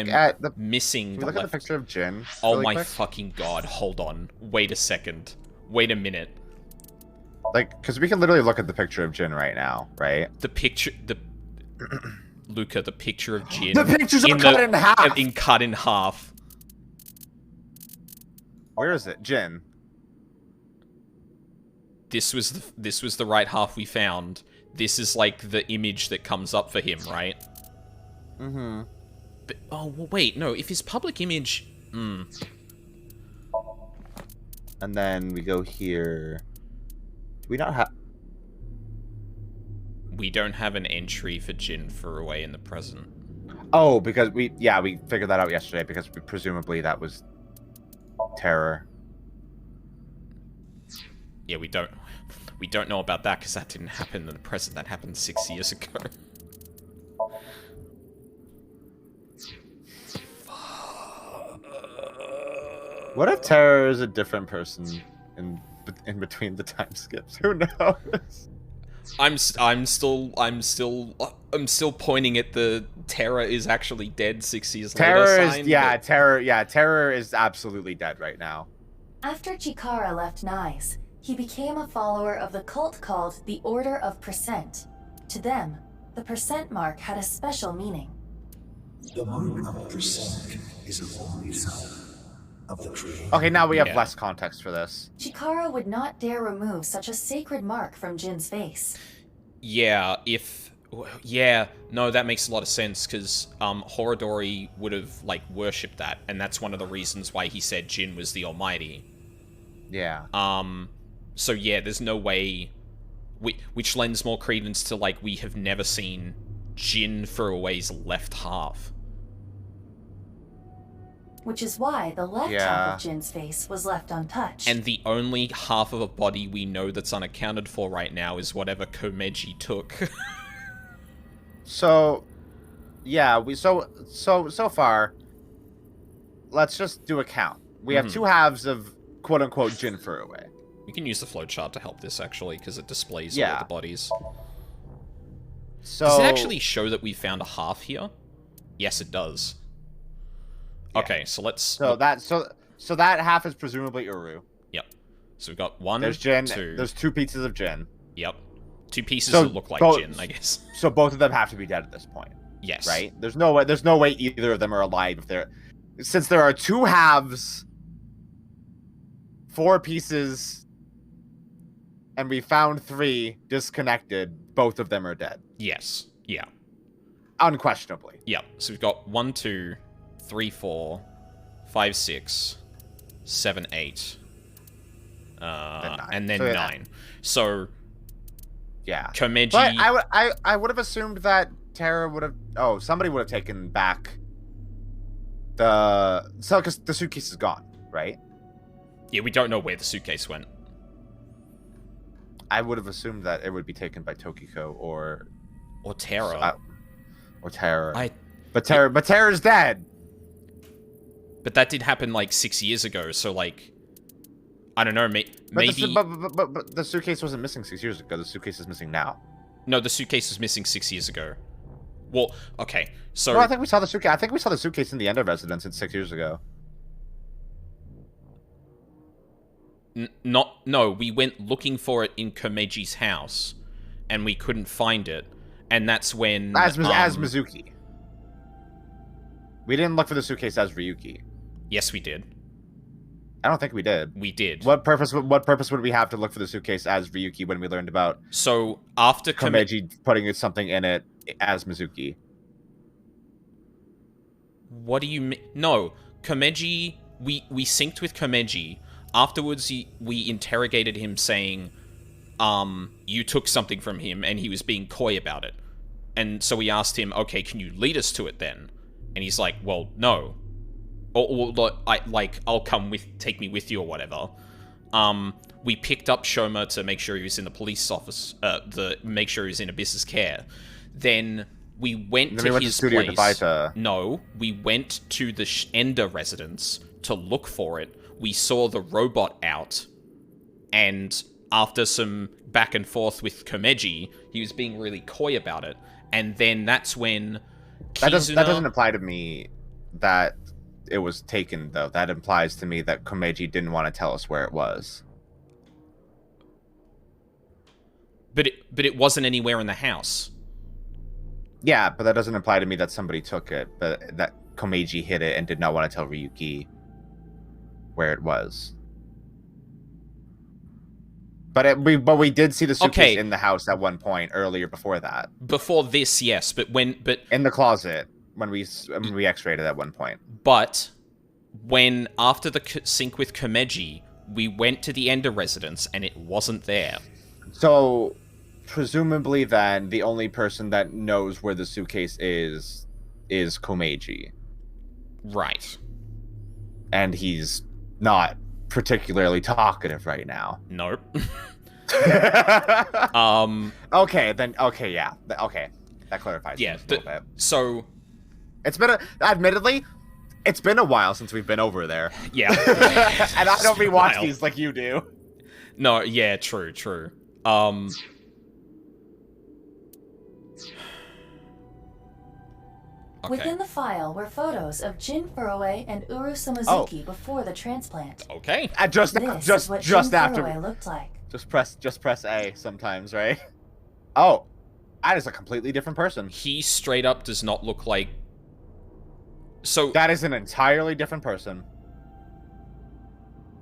at the missing? Can we look at the picture of Jin? Oh my fucking god! Hold on. Wait a second. Wait a minute. Like, because we can literally look at the picture of Jin right now, right? Luka, the picture of Jin. The pictures are cut in half. Cut in half. Where is it, Jin? This was the right half we found. This is like the image that comes up for him, right? Mm-hmm. But oh well, wait, no. If his public image, And then we go here. Do we not have? We don't have an entry for Jin Furuway in the present. Oh, because we figured that out yesterday because presumably that was Terror. Yeah, we don't know about that because that didn't happen in the present. That happened 6 years ago. What if Terror is a different person in between the time skips? Who knows? I'm still pointing at the Terror is actually dead 6 years later. Terror is absolutely dead right now. After Chikara left Nice, he became a follower of the cult called the Order of Percent. To them, the percent mark had a special meaning. The mark of percent is a holy sign of the creator. Okay, now we have less context for this. Chikara would not dare remove such a sacred mark from Jin's face. Yeah, no, that makes a lot of sense, because Horodori would have, like, worshipped that, and that's one of the reasons why he said Jin was the Almighty. Yeah. So yeah, there's no way... Which lends more credence to, like, we have never seen Jin Furuway's left half. Which is why the left half of Jin's face was left untouched. And the only half of a body we know that's unaccounted for right now is whatever Komeji took. So, yeah, so far, let's just do a count. We have two halves of quote-unquote Jin Furuway. We can use the flowchart to help this, actually, because it displays all the bodies. So, does it actually show that we found a half here? Yes, it does. Yeah. Okay, so let's... So that half is presumably Uru. Yep. So we've got one, There's Jin. two... There's two pieces of Jin. Yep. Two pieces that look like Jin, I guess. So both of them have to be dead at this point. Yes. Right? There's no way either of them are alive since there are two halves, 4 pieces, and we found 3 disconnected, both of them are dead. Yes. Yeah. Unquestionably. Yep. So we've got 1, 2, 3, 4, 5, 6, 7, 8. and then So, 9. So yeah, Komeji. But I would have assumed that Tara would have. Oh, somebody would have taken back because the suitcase is gone, right? Yeah, we don't know where the suitcase went. I would have assumed that it would be taken by Tokiko or Tara. Or Tara. But Tara's dead. But that did happen like 6 years ago, so like, I don't know, maybe. But the suitcase wasn't missing 6 years ago. The suitcase is missing now. No, the suitcase was missing 6 years ago. Well, okay, so. No, I think we saw the suitcase. I think we saw the suitcase in the Ender residence 6 years ago. No, we went looking for it in Komeji's house, and we couldn't find it, and that's when as Mizuki. We didn't look for the suitcase as Ryuki. Yes, we did. I don't think we did. We did. What purpose would we have to look for the suitcase as Ryuki when we learned about? So after Komeji putting something in it as Mizuki. What do you mean? No, Komeji. We synced with Komeji. Afterwards, we interrogated him, saying, you took something from him, and he was being coy about it. And so we asked him, okay, can you lead us to it then? And he's like, well, no. Or I'll come take me with you or whatever. We picked up Shoma to make sure he was in the police office, make sure he was in a business care. Then we went to his place. No, we went to the Ender residence to look for it. We saw the robot out, and after some back and forth with Komeji, he was being really coy about it. And then that's when Kizuna... That doesn't apply to me that it was taken, though. That implies to me that Komeji didn't want to tell us where it was. But it wasn't anywhere in the house. Yeah, but that doesn't imply to me that somebody took it, but that Komeji hid it and did not want to tell Ryuki where it was. But we did see the suitcase in the house at one point earlier before that. Before this, yes, but in the closet when we X-rayed it at one point. But when after the sync with Komeji, we went to the Ender residence and it wasn't there. So presumably then the only person that knows where the suitcase is Komeji. Right. And he's not particularly talkative right now. Nope. Okay, then. Okay, yeah. Okay, that clarifies. Yeah. A little bit. So, admittedly, it's been a while since we've been over there. Yeah. And I don't rewatch these like you do. No. Yeah. True. Okay. Within the file were photos of Jin Furue and Uru Sumizuki before the transplant. Okay. Just after Furue looked like. Just press A sometimes, right? Oh, that is a completely different person. He straight up does not look like. So that is an entirely different person.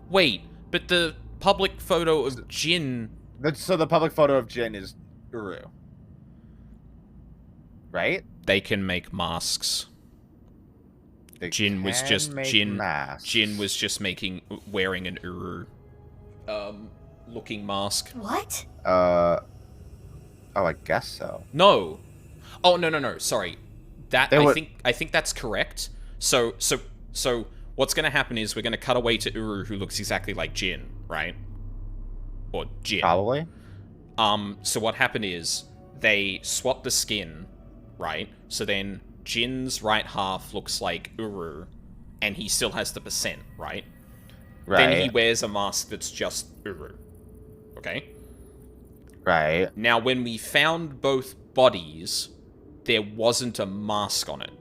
Wait, but the public photo of Jin. So the public photo of Jin is Uru, right? They can make masks. Jin was just wearing an Uru looking mask. What? Oh, I guess so. No. Oh, no. Sorry. I think that's correct. So what's going to happen is we're going to cut away to Uru, who looks exactly like Jin, right? Or Jin. Probably. So what happened is they swapped the skin, right? So then Jin's right half looks like Uru, and he still has the percent, right? Right. Then he wears a mask that's just Uru. Okay? Right. Now, when we found both bodies, there wasn't a mask on it.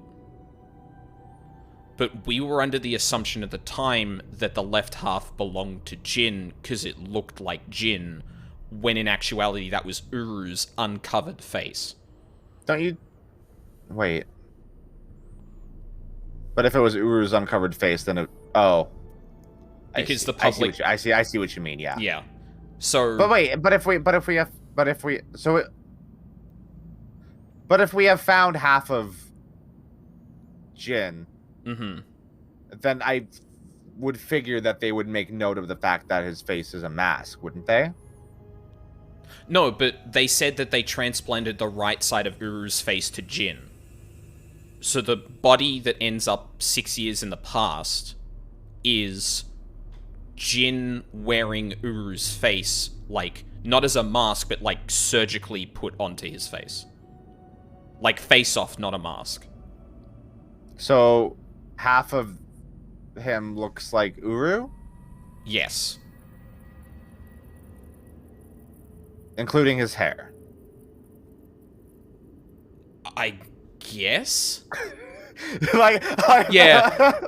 But we were under the assumption at the time that the left half belonged to Jin because it looked like Jin, when in actuality that was Uru's uncovered face. Don't you... Wait. But if it was Uru's uncovered face, then it... Oh. Because the public... I see what you mean, yeah. Yeah. So... But wait, but if we have found half of Jin, mm-hmm. then would figure that they would make note of the fact that his face is a mask, wouldn't they? No, but they said that they transplanted the right side of Uru's face to Jin. So the body that ends up 6 years in the past is Jin wearing Uru's face, like, not as a mask, but, like, surgically put onto his face. Like, face off, not a mask. So, half of him looks like Uru? Yes. Including his hair. I guess? Yeah.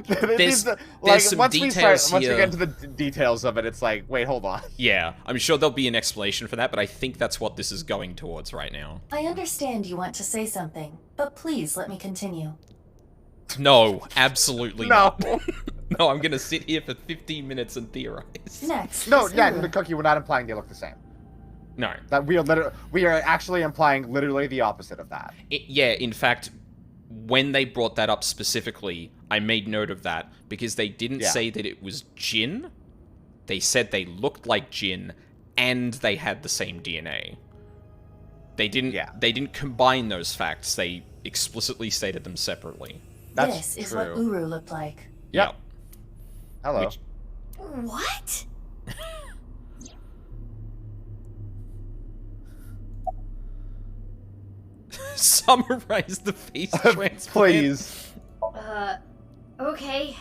There's some once details once we here. get into the details of it, it's like, wait, hold on. Yeah, I'm sure there'll be an explanation for that, but I think that's what this is going towards right now. I understand you want to say something, but please let me continue. No, absolutely No. not. No, I'm gonna sit here for 15 minutes and theorize. Next. No, is yeah, Uru. the Cookie, we're not implying they look the same. No. That we are actually implying literally the opposite of that. Yeah, in fact, when they brought that up specifically, I made note of that, because they didn't say that it was Jin. They said they looked like Jin, and they had the same DNA. They didn't combine those facts, they explicitly stated them separately. This is what Uru looked like. Yep. Hello. What? Summarize the face transplant. Please. Okay.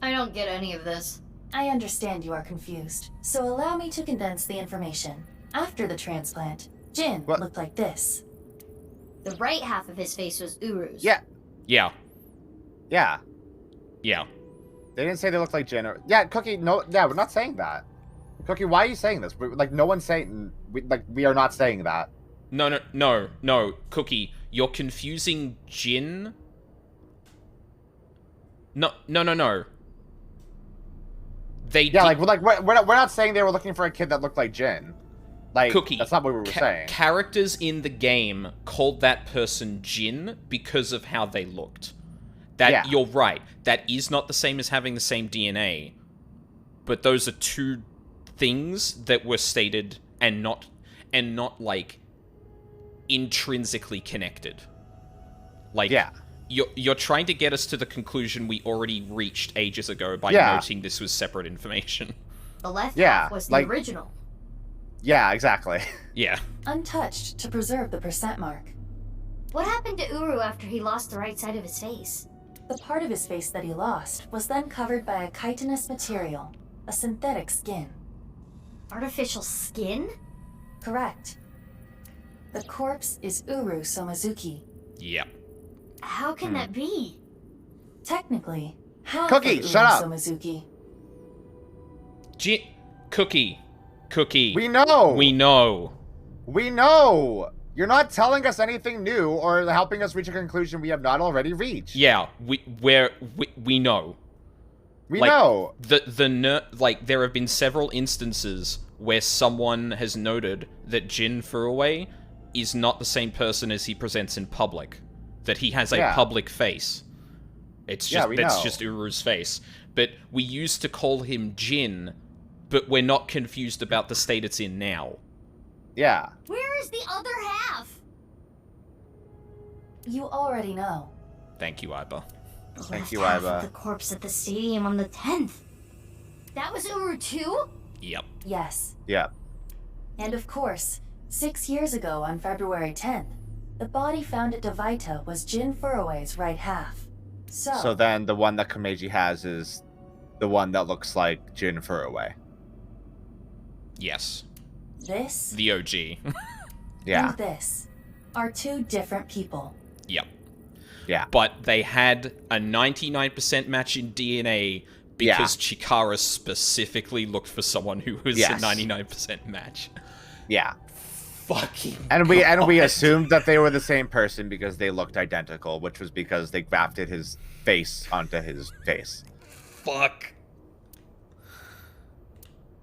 I don't get any of this. I understand you are confused, so allow me to condense the information. After the transplant, Jin looked like this. The right half of his face was Uru's. Yeah. Yeah. Yeah. Yeah. They didn't say they looked like Jin. Yeah, Cookie, no, yeah, we're not saying that. Cookie, why are you saying this? No one's saying, we are not saying that. No, Cookie, you're confusing Jin. No. We're not saying they were looking for a kid that looked like Jin. Like, Cookie, that's not what we were saying. Characters in the game called that person Jin because of how they looked. You're right. That is not the same as having the same DNA. But those are two things that were stated and not like intrinsically connected. Like, you're trying to get us to the conclusion we already reached ages ago by noting this was separate information. The left half was the original. Yeah, exactly. Yeah. Untouched to preserve the percent mark. What happened to Uru after he lost the right side of his face? The part of his face that he lost was then covered by a chitinous material, a synthetic skin. Artificial skin? Correct. The corpse is Uru Somazuki. Yep. How can that be? Technically, half Cookie, of Uru shut up. Somazuki. Cookie. We know. We know. You're not telling us anything new or helping us reach a conclusion we have not already reached. Yeah, we know. We know. There have been several instances where someone has noted that Jin Furuway is not the same person as he presents in public. That he has a public face. It's just Uru's face. But we used to call him Jin, but we're not confused about the state it's in now. Yeah. Where is the other half? You already know. Thank you, Iba. Thank you, Half Iba. of the corpse at the stadium on the 10th. That was Uru too? Yep. Yes. Yeah. And of course, 6 years ago on February 10th, the body found at Devaita was Jin Furuway's right half. So then the one that Kameji has is the one that looks like Jin Furuway. Yes. This? The OG. Yeah. And this are two different people. Yep. Yeah. But they had a 99% match in DNA because Chikara specifically looked for someone who was a 99% match. Yeah. Fucking And we assumed that they were the same person because they looked identical, which was because they grafted his face onto his face. Fuck.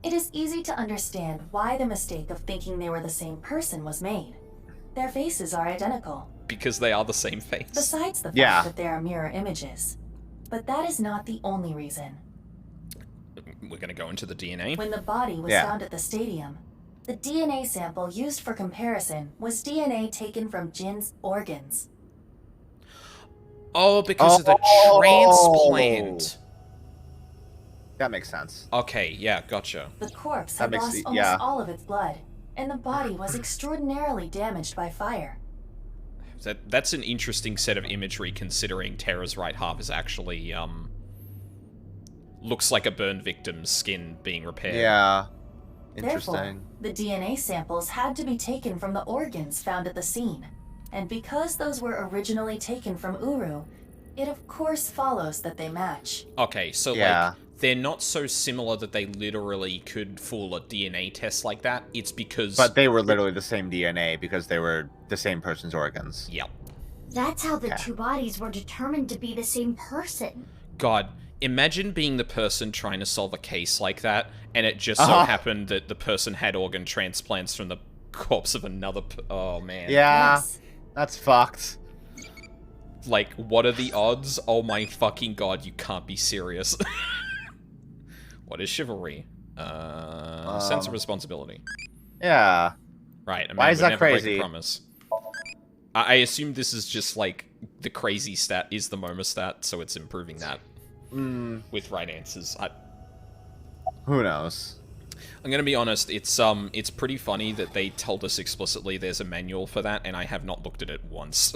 It is easy to understand why the mistake of thinking they were the same person was made. Their faces are identical. Because they are the same face. Besides the fact that they are mirror images. But that is not the only reason. we're gonna go into the DNA. When the body was found at the stadium, the DNA sample used for comparison was DNA taken from Jin's organs. Oh, because of the transplant. That makes sense. Okay, yeah, gotcha. The corpse had lost almost all of its blood, and the body was extraordinarily damaged by fire. That's an interesting set of imagery, considering Terra's right half is actually, looks like a burned victim's skin being repaired. Yeah. Interesting. Therefore, the DNA samples had to be taken from the organs found at the scene. And because those were originally taken from Uru, it of course follows that they match. Okay, so like, they're not so similar that they literally could fool a DNA test like that. It's because... But they were literally the same DNA because they were the same person's organs. Yep. That's how the two bodies were determined to be the same person. God, imagine being the person trying to solve a case like that, and it just so happened that the person had organ transplants from the corpse of another... Oh, man. Yeah, that's fucked. Like, what are the odds? Oh my fucking god, you can't be serious. What is chivalry? Sense of responsibility. Yeah. Right. Why is that crazy? Promise. I assume this is just like the crazy stat is the MoMA stat, so it's improving that with right answers. Who knows? I'm gonna be honest. It's pretty funny that they told us explicitly there's a manual for that, and I have not looked at it once.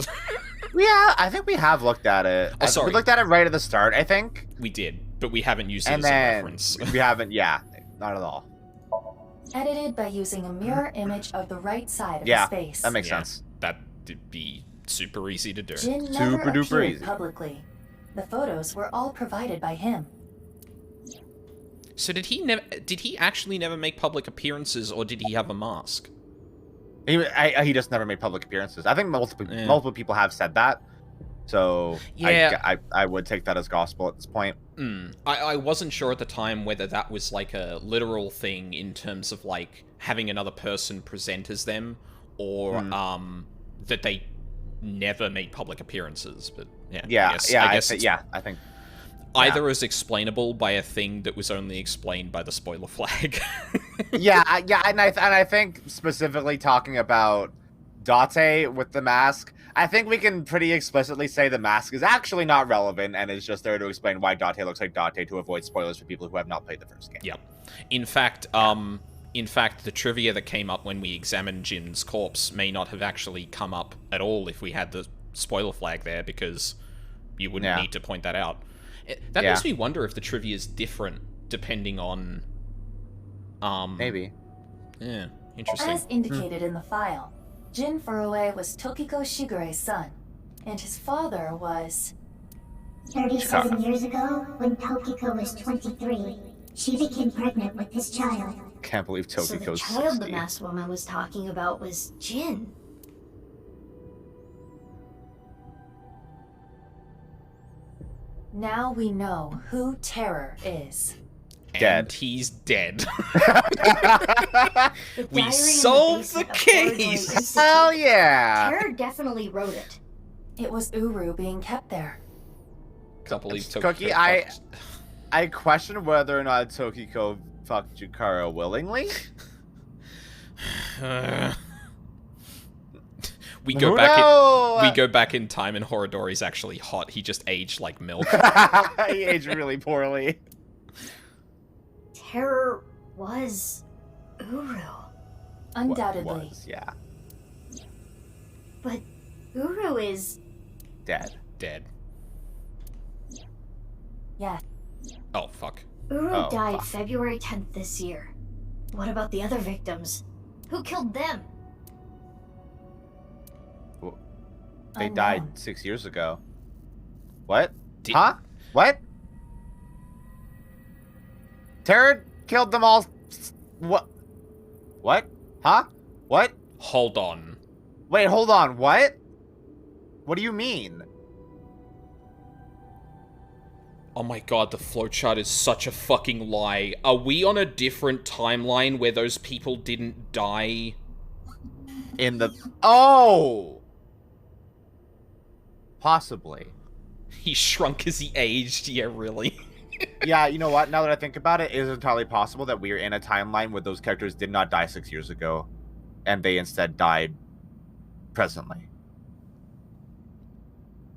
Yeah, I think we have looked at it. Oh, sorry. We looked at it right at the start, I think. We did, but we haven't used it as a reference. We haven't, not at all. Edited by using a mirror image of the right side of his face. That makes sense. That'd be super easy to do. Jin never appeared publicly. The photos were all provided by him. So did he actually never make public appearances, or did he have a mask? He just never made public appearances. I think multiple people have said that. So I would take that as gospel at this point. I wasn't sure at the time whether that was like a literal thing in terms of like having another person present as them, or that they never made public apperances. But I think either is explainable by a thing that was only explained by the spoiler flag. and I think specifically talking about Date with the mask, I think we can pretty explicitly say the mask is actually not relevant and is just there to explain why Date looks like Date to avoid spoilers for people who have not played the first game. Yep. In fact, the trivia that came up when we examined Jin's corpse may not have actually come up at all if we had the spoiler flag there, because you wouldn't need to point that out. That makes me wonder if the trivia is different depending on... Maybe. Yeah, interesting. As indicated in the file, Jin Furue was Tokiko Shigure's son, and his father was... 37 years ago, when Tokiko was 23, she became pregnant with this child. Can't believe Tokiko's 60. So the child the masked woman was talking about was Jin. Now we know who Terror is. And he's dead. We solved the case! Hell yeah! Terror definitely wrote it. It was Uru being kept there. Can't believe Cookie, I question whether or not Tokiko fucked Jukara willingly. We go back in time, and Horodori's actually hot. He just aged like milk. He aged really poorly. Terror was Uru. Undoubtedly. Yeah. But Uru is... Dead. Yeah. Oh, fuck. Uru died February 10th this year. What about the other victims? Who killed them? They died 6 years ago. What? Huh? What? Terror killed them all. What? What? Huh? What? Hold on. Wait, hold on. What? What do you mean? Oh my god, the flowchart is such a fucking lie. Are we on a different timeline where those people didn't die? In the... Oh! Possibly. He shrunk as he aged, yeah, really. Yeah, you know what? Now that I think about it, it is entirely possible that we are in a timeline where those characters did not die 6 years ago, and they instead died presently.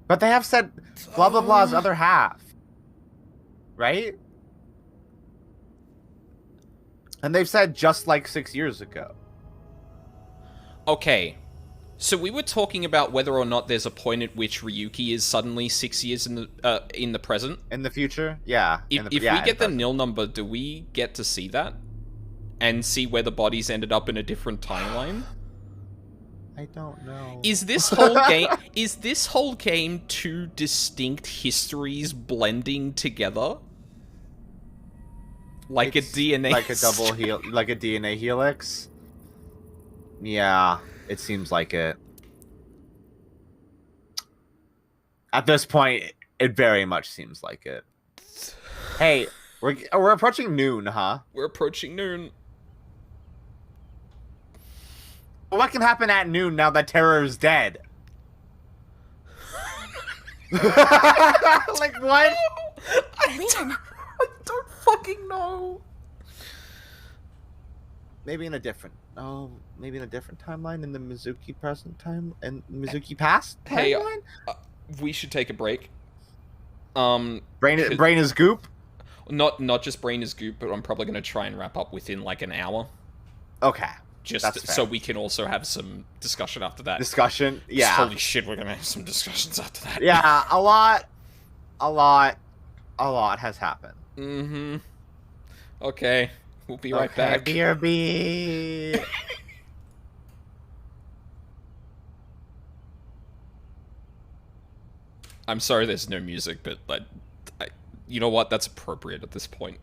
But they have said blah blah blah's other half, right? And they've said just like 6 years ago. Okay. So we were talking about whether or not there's a point at which Ryuki is suddenly 6 years in the present. In the future? Yeah. If we get the nil number, do we get to see that? And see where the bodies ended up in a different timeline? I don't know. Is this whole game two distinct histories blending together? Like a DNA like a like a DNA helix? Yeah, it seems like it. At this point, it very much seems like it. Hey, we're approaching noon, huh? We're approaching noon. What can happen at noon now that Terror is dead? Like what? I don't fucking know. Maybe in a different timeline in the Mizuki present time and Mizuki past timeline. Hey, we should take a break. Brain is goop. Not just brain is goop, but I'm probably going to try and wrap up within like an hour. Okay. Just so we can also have some discussion after that. Discussion? Yeah. Holy shit, we're gonna have some discussions after that. Yeah, a lot has happened. Mm-hmm. Okay. We'll be right back. BRB. I'm sorry there's no music, but you know what? That's appropriate at this point.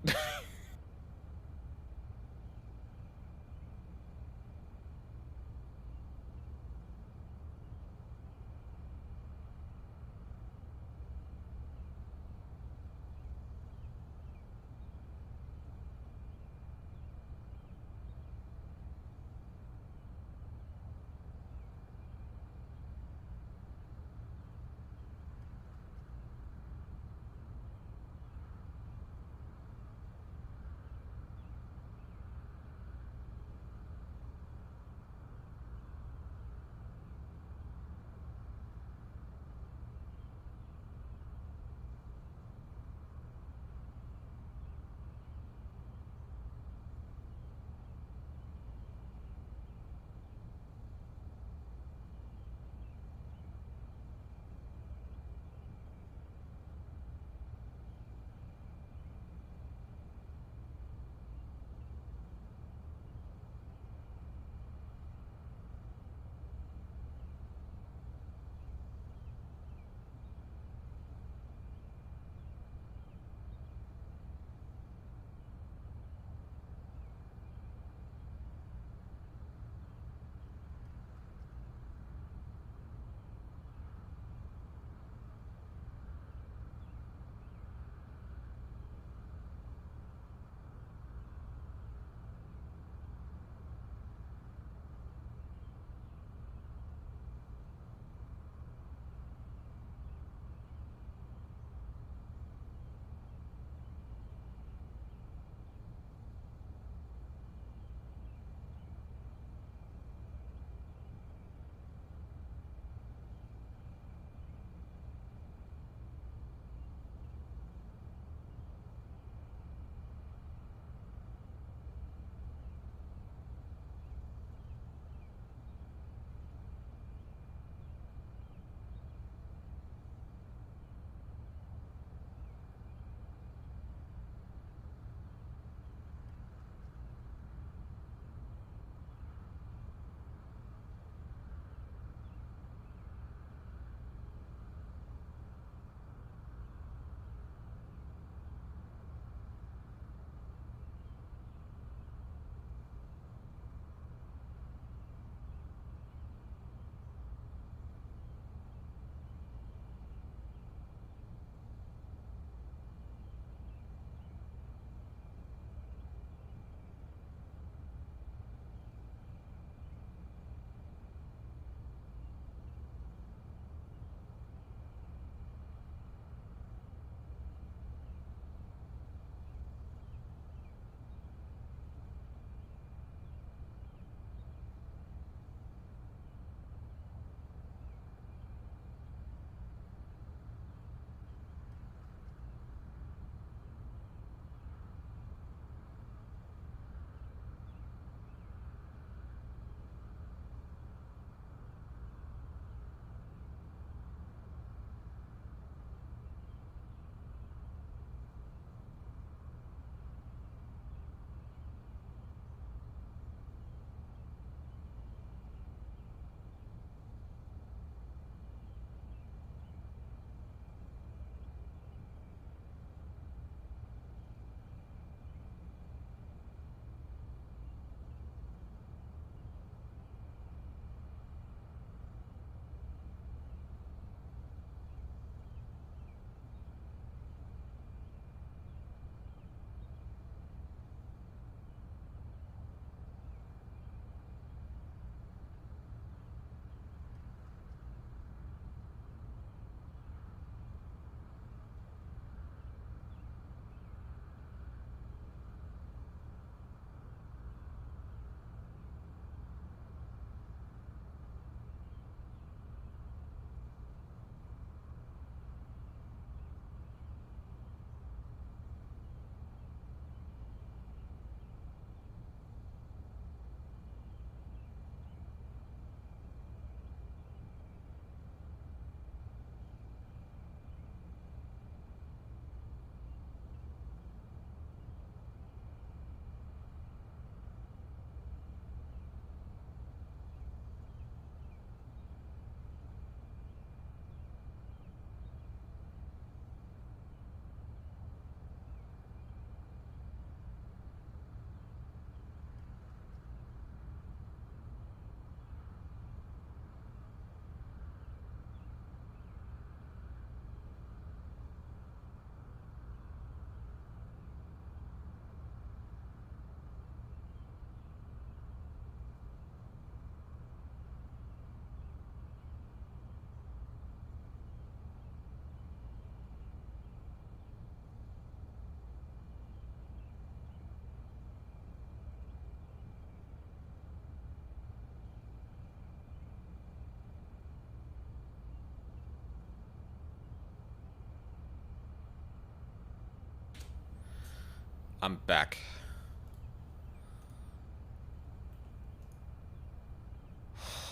I'm back.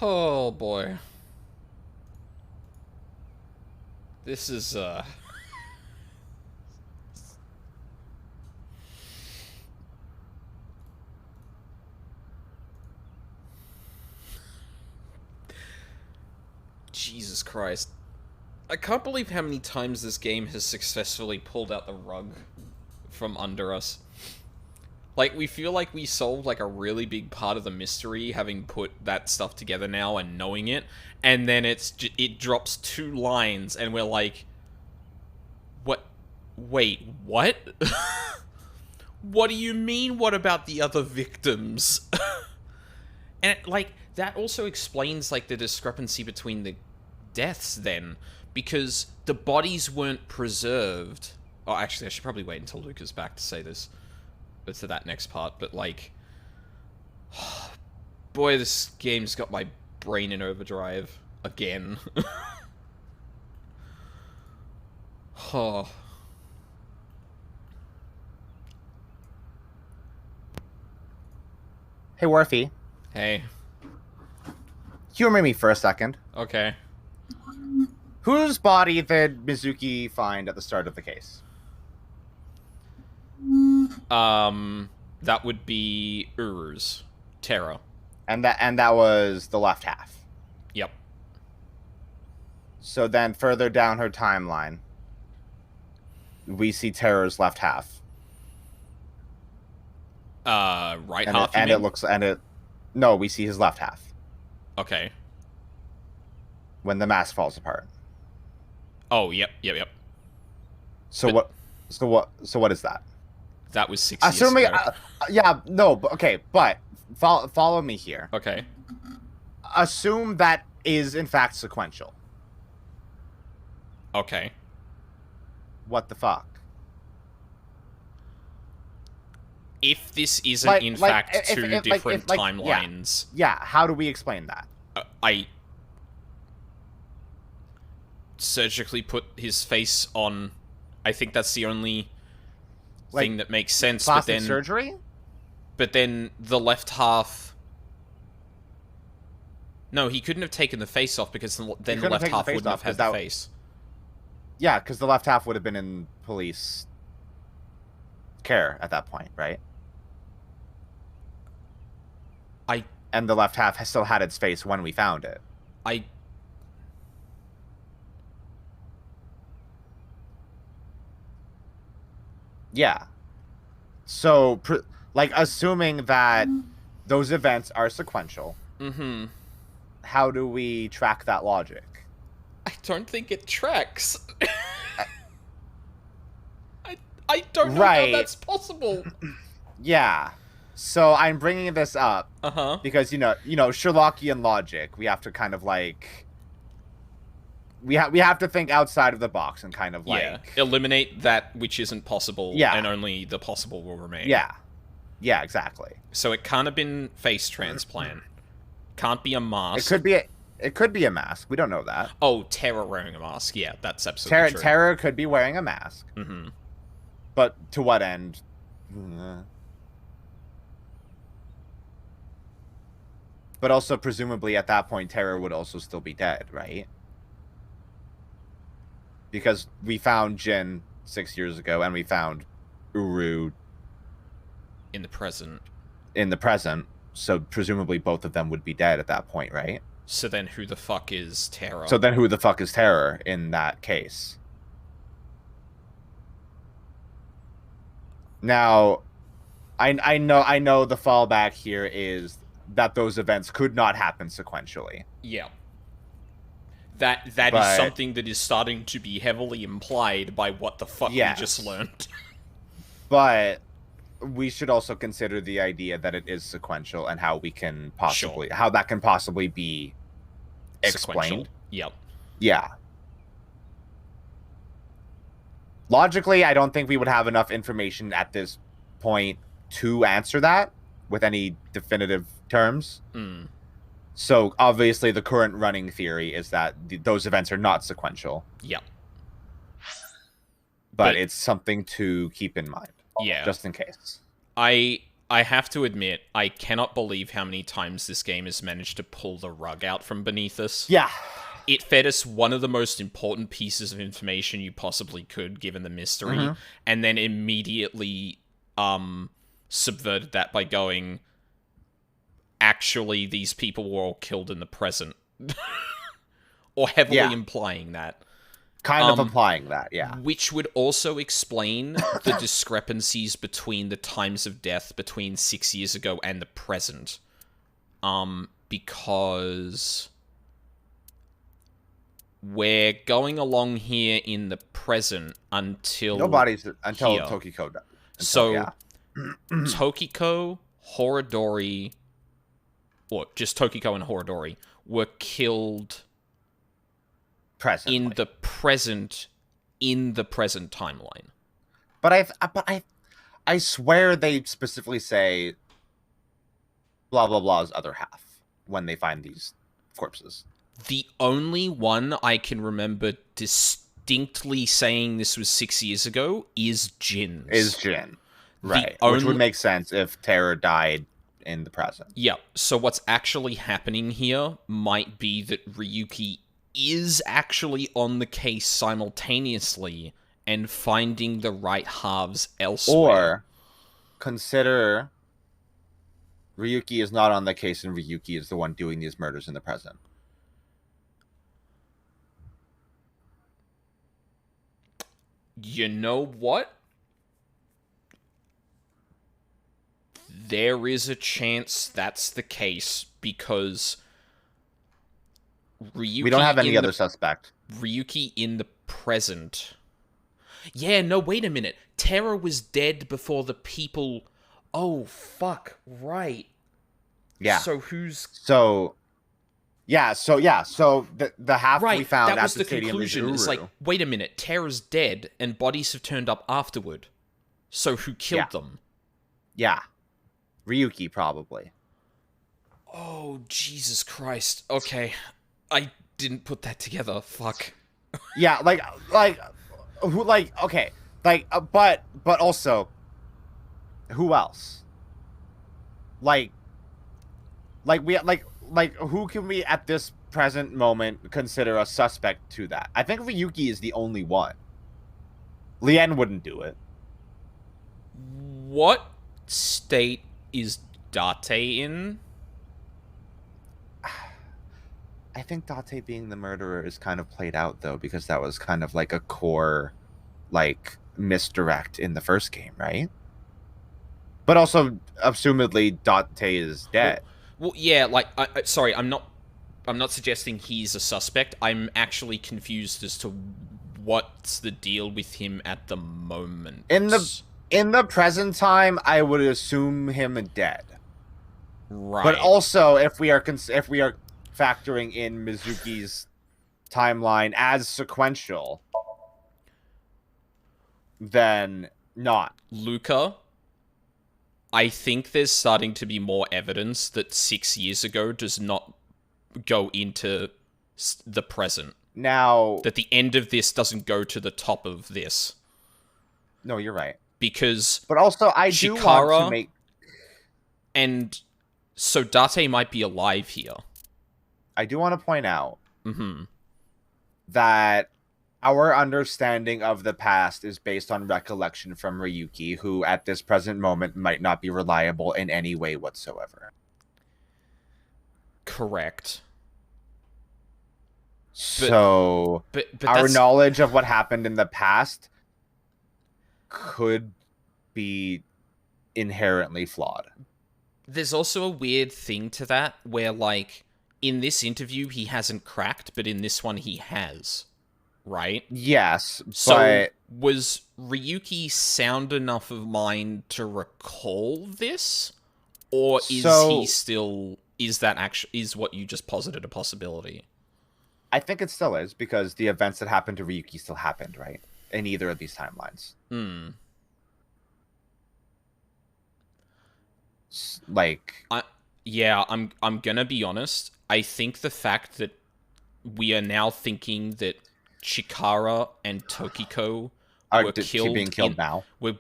Oh boy. This is Jesus Christ. I can't believe how many times this game has successfully pulled out the rug from under us. Like, we feel like we solved, like, a really big part of the mystery, having put that stuff together now and knowing it, and then it drops 2 lines, and we're like, what? Wait, what? What do you mean, what about the other victims? And, like, that also explains, like, the discrepancy between the deaths, then, because the bodies weren't preserved. Oh, actually, I should probably wait until Luka's back to say this. But to that next part, but, like... boy, this game's got my brain in overdrive. Again. Oh. Hey, Worthy. Hey. Humor me for a second. Okay. Whose body did Mizuki find at the start of the case? That would be Uru's. Terra. And that was the left half. Yep. So then further down her timeline, we see Terra's left half. Right half, no, we see his left half. Okay. When the mask falls apart. Oh, yep. So what is that? That was 6 years ago. But follow me here. Okay. Assume that is in fact sequential. Okay. What the fuck? If this isn't in fact two different timelines... Yeah, how do we explain that? I surgically put his face on... I think that's the only thing that makes sense. Plastic surgery? But then the left half... No, he couldn't have taken the face off because then the left half wouldn't have had the face. Yeah, because the left half would have been in police care at that point, right? And the left half still had its face when we found it. Yeah. So, assuming that those events are sequential, how do we track that logic? I don't think it tracks. I don't know how that's possible. Yeah. So I'm bringing this up because you know Sherlockian logic. We have to kind of we have to think outside of the box and kind of eliminate that which isn't possible. Yeah. And only the possible will remain. Yeah. Yeah. Exactly. So it can't have been face transplant. Can't be a mask. It could be a mask. We don't know that. Oh, Terra wearing a mask. Yeah, that's absolutely true. Terra could be wearing a mask. But to what end? But also, presumably, at that point, Terra would also still be dead, right? Because we found Jin 6 years ago, and we found Uru... in the present. So presumably both of them would be dead at that point, right? So then who the fuck is Terra? So then who the fuck is Terra in that case? Now, I know the fallback here is that those events could not happen sequentially. Yeah. That is something that is starting to be heavily implied by what the fuck we just learned. But we should also consider the idea that it is sequential and how we can possibly how that can possibly be explained. Yep. Yeah. Logically, I don't think we would have enough information at this point to answer that with any definitive terms. So obviously the current running theory is that those events are not sequential. Yep. But it's something to keep in mind. Yeah. Just in case. I have to admit, I cannot believe how many times this game has managed to pull the rug out from beneath us. Yeah. It fed us one of the most important pieces of information you possibly could, given the mystery, and then immediately subverted that by going, actually, these people were all killed in the present. Or heavily implying that. Kind of implying that, yeah. Which would also explain the discrepancies between the times of death between 6 years ago and the present. Because we're going along here in the present until Tokiko died. Tokiko, Horodori, or just Tokiko and Horodori, were killed in the present timeline. But I swear they specifically say blah blah blah's other half when they find these corpses. The only one I can remember distinctly saying this was 6 years ago is Jin's. Right. Which would make sense if Terra died in the present. Yeah. So what's actually happening here might be that Ryuki is actually on the case simultaneously and finding the right halves elsewhere. Or consider Ryuki is not on the case and Ryuki is the one doing these murders in the present. You know what? There is a chance that's the case because Ryuki, we don't have any other suspect. Ryuki in the present. Yeah, no, wait a minute. Terra was dead before the people... Oh, fuck. Right. Yeah. So who's... So the half we found that at was the the stadium conclusion. is It's like, wait a minute. Terra's dead and bodies have turned up afterward. So who killed them? Yeah. Ryuki, probably. Oh, Jesus Christ. Okay. I didn't put that together. Fuck. Yeah, but also, who else? Who can we at this present moment consider a suspect to that? I think Ryuki is the only one. Lien wouldn't do it. What state is Date in? I think Date being the murderer is kind of played out, though, because that was kind of like a core, misdirect in the first game, right? But also, assumedly, Date is dead. Well, yeah, sorry, I'm not suggesting he's a suspect. I'm actually confused as to what's the deal with him at the moment. In the present time, I would assume him dead. Right. But also, if we are factoring in Mizuki's timeline as sequential, then not. Luka, I think there's starting to be more evidence that 6 years ago does not go into the present. Now... That the end of this doesn't go to the top of this. No, you're right. Because... But also, I do want to make... And so Date might be alive here. I do want to point out that our understanding of the past is based on recollection from Ryuki, who at this present moment might not be reliable in any way whatsoever. Correct. So, but our knowledge of what happened in the past could be inherently flawed. There's also a weird thing to that, where, in this interview, he hasn't cracked, but in this one, he has. Right? Yes, So, was Ryuki sound enough of mind to recall this? Or is he still... Is what you just posited a possibility? I think it still is, because the events that happened to Ryuki still happened, right? In either of these timelines. I'm gonna be honest. I think the fact that we are now thinking that Chikara and Tokiko were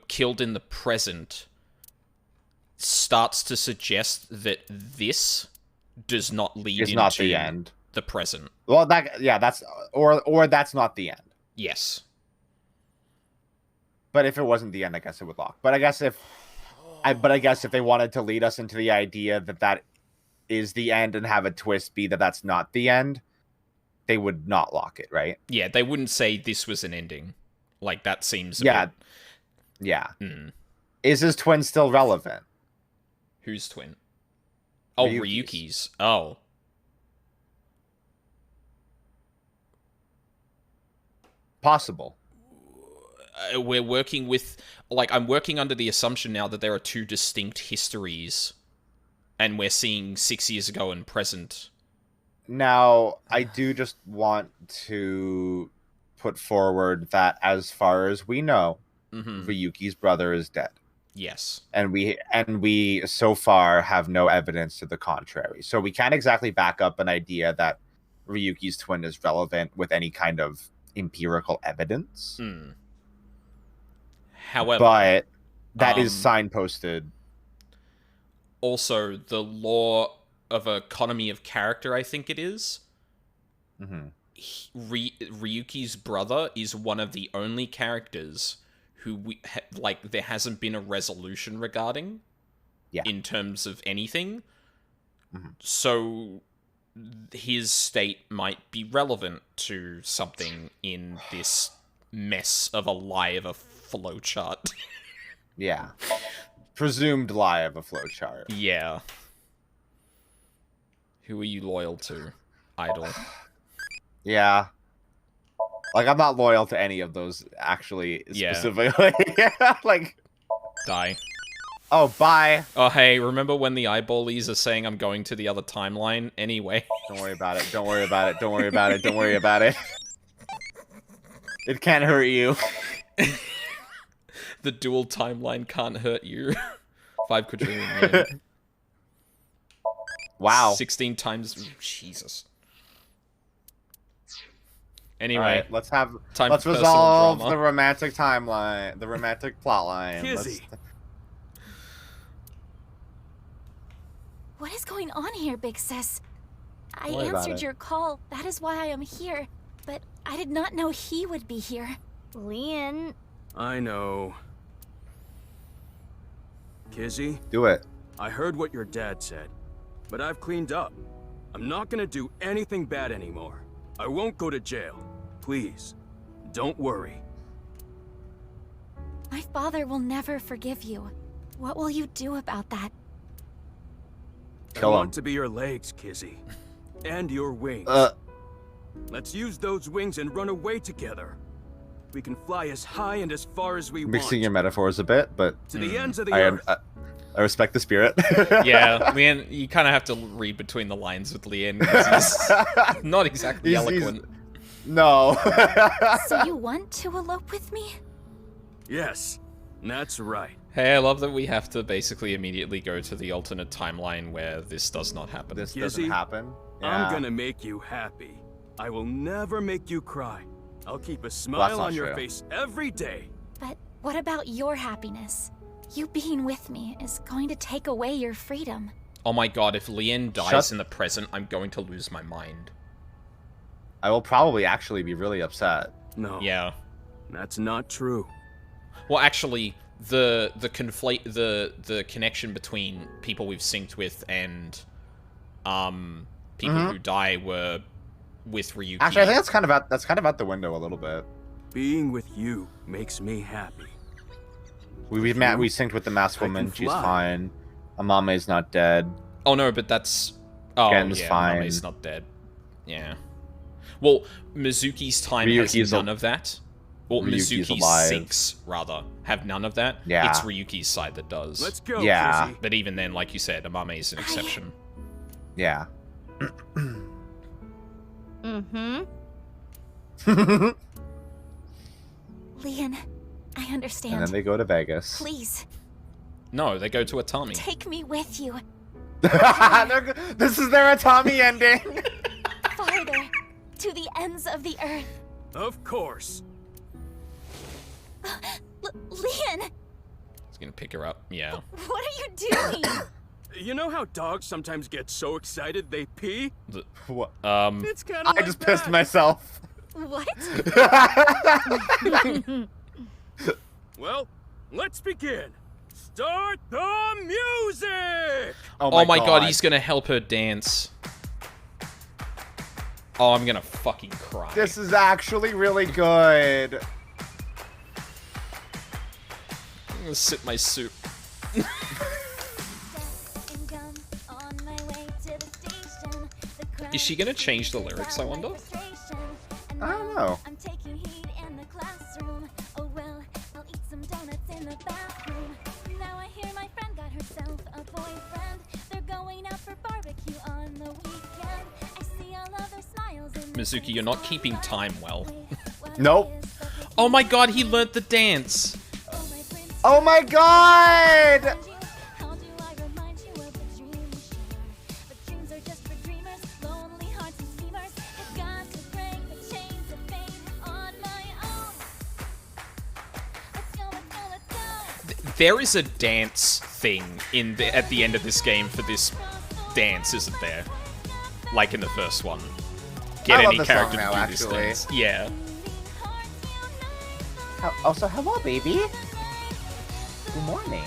killed in the present starts to suggest that this does not lead into not the end. The present. Well, that's that's not the end. Yes. But if it wasn't the end, I guess it would lock. But I guess if they wanted to lead us into the idea that is the end and have a twist be that that's not the end, they would not lock it, right? Yeah, they wouldn't say this was an ending. Like, that seems Yeah. Is his twin still relevant? Whose twin? Oh, Ryuki's. Oh. Possible. We're working with... Like, I'm working under the assumption now that there are two distinct histories. And we're seeing 6 years ago and present. Now, I do just want to put forward that as far as we know, Ryuki's brother is dead. Yes. And we so far have no evidence to the contrary. So we can't exactly back up an idea that Ryuki's twin is relevant with any kind of empirical evidence. However, but that is signposted. Also, the law of economy of character, I think it is. Ryuki's brother is one of the only characters who there hasn't been a resolution regarding. In terms of anything. So his state might be relevant to something in this mess of a lie of a flowchart. Yeah. Presumed lie of a flowchart. Yeah. Who are you loyal to, Idol? Yeah. Like, I'm not loyal to any of those, actually, specifically. Like... Die. Oh, bye. Oh, hey, remember when the eyeballies are saying I'm going to the other timeline? Anyway. Don't worry about it. Don't worry about it. Don't worry about it. Don't worry about it. It can't hurt you. The dual timeline can't hurt you. 5 quadrillion yen. Wow. 16 times... Jesus. Anyway. Right, let's resolve the romantic timeline. The romantic plotline. What is going on here, big sis? I Don't worry about answered it. your call. That is why I am here. But I did not know he would be here. Leon. I know. Kizzy? Do it. I heard what your dad said, but I've cleaned up. I'm not gonna do anything bad anymore. I won't go to jail. Please, don't worry. My father will never forgive you. What will you do about that? I want to be your legs, Kizzy. And your wings. Let's use those wings and run away together. We can fly as high and as far as we want. Mixing your metaphors a bit, but... To the ends of the earth. I respect the spirit. Yeah, Leanne, you kind of have to read between the lines with Leanne, because he's not exactly eloquent. No. So you want to elope with me? Yes, that's right. Hey, I love that we have to basically immediately go to the alternate timeline where this does not happen. This doesn't happen? I'm gonna make you happy. I will never make you cry. I'll keep a smile on your face every day. But what about your happiness? You being with me is going to take away your freedom. Oh my god, if Leanne dies in the present, I'm going to lose my mind. I will probably actually be really upset. No. Yeah. That's not true. Well, actually, the connection between people we've synced with and people who die were with Ryuki. Actually, I think that's kind of out the window a little bit. Being with you makes me happy. We synced with the masked woman. She's fine. Amame's not dead. Oh no, but that's Gen's fine. Amame's not dead. Yeah. Well, Mizuki's time has none of that. Well, Mizuki's sinks, rather, have none of that. Yeah. It's Ryuki's side that does. Let's go, yeah. Kizzy. But even then, like you said, Amame is an exception. Yeah. Leon, I understand. And then they go to Vegas. Please. No, they go to Atami. Take me with you. This is their Atami ending. Farther. To the ends of the earth. Of course. Leon! He's gonna pick her up, yeah. What are you doing? You know how dogs sometimes get so excited they pee? What? It's kind of I just pissed myself. What? Well, let's begin. Start the music! Oh my god, he's gonna help her dance. Oh, I'm gonna fucking cry. This is actually really good. I'm gonna sip my soup. Is she gonna change the lyrics, I wonder? I don't know. Mizuki, you're not keeping time well. Nope. Oh my god, he learnt the dance. Oh my god! There is a dance thing at the end of this game for this dance, isn't there? Like in the first one. Get any character to do this dance. Yeah. Also, hello, baby. Good morning.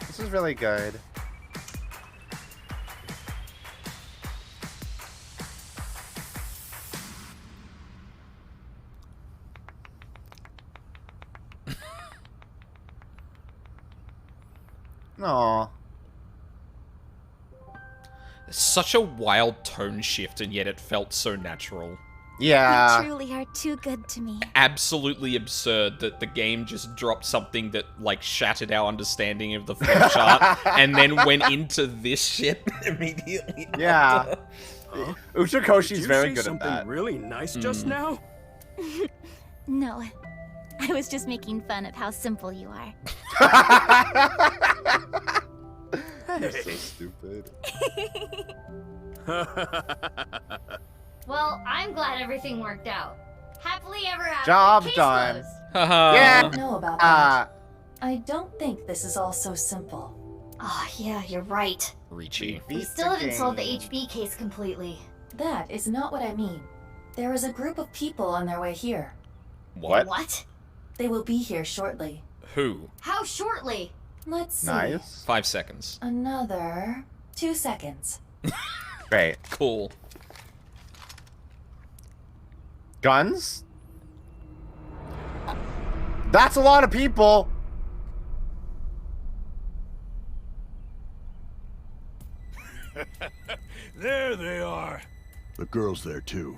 This is really good. Aww. Such a wild tone shift, and yet it felt so natural. Yeah. You truly are too good to me. Absolutely absurd that the game just dropped something that, like, shattered our understanding of the flip chart, and then went into this shit immediately. Yeah. Uchikoshi's very good at something that. Really nice just now? No. I was just making fun of how simple you are. You're so stupid. Well, I'm glad everything worked out. Happily ever after. Job Case done. closed. Yeah. I don't know about that. I don't think this is all so simple. Oh, yeah, you're right. Ricci. We still haven't solved the HB case completely. That is not what I mean. There is a group of people on their way here. What? What? They will be here shortly. Who? How shortly? Let's see. Nice. 5 seconds. Another 2 seconds. Great. Cool. Guns? That's a lot of people. There they are. The girl's there too.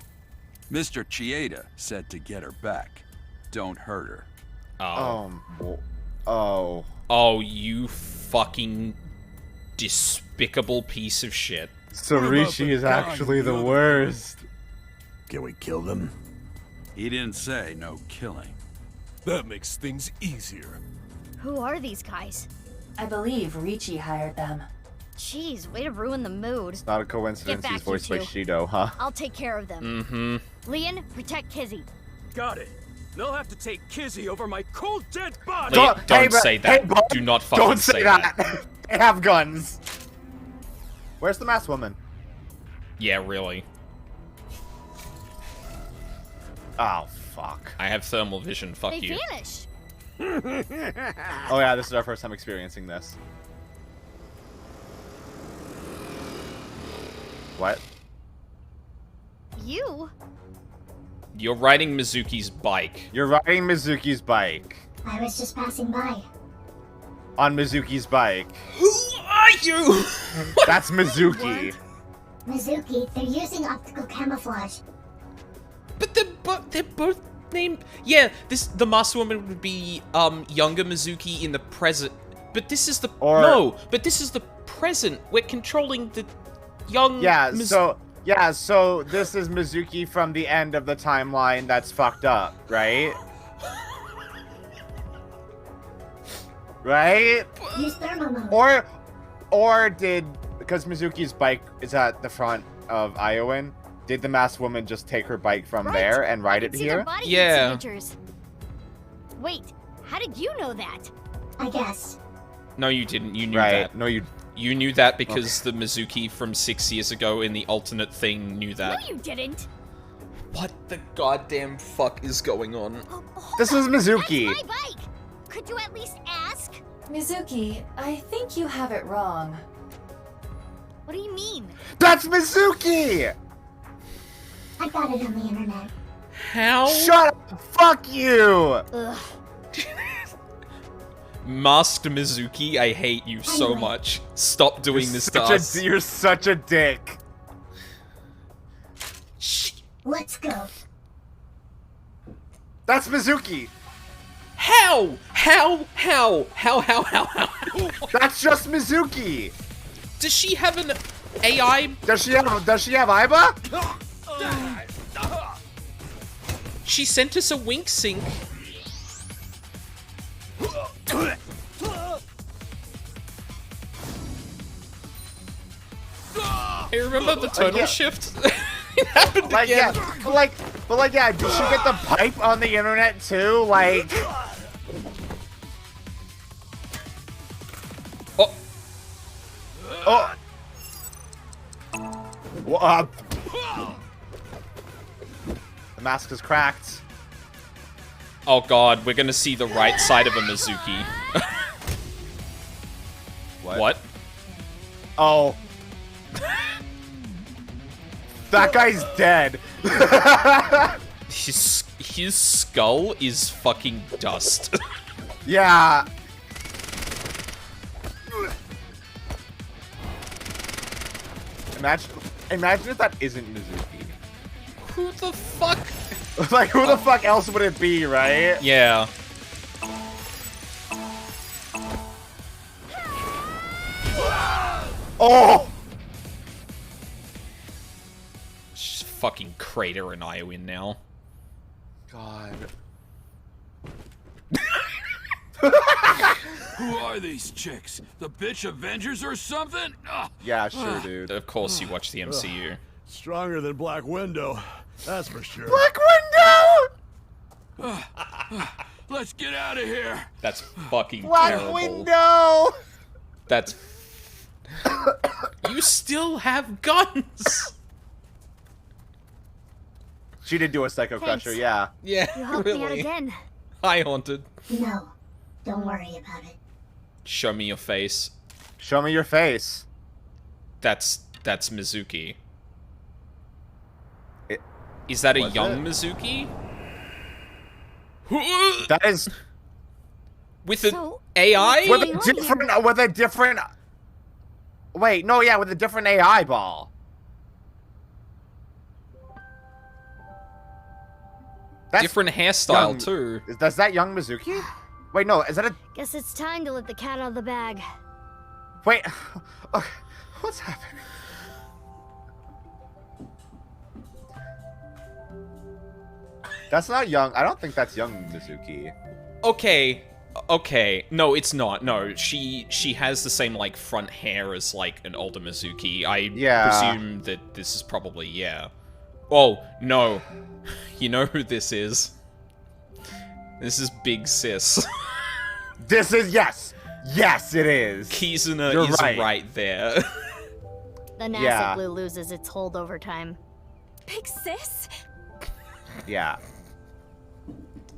Mr. Chieda said to get her back. Don't hurt her. Oh. Oh, you fucking despicable piece of shit. So Rishi is actually the worst. Can we kill them? He didn't say no killing. That makes things easier. Who are these guys? I believe Ricci hired them. Jeez, way to ruin the mood. It's not a coincidence Get he's back, voiced by you two. Shido, huh? I'll take care of them. Mm-hmm. Leon, protect Kizzy. Got it. They'll have to take Kizzy over my cold dead body. Don't say that. bud, Do not fucking don't say that. They have guns. Where's the masked woman? Yeah, really. Oh, fuck. I have thermal vision. Fuck They you. vanished. Oh yeah, this is our first time experiencing this. What? You? You're riding Mizuki's bike. You're riding Mizuki's bike. I was just passing by. On Mizuki's bike. Who are you? That's Mizuki. Mizuki, they're using optical camouflage. But they're both named. Yeah, the master woman would be younger Mizuki in the present. But this is the But this is the present. We're controlling the young. Yeah. So this is Mizuki from the end of the timeline that's fucked up, right? Right? Use thermal mode. Or did, because Mizuki's bike is at the front of Iowan, did the masked woman just take her bike from there and ride it here? Yeah. Wait, how did you know that? I guess. No, you didn't. You knew Right. that. No, you... You knew that because the Mizuki from 6 years ago in the alternate thing knew that. No, you didn't. What the goddamn fuck is going on? This is Mizuki. That's my bike. Could you at least ask? Mizuki, I think you have it wrong. What do you mean? That's Mizuki! I got it on the internet. How? Shut up! Fuck you! Ugh. Masked Mizuki, I hate you so much. Stop doing this to us. You're such a dick. Let's go. That's Mizuki. How? That's just Mizuki. Does she have an AI? Does she have Aiba? She sent us a wink sync. Hey, remember the tonal shift? It happened again. Yeah, but like, yeah, did she get the pipe on the internet too? Like, oh, what? The mask is cracked. Oh god, we're gonna see the right side of a Mizuki. What? Oh. That guy's dead. His skull is fucking dust. Yeah. Imagine if that isn't Mizuki. Who the fuck? Like, who the fuck else would it be, right? Yeah. Oh! Just fucking crater an Iowan now. God. Who are these chicks? The bitch Avengers or something? Ugh. Yeah, sure, dude. Of course you watch the MCU. Stronger than Black Widow, that's for sure. Black Widow! Let's get out of here. That's fucking Black terrible. Widow! That's... You still have guns! She did do a Psycho Thanks. Crusher, yeah. Yeah, You helped really. me out again. Hi, Haunted. No, don't worry about it. Show me your face. Show me your face. That's Mizuki. Is that a young Mizuki? That is... With an AI? With a different... Wait, no, yeah, with a different AI ball. That's different hairstyle, young, too. Is that young Mizuki? Wait, no, is that a... Guess it's time to let the cat out of the bag. Wait, what's happening? That's not young. I don't think that's young Mizuki. Okay. No, it's not. No, she has the same, like, front hair as, like, an older Mizuki. I presume that this is probably, yeah. Oh, no. You know who this is? This is Big Sis. This is, yes! Yes, it is! Kizuna is right there. The NASA glue loses its hold over time. Big Sis? Yeah.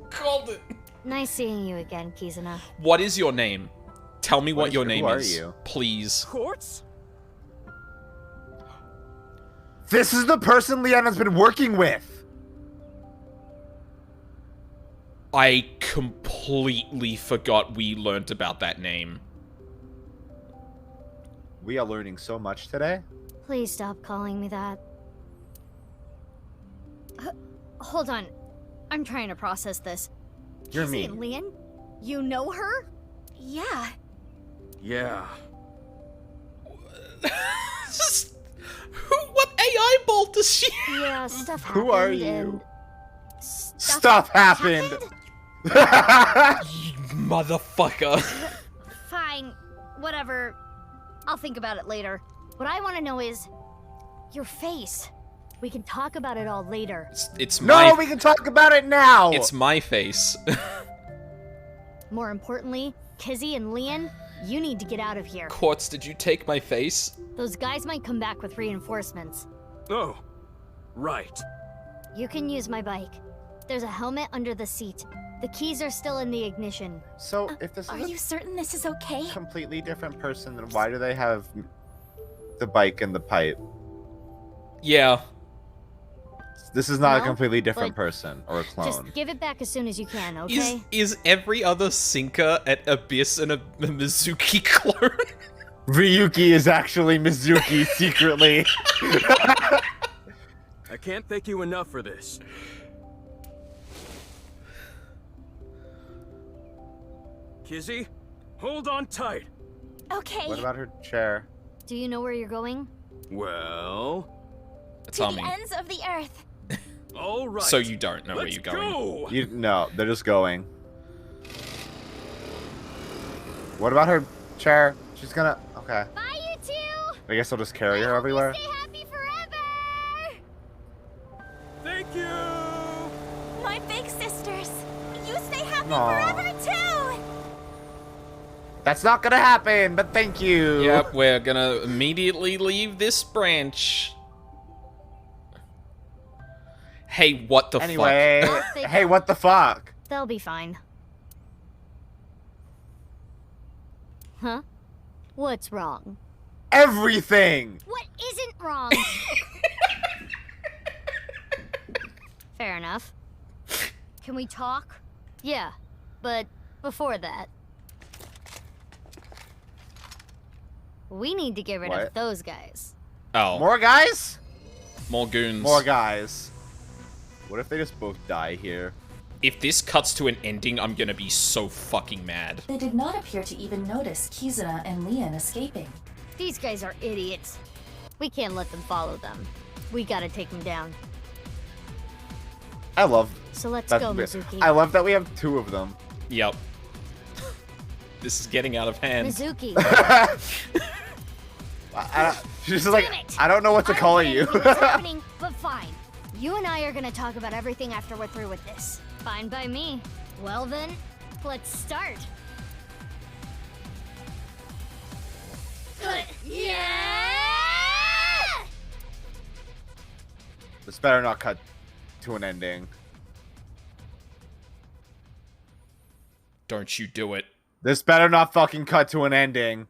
Called it. Nice seeing you again, Kizuna. What is your name? Tell me what your name is. Who are you? Please. Quartz? This is the person Leanna's been working with! I completely forgot we learnt about that name. We are learning so much today. Please stop calling me that. Hold on. I'm trying to process this. You're Casey mean. and Leon? You know her? Yeah. Yeah. What AI ball does she have? Yeah, stuff happened. Who are you? And Stuff happened! You motherfucker. whatever. I'll think about it later. What I want to know is your face. We can talk about it all later. It's my... No, we can talk about it now! It's my face. More importantly, Kizzy and Leon, you need to get out of here. Quartz, did you take my face? Those guys might come back with reinforcements. Oh, right. You can use my bike. There's a helmet under the seat. The keys are still in the ignition. So, if this Are is you certain this is okay? a completely different person, then why do they have the bike and the pipe? Yeah. This is not a No, completely different like, person or a clone. Just give it back as soon as you can, okay? Is every other sinker at Abyss and a Mizuki clone? Ryuki is actually Mizuki secretly. I can't thank you enough for this. Kizzy, hold on tight. Okay. What about her chair? Do you know where you're going? Well... Tell to me. the ends of the earth. All right. So you don't know where Let's you're going. No, they're just going. What about her chair? She's gonna... Okay. Bye, you two! I guess I'll just carry her everywhere. Stay happy forever! Thank you! My big sisters. You stay happy Aw. forever too. That's not gonna happen, but thank you. Yep, we're gonna immediately leave this branch. Hey, what the Anyway, fuck? hey, what the fuck? They'll be fine. Huh? What's wrong? Everything! What isn't wrong? Fair enough. Can we talk? Yeah, but before that... we need to get rid of What? those guys. Oh. More guys? More goons. More guys. What if they just both die here? If this cuts to an ending, I'm gonna be so fucking mad. They did not appear to even notice Kizuna and Leon escaping. These guys are idiots. We can't let them follow them. We gotta take them down. I love... So let's that's go, weird. Mizuki. I love that we have two of them. Yep. This is getting out of hand. Mizuki. She's like, I don't know what to call you. What's happening, but fine. You and I are gonna talk about everything after we're through with this. Fine by me. Well then, let's start. Yeah! This better not cut to an ending. Don't you do it. This better not fucking cut to an ending.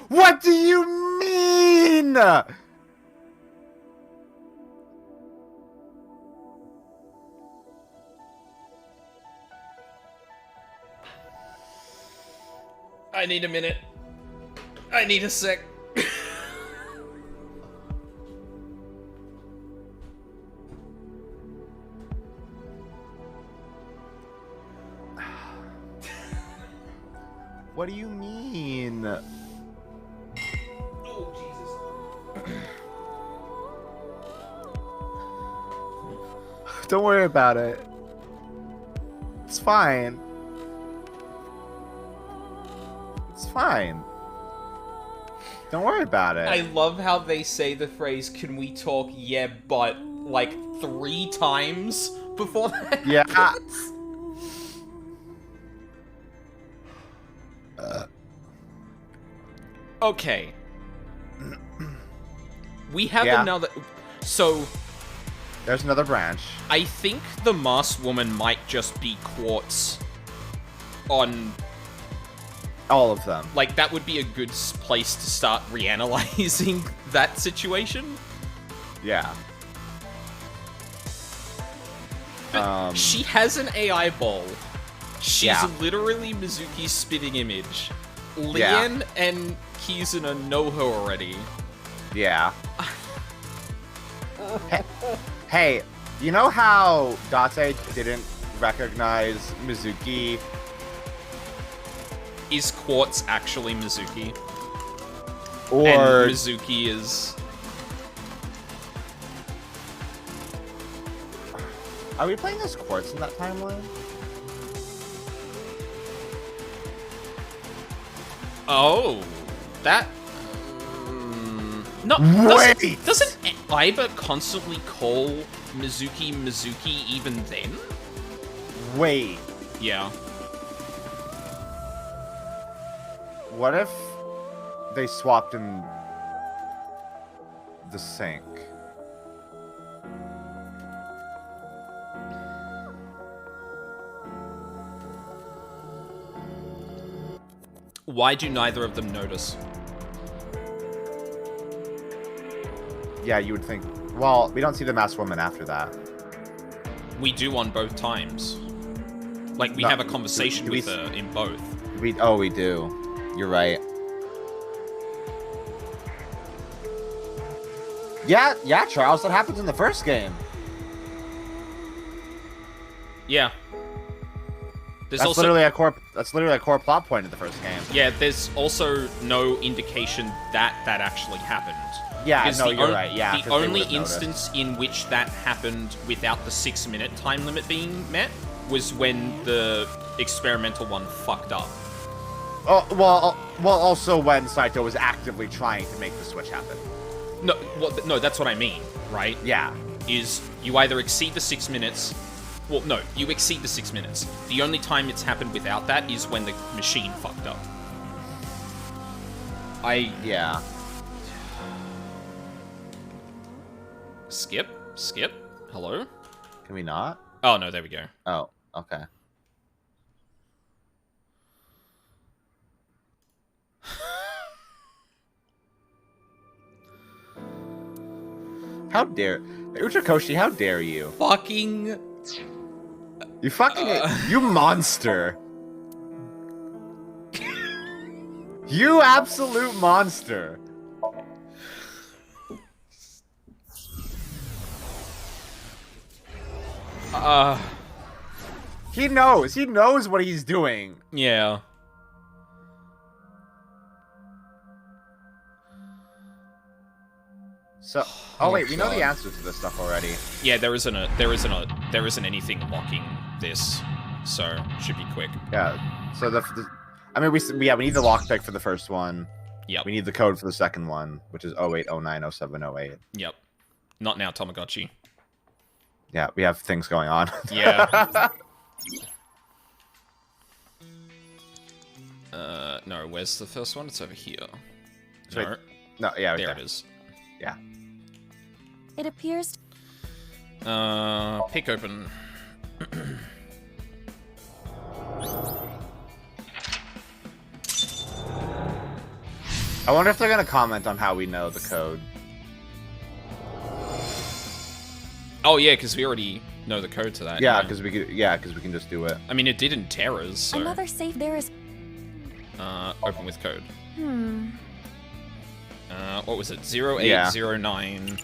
What do you mean? I need a minute. I need a sec. What do you mean? Oh, Jesus. Don't worry about it. It's fine. It's fine. Don't worry about it. I love how they say the phrase, "Can we talk?" Yeah, but like 3 times before that. Yeah. Okay. We have Yeah. another... So... There's another branch. I think the masked woman might just be Quartz on... All of them. Like, that would be a good place to start reanalyzing that situation. Yeah. But she has an AI ball. She's Yeah. literally Mizuki's spitting image. Leon Yeah. and Kizuna know her already. Yeah. Hey, you know how Date didn't recognize Mizuki? Is Quartz actually Mizuki? Or and Mizuki is... Are we playing as Quartz in that timeline? Oh, that. No, doesn't Aiba constantly call Mizuki even then? Wait. Yeah. What if they swapped in the sink? Why do neither of them notice? Yeah, you would think. Well, we don't see the masked woman after that. We do on both times. Like, we have a conversation with her in both. We do. You're right. Yeah, Charles, that happens in the first game. Yeah. That's literally a core plot point in the first game. Yeah, there's also no indication that actually happened. Yeah, no, you're right. Yeah, the only instance in which that happened without the 6-minute time limit being met was when the experimental one fucked up. Oh, well, also when Saito was actively trying to make the switch happen. No, that's what I mean, right? Yeah. Is you either exceed the 6 minutes. Well, no, you exceed the 6 minutes. The only time it's happened without that is when the machine fucked up. Yeah. Skip? Hello? Can we not? Oh, no, there we go. Oh, okay. How dare... Uchakoshi, how dare you? Fucking... You fucking... You monster. You absolute monster. He knows what he's doing. Yeah. So, wait, we know the answer to this stuff already. Yeah, there isn't anything locking this, so should be quick. Yeah. So I mean, we need the lockpick for the first one. Yep. We need the code for the second one, which is 08090708. Yep. Not now, Tamagotchi. Yeah, we have things going on. Yeah. No, where's the first one? It's over here. No. No, yeah, there it is. Yeah. It appears. Pick open. I wonder if they're gonna comment on how we know the code. Oh yeah, because we already know the code to that. Yeah, because we can just do it. I mean, it did in Terra's. So... Another safe there is. Open with code. What was it? 0809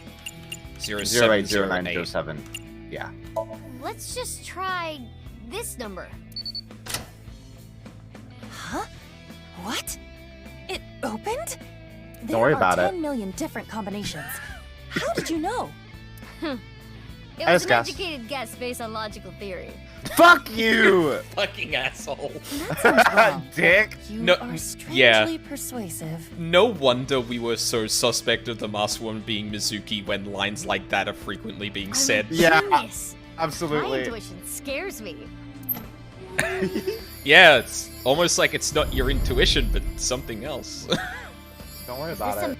080907. Yeah. Let's just try this number. Huh? What? It opened? Don't worry about it. There are 10 million different combinations. How did you know? It was an educated guess based on logical theory. Fuck you! Fucking asshole. Dick. You are strangely persuasive. No wonder we were so suspect of the masked woman being Mizuki when lines like that are frequently being said. Yeah, Genius. absolutely. My intuition scares me. Yeah, it's almost like it's not your intuition, but something else. Don't worry about it.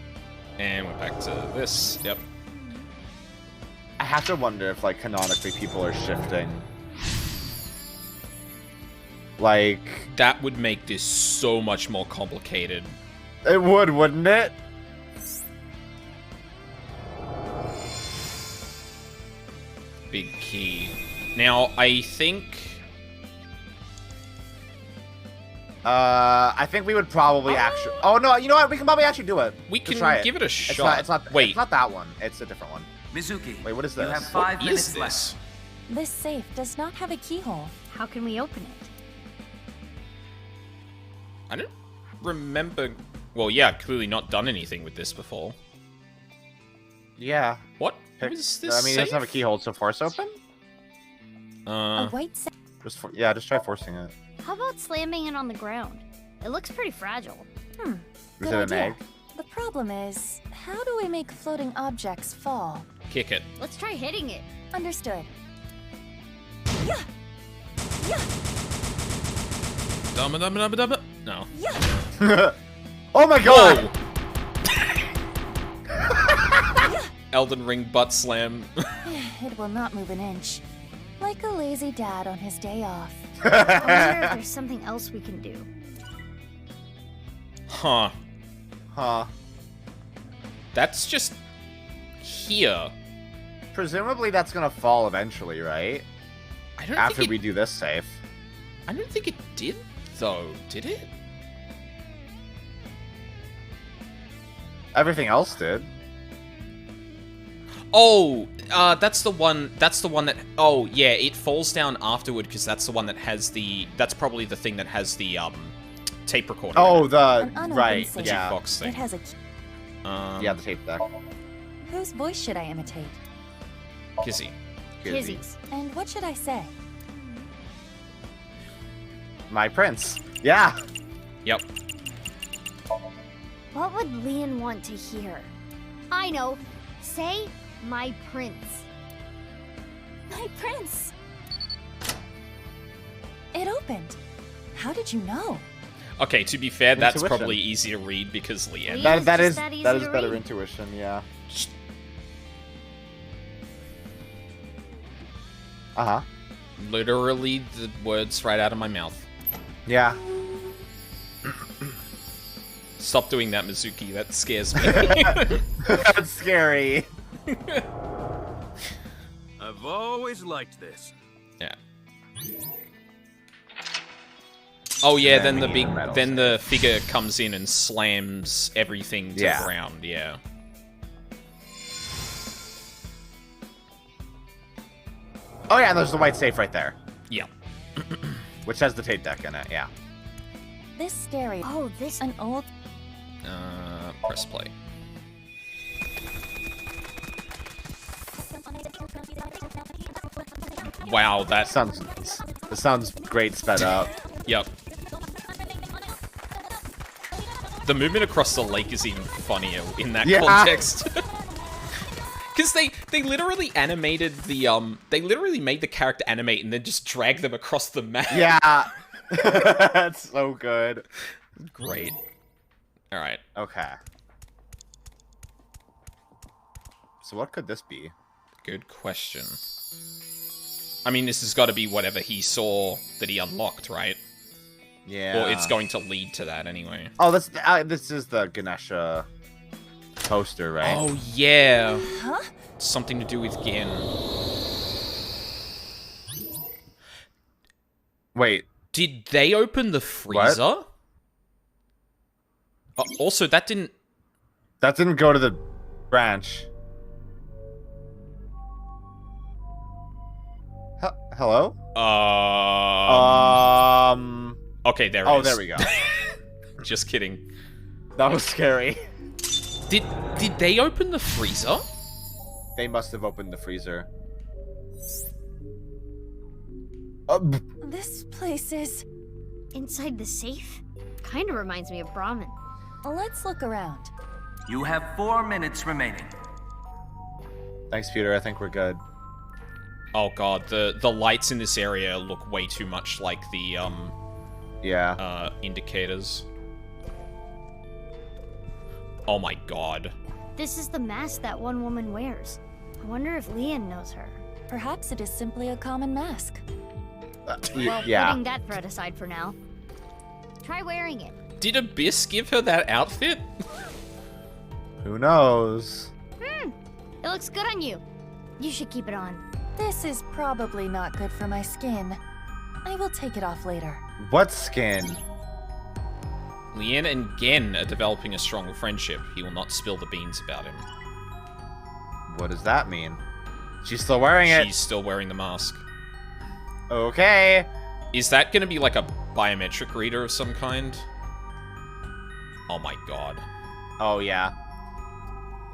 And we're back to this. Yep. I have to wonder if, like, canonically people are shifting. Like... That would make this so much more complicated. It would, wouldn't it? Big key. Now, I think... I think we would probably actually... Oh, no, you know what? We can probably actually do it. We can try give it a shot. It's not that one. It's a different one. Mizuki. Wait, what is this? You have 5 minutes this? left. This safe does not have a keyhole. How can we open it? I don't remember... Well, yeah, clearly not done anything with this before. Yeah. What? Is this I mean, it doesn't have a keyhole, so force open? A white safe. Just try forcing it. How about slamming it on the ground? It looks pretty fragile. Is Good it an idea. egg? The problem is, how do we make floating objects fall? Kick it. Let's try hitting it. Understood. No. Oh my god! Elden Ring butt slam. It will not move an inch. Like a lazy dad on his day off. I wonder if there's something else we can do. Huh. Huh. That's just here. Presumably that's gonna fall eventually, right? I don't After think we do this safe. I don't think it did, though. Did it? Everything else did. Oh, that's the one. That's the one that. Oh, yeah, it falls down afterward because that's the one that has the. That's probably the thing that has the tape recorder. Oh, the An unopened right, safe. yeah, jukebox thing. It has a key. yeah, the tape deck. Whose voice should I imitate? Kizzy. Kizzy's. And what should I say? My prince. Yeah. Yep. What would Leon want to hear? I know. Say, my prince. My prince! It opened. How did you know? Okay, to be fair, that's Intuition. probably easy to read because Leanne. Yeah. That It's is just that easy that is to better read. intuition, yeah. Uh-huh. Literally the words right out of my mouth. Yeah. Stop doing that, Mizuki. That scares me. That's scary. I've always liked this. Yeah. Oh yeah, then we the need big, a metal then the figure comes in and slams everything to Yeah. the ground. Yeah. Oh yeah, and there's the white safe right there, Yeah. which has the tape deck in it, yeah. This stereo. Oh, this. An old. Press play. Wow, that sounds great sped up. Yep. The movement across the lake is even funnier in that Yeah. context. Because they literally animated the they literally made the character animate and then just dragged them across the map. Yeah. That's so good. Great. All right. Okay. So what could this be? Good question. I mean, this has got to be whatever he saw that he unlocked, right? Yeah. Or it's going to lead to that anyway. Oh, this is the Ganesha poster, right? Oh yeah. Huh? Something to do with Gin. Wait. Did they open the freezer? Also, that didn't go to the branch. Hello? Okay, there it is. Oh, there we go. Just kidding. That was scary. Did they open the freezer? They must have opened the freezer. This place is. Inside the safe? Kinda reminds me of Brahmin. Let's look around. You have 4 minutes remaining. Thanks, Peter. I think we're good. Oh god, the lights in this area look way too much like the indicators. Oh my god. This is the mask that one woman wears. I wonder if Leon knows her. Perhaps it is simply a common mask. Well, yeah. putting that threat aside for now. Try wearing it. Did Abyss give her that outfit? Who knows? It looks good on you. You should keep it on. This is probably not good for my skin. I will take it off later. What skin? Leanne and Gen are developing a strong friendship. He will not spill the beans about him. What does that mean? She's still wearing it. She's still wearing the mask. Okay. Is that going to be like a biometric reader of some kind? Oh my god. Oh, yeah.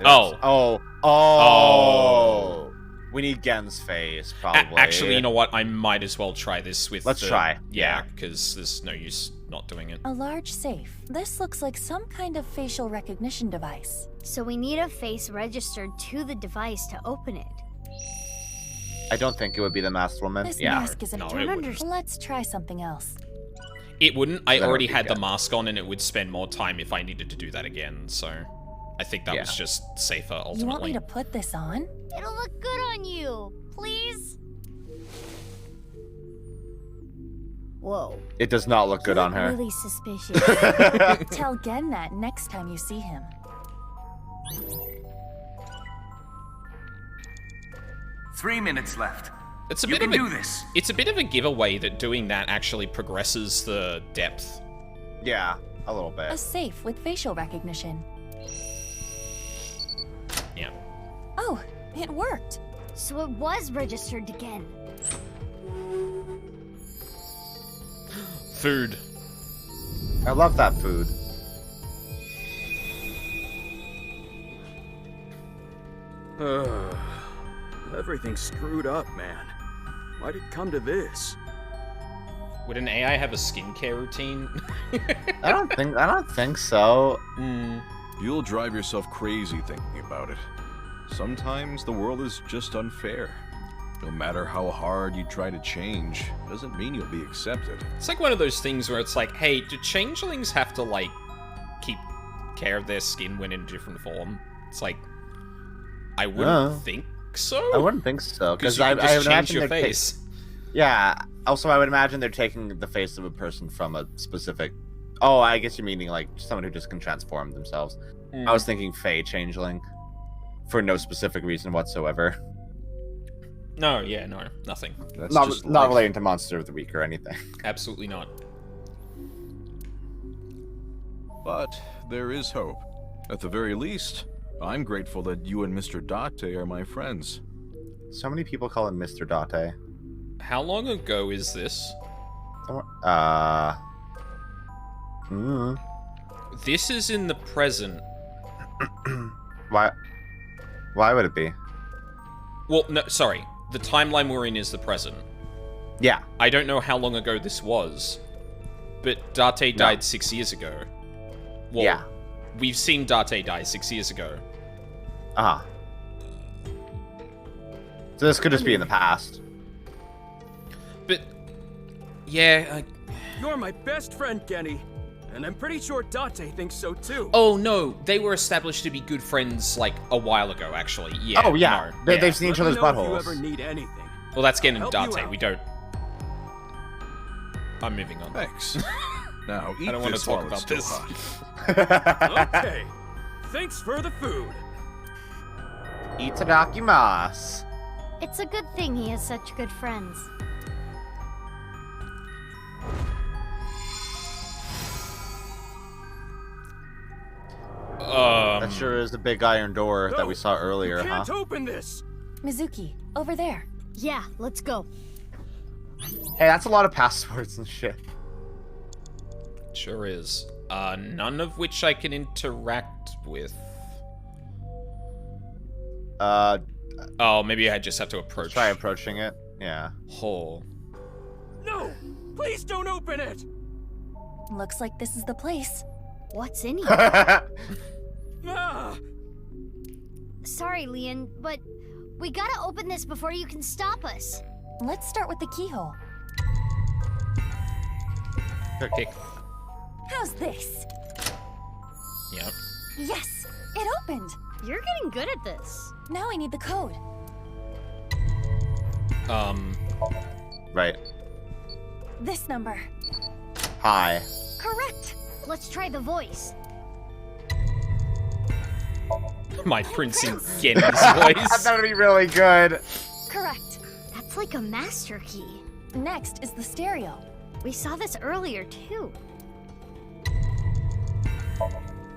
Oh. Oh. We need Gen's face, probably. Actually, you know what? I might as well try this with Let's try. Yeah, because there's no use not doing it. A large safe. This looks like some kind of facial recognition device. So we need a face registered to the device to open it. I don't think it would be the masked woman. This Yeah. mask isn't. No, it wouldn't. Let's try something else. It wouldn't. I That already would be had the good. mask on, and it would spend more time if I needed to do that again. So, I think that was just safer ultimately. You want me to put this on? It'll look good on you. Please? Whoa. It does not look good on her. Really suspicious. Tell Gen that next time you see him. 3 minutes left. It's a You bit can of a, do this. It's a bit of a giveaway that doing that actually progresses the depth. Yeah, a little A bit. safe with facial recognition. Yeah. Oh, it worked. So it was registered again. Food. I love that food. Everything's screwed up, man. Why'd it come to this? Would an AI have a skincare routine? I don't think so. You'll drive yourself crazy thinking about it. Sometimes the world is just unfair. No matter how hard you try to change, doesn't mean you'll be accepted. It's like one of those things where it's like, hey, do changelings have to, like, keep care of their skin when in a different form? It's like, I wouldn't think so. I wouldn't think so, because because you can just change imagine your they're ta- face. Yeah. Also, I would imagine they're taking the face of a person from a specific. Oh, I guess you're meaning like someone who just can transform themselves. I was thinking Fey changeling, for no specific reason whatsoever. No, yeah, no, nothing. That's Not just not life. relating to Monster of the Week or anything. Absolutely not. But there is hope. At the very least, I'm grateful that you and Mr. Date are my friends. So many people call him Mr. Date. How long ago is this? This is in the present. Why would it be? Well, no, sorry. The timeline we're in is the present. Yeah. I don't know how long ago this was, but Date died 6 years ago. Well, Yeah. We've seen Date die 6 years ago. Ah. So this could just be in the past. But, yeah, You're my best friend, Genny. And I'm pretty sure Date thinks so too. Oh, no, they were established to be good friends, like, a while ago, actually. Yeah, Oh, yeah. no, yeah. They've seen each other's Let me know buttholes. if you ever need anything. Well, that's getting I'll help you Date. out. We don't... I'm moving on. Thanks. Now eat I don't want to this talk while it's about still this. hot. Okay. Thanks for the food. Itadakimasu. It's a good thing he has such good friends. That sure is the big iron door that we saw earlier, You can't huh? open this. Mizuki, over there. Yeah, let's go. Hey, that's a lot of passwords and shit. Sure is. None of which I can interact with. Oh, maybe I just have to approach. Try approaching it. Yeah. Oh. No! Please don't open it! Looks like this is the place. What's in here? Ah! Sorry, Leon, but we gotta open this before you can stop us. Let's start with the keyhole. Okay. How's this? Yep. Yes, it opened. You're getting good at this. Now I need the code. Right. This number. Hi. Correct. Let's try the voice. My Prince in Gen's voice. That would be really good. Correct. That's like a master key. Next is the stereo. We saw this earlier, too.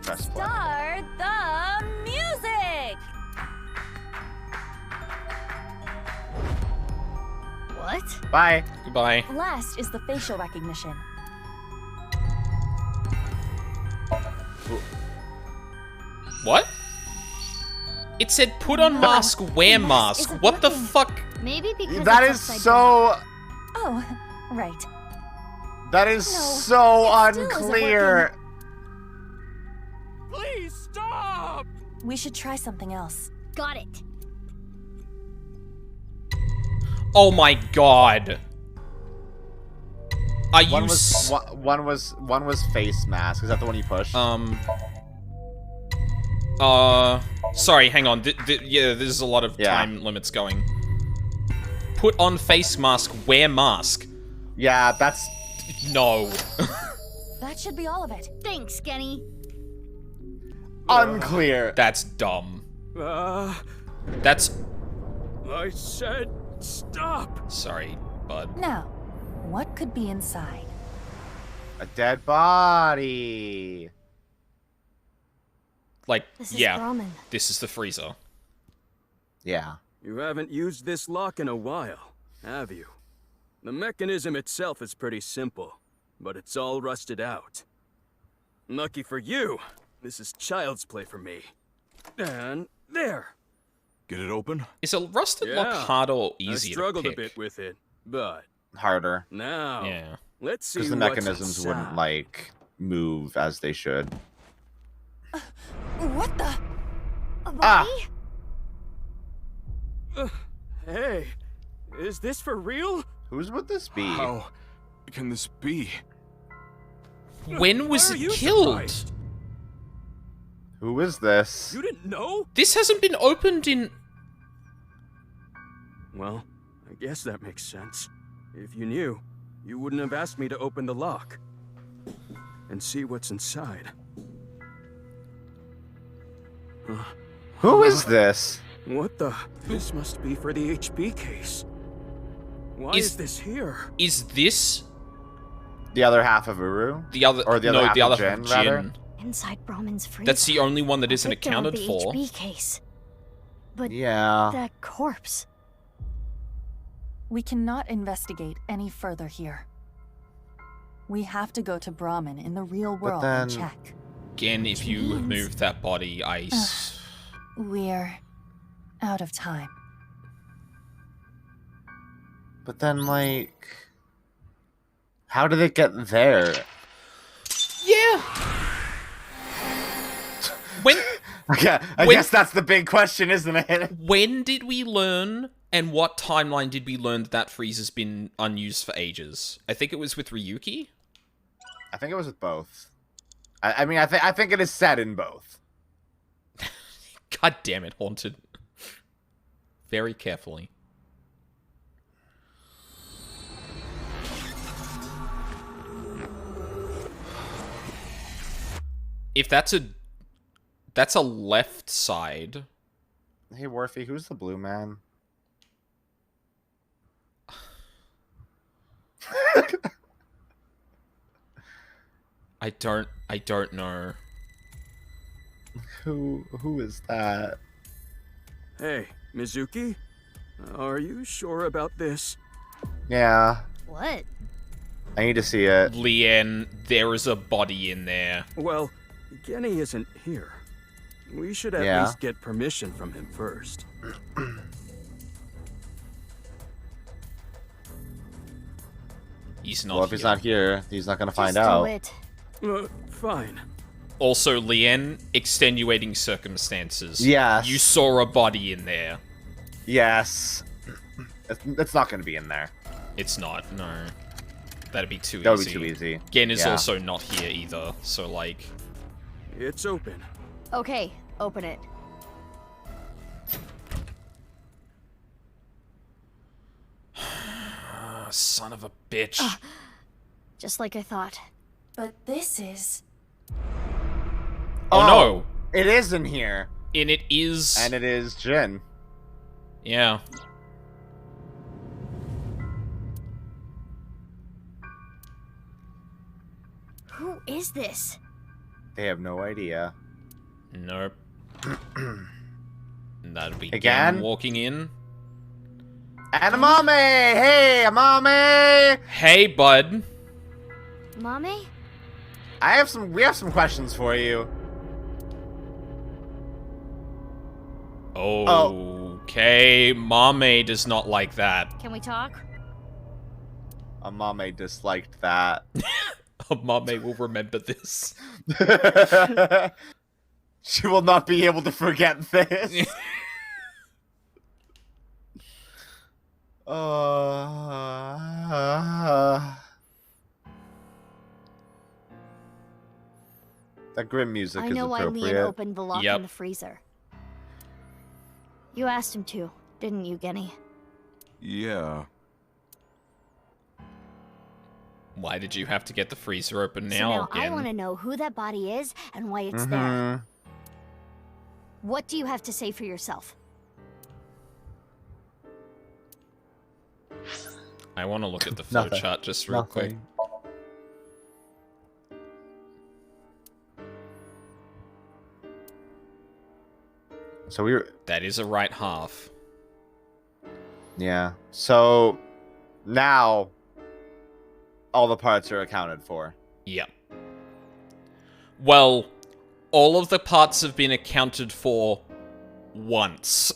Press play. Start the music! What? Bye. Goodbye. Last is the facial recognition. What? It said put on mask, wear mask. What the fuck? Maybe because That it's is upside so. Oh, right. That is so unclear. Please stop! We should try something else. Got it. Oh my god. Are you one was face mask. Is that the one you pushed? Sorry, hang on. Yeah, there's a lot of time limits going. Put on face mask, wear mask. Yeah, that's... No. That should be all of it. Thanks, Kenny. Unclear. That's dumb. That's... I said stop. Sorry, bud. Now, what could be inside? A dead body. Like, This is yeah, Brahmin. this is the freezer. Yeah. You haven't used this lock in a while, have you? The mechanism itself is pretty simple, but it's all rusted out. Lucky for you, this is child's play for me. And there. Get it open? Is a rusted lock harder or easier I struggled to pick? a bit with it, but Harder. now, let's see Because the what's mechanisms inside. wouldn't, like, move as they should. What the? A body? Hey, is this for real? Whose would this be? How can this be? When was Why are it you killed? surprised? Who is this? You didn't know? This hasn't been opened in... Well, I guess that makes sense. If you knew, you wouldn't have asked me to open the lock and see what's inside. Who is this? What the? This must be for the HP case. Why is this here? Is this... The other half of Uru? The other... Or the other no, half the of other Jin, half rather? Jin. Inside Brahmin's freezer. That's the only one that isn't Victim of accounted the for. HB case. But Yeah. that corpse. We cannot investigate any further here. We have to go to Brahmin in the real world and then- check. Again, if you move that body, We're out of time. But then, like... How did it get there? Yeah. When... Okay, I guess that's the big question, isn't it? When did we learn, and what timeline did we learn that freezer's been unused for ages? I think it was with Ryuki? I think it was with both. I mean, I think it is said in both. God damn it, Haunted. Very carefully. If that's a left side. Hey, Worfy, who's the blue man? I don't know. Who is that? Hey, Mizuki? Are you sure about this? Yeah. What? I need to see it. Lien, there is a body in there. Well, Genny isn't here. We should at Yeah. least get permission from him first. He's not Well, if he's not here, he's not gonna find Just out. do it. Fine. Also, Lien, extenuating circumstances. Yes. You saw a body in there. Yes. It's not gonna be in there. It's not, no. That'd be too That would easy. be too easy. Gen is Yeah. also not here either, so like... It's open. Okay, open it. Son of a bitch. Just like I thought. But this is... Oh, no! It is in here. And it is... And it is Jin. Yeah. Who is this? They have no idea. Nope. That'd be Again? Gen walking in. And Amame! Hey, Amame! Hey, bud. Mame? We have some questions for you. Okay, Mame does not like that. Can we talk? Amame disliked that. Amame will remember this. She will not be able to forget this. That grim music is I know why appropriate. Leon opened the lock in the freezer. You asked him to, didn't you, Genny? Yeah. Why did you have to get the freezer open now, So now again? I want to know who that body is and why it's there. What do you have to say for yourself? I want to look at the flowchart just real quick. So we were... That is a right half. Yeah. So now all the parts are accounted for. Yep. Well, all of the parts have been accounted for once.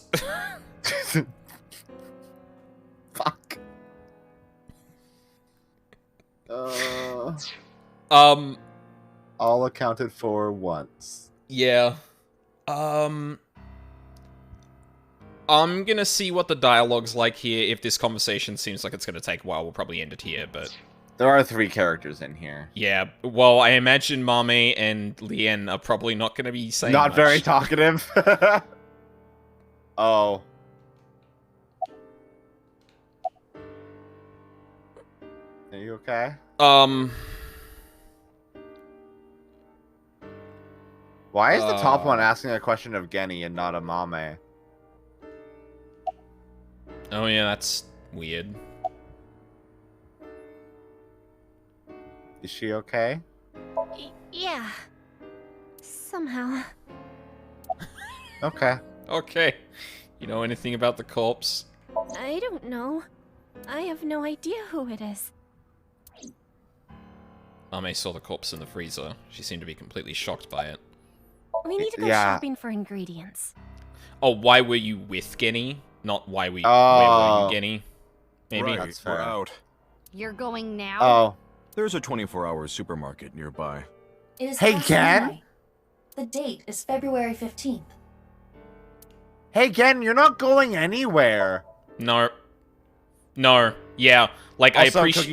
Fuck. All accounted for once. Yeah. I'm gonna see what the dialogue's like here. If this conversation seems like it's gonna take a while, we'll probably end it here, but... There are 3 characters in here. Yeah, well, I imagine Mame and Lien are probably not gonna be saying Not much. very talkative. Oh. Are you okay? Why is the top one asking a question of Genny and not a Mame? Oh yeah, that's weird. Is she okay? Yeah. Somehow. Okay. Okay. You know anything about the corpse? I don't know. I have no idea who it is. Mame saw the corpse in the freezer. She seemed to be completely shocked by it. We need to go shopping for ingredients. Oh, why were you with Genny? Not why where were you, Genny? Maybe. Right, we're out. You're going now? Oh. There's a 24-hour supermarket nearby. It is Hey, past Gen? midnight. The date is February 15th. Hey, Gen, you're not going anywhere. No. No. Yeah. Like, Also, I appreciate...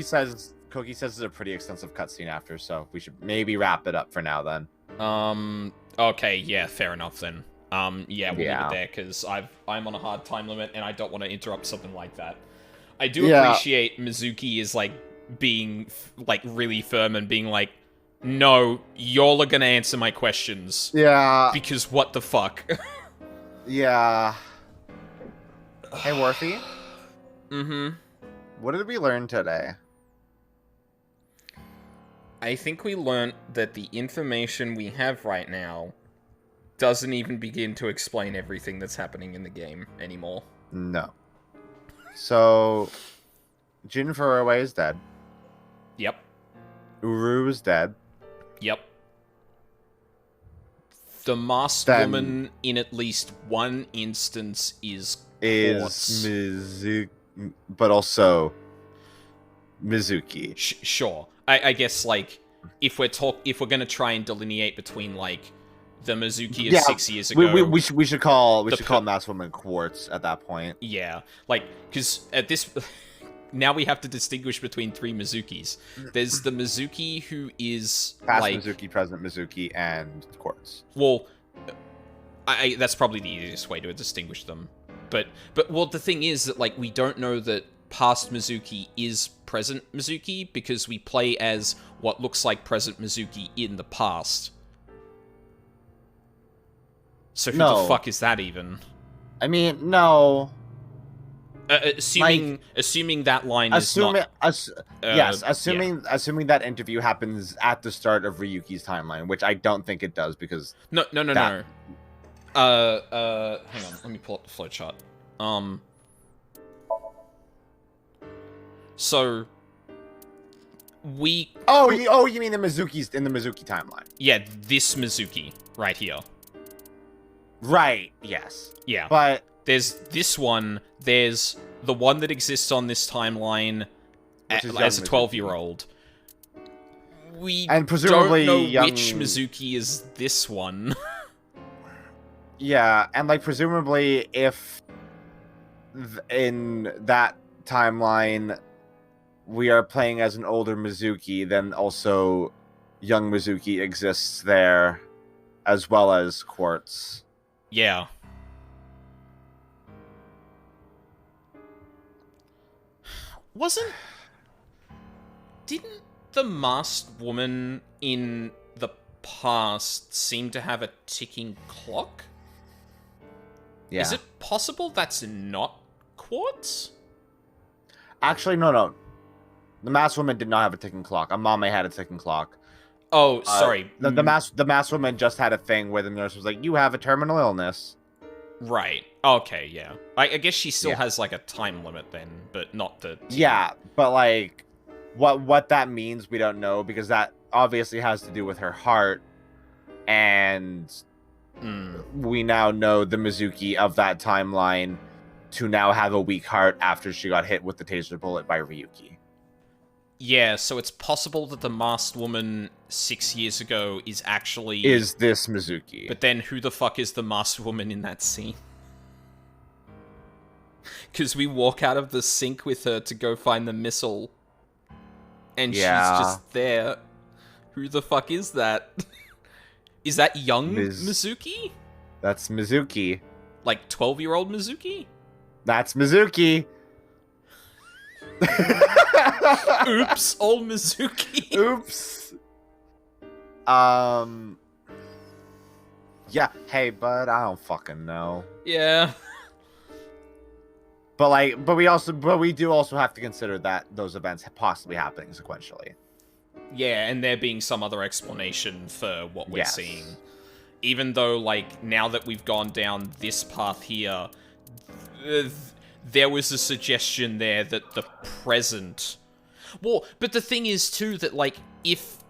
Cookie says it's a pretty extensive cutscene after, so we should maybe wrap it up for now then. Okay, yeah, fair enough then. Yeah, we'll leave it there, because I'm on a hard time limit, and I don't want to interrupt something like that. I do appreciate Mizuki is, like, being, like, really firm and being like, no, y'all are gonna answer my questions. Yeah. Because what the fuck? Yeah. Hey, Worthy? Mm-hmm. What did we learn today? I think we learned that the information we have right now doesn't even begin to explain everything that's happening in the game anymore. No. So, Jin Furue is dead. Yep. Uru is dead. Yep. The masked woman, in at least one instance, is Mizuki, but also Mizuki. Sure. I guess, like, if we're gonna try and delineate between, like, the Mizuki of 6 years ago... We should call Masked Woman Quartz at that point. Yeah. Like, because at this... Now we have to distinguish between 3 Mizukis. There's the Mizuki who is, Past like... Mizuki, present Mizuki, and Quartz. Well, that's probably the easiest way to distinguish them. But well, the thing is that, like, we don't know that past Mizuki is present Mizuki because we play as what looks like present Mizuki in the past. So who the fuck is that even? I mean, no. Assuming that line is not... assuming that interview happens at the start of Ryuki's timeline, which I don't think it does because... No. Hang on, let me pull up the flowchart. So... we... you mean the Mizuki's in the Mizuki timeline? Yeah, this Mizuki, right here. Right, yes. Yeah. But... There's this one, there's the one that exists on this timeline, as a 12-year-old. We and presumably don't know young... which Mizuki is this one. Yeah, and like presumably if in that timeline we are playing as an older Mizuki, then also young Mizuki exists there as well as Quartz. Yeah. Didn't the masked woman in the past seem to have a ticking clock? Yeah. Is it possible that's not Quartz? Actually, no. The masked woman did not have a ticking clock. Amame had a ticking clock. Oh, sorry. The masked woman just had a thing where the nurse was like, "You have a terminal illness." Right. Okay, yeah. I guess she still has, like, a time limit then, but not the... Yeah, but, like, what that means, we don't know, because that obviously has to do with her heart, and we now know the Mizuki of that timeline to now have a weak heart after she got hit with the taser bullet by Ryuki. Yeah, so it's possible that the masked woman 6 years ago is actually... Is this Mizuki. But then who the fuck is the masked woman in that scene? Because we walk out of the sink with her to go find the missile. And she's just there. Who the fuck is that? Is that young Mizuki? That's Mizuki. Like 12-year-old Mizuki? That's Mizuki. Oops, old Mizuki. Oops. Yeah, hey, bud, I don't fucking know. Yeah. But we do also have to consider that those events possibly happening sequentially. Yeah, and there being some other explanation for what we're seeing. Even though, like, now that we've gone down this path here, there was a suggestion there that the present... Well, but the thing is, too, that, like, if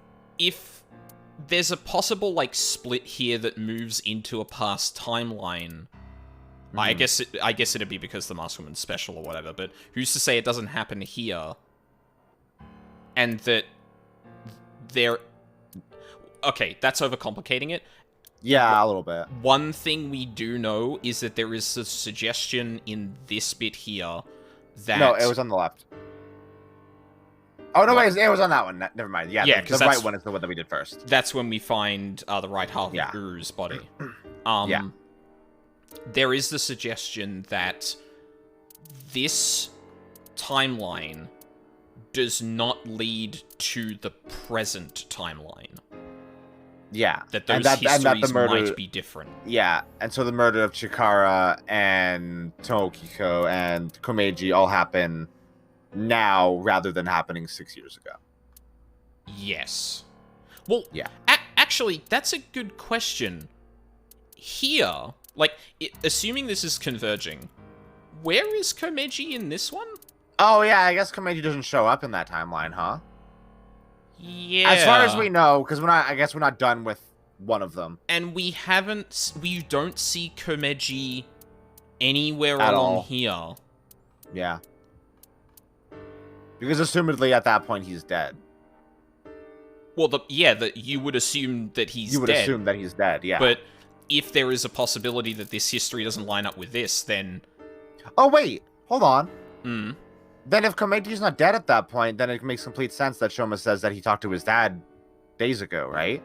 there's a possible, like, split here that moves into a past timeline... I guess it'd be because the Masked Woman's special or whatever, but who's to say it doesn't happen here? And that there... Okay, that's overcomplicating it. Yeah, a little bit. One thing we do know is that there is a suggestion in this bit here that... No, it was on the left. Oh, no, wait, it was on that one. Never mind. Yeah, the right one is the one that we did first. That's when we find the right half of Guru's body. There is the suggestion that this timeline does not lead to the present timeline. Yeah. That those histories might be different. Yeah, and so the murder of Chikara and Tokiko and Komeiji all happen now rather than happening 6 years ago. Yes. Well, actually, that's a good question. Here, like, assuming this is Converging, where is Komeiji in this one? Oh, yeah, I guess Komeiji doesn't show up in that timeline, huh? Yeah. As far as we know, because I guess we're not done with one of them. And we don't see Komeiji anywhere At along all. here. Yeah. Because assumedly at that point he's dead. Well, you would assume that he's dead. You would assume that he's dead, yeah. But if there is a possibility that this history doesn't line up with this, then... Oh, wait. Hold on. Hmm. Then if Komeiji's not dead at that point, then it makes complete sense that Shoma says that he talked to his dad days ago, right?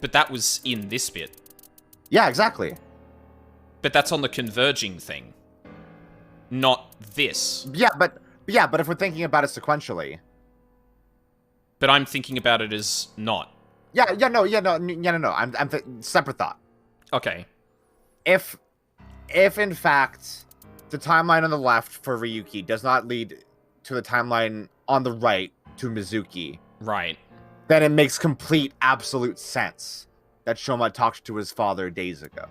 But that was in this bit. Yeah, exactly. But that's on the Converging thing. Not this. Yeah, but if we're thinking about it sequentially. But I'm thinking about it as not. No. I'm separate thought. Okay. If in fact the timeline on the left for Ryuki does not lead to the timeline on the right to Mizuki, right, then it makes complete absolute sense that Shoma talked to his father days ago.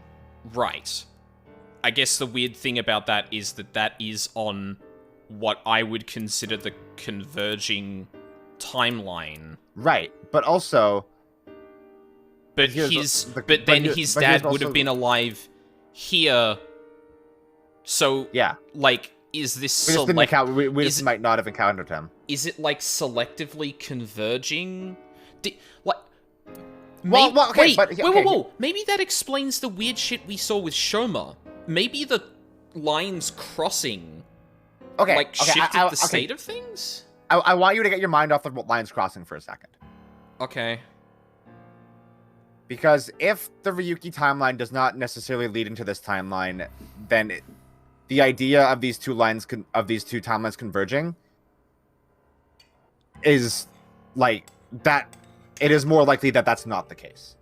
Right. I guess the weird thing about that is that is on what I would consider the Converging timeline. Right, but also... But his dad would have been alive here. So, yeah, like, is this we might not have encountered him. is it like selectively converging? Like, well, okay, wait, whoa. Maybe that explains the weird shit we saw with Shoma. Maybe the lines crossing, shifted the state of things. I want you to get your mind off the lines crossing for a second. Okay. Because if the Ryuki timeline does not necessarily lead into this timeline, then the idea of these two timelines converging is like that. It is more likely that that's not the case,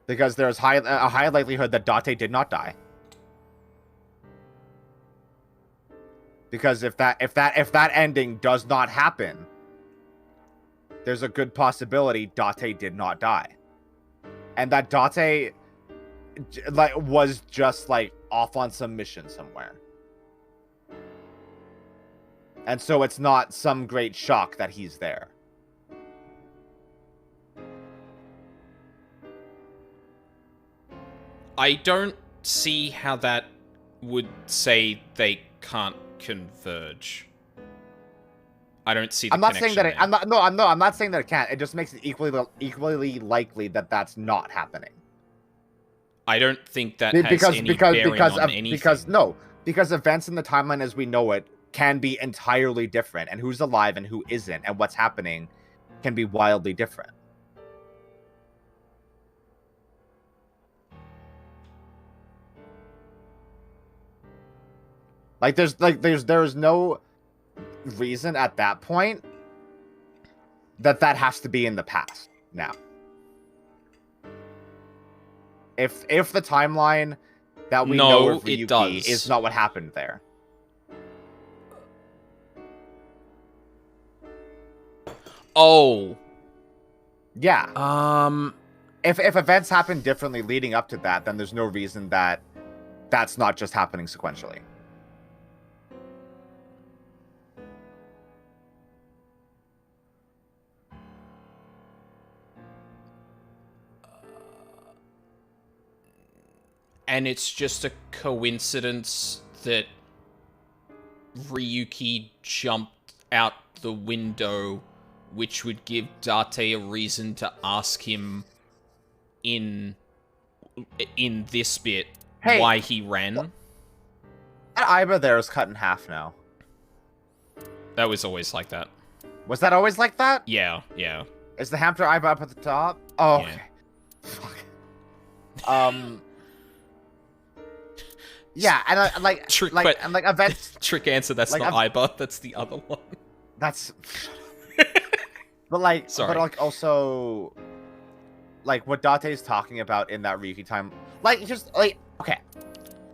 because there's a high likelihood that Date did not die. Because if that ending does not happen, there's a good possibility Date did not die, and that Date was just off on some mission somewhere, and so it's not some great shock that he's there. I don't see how that would say they can't converge. I don't see the connection. I'm not saying that it can't. It just makes it equally likely that that's not happening. I don't think that has any bearing on anything. Because events in the timeline as we know it can be entirely different, and who's alive and who isn't, and what's happening can be wildly different. There's no reason at that point that has to be in the past now. If the timeline that we know of Ryuki is not what happened there. Oh. Yeah. If events happen differently leading up to that, then there's no reason that that's not just happening sequentially. And it's just a coincidence that Ryuki jumped out the window, which would give Date a reason to ask him in this bit why he ran. That Aiba there is cut in half now. That was always like that. Was that always like that? Yeah. Is the hamster Aiba up at the top? Oh, okay. Fuck. Yeah, and events. Trick answer. That's not Aiba. That's the other one. That's. But sorry. But also, what Date is talking about in that Ryuki time, okay.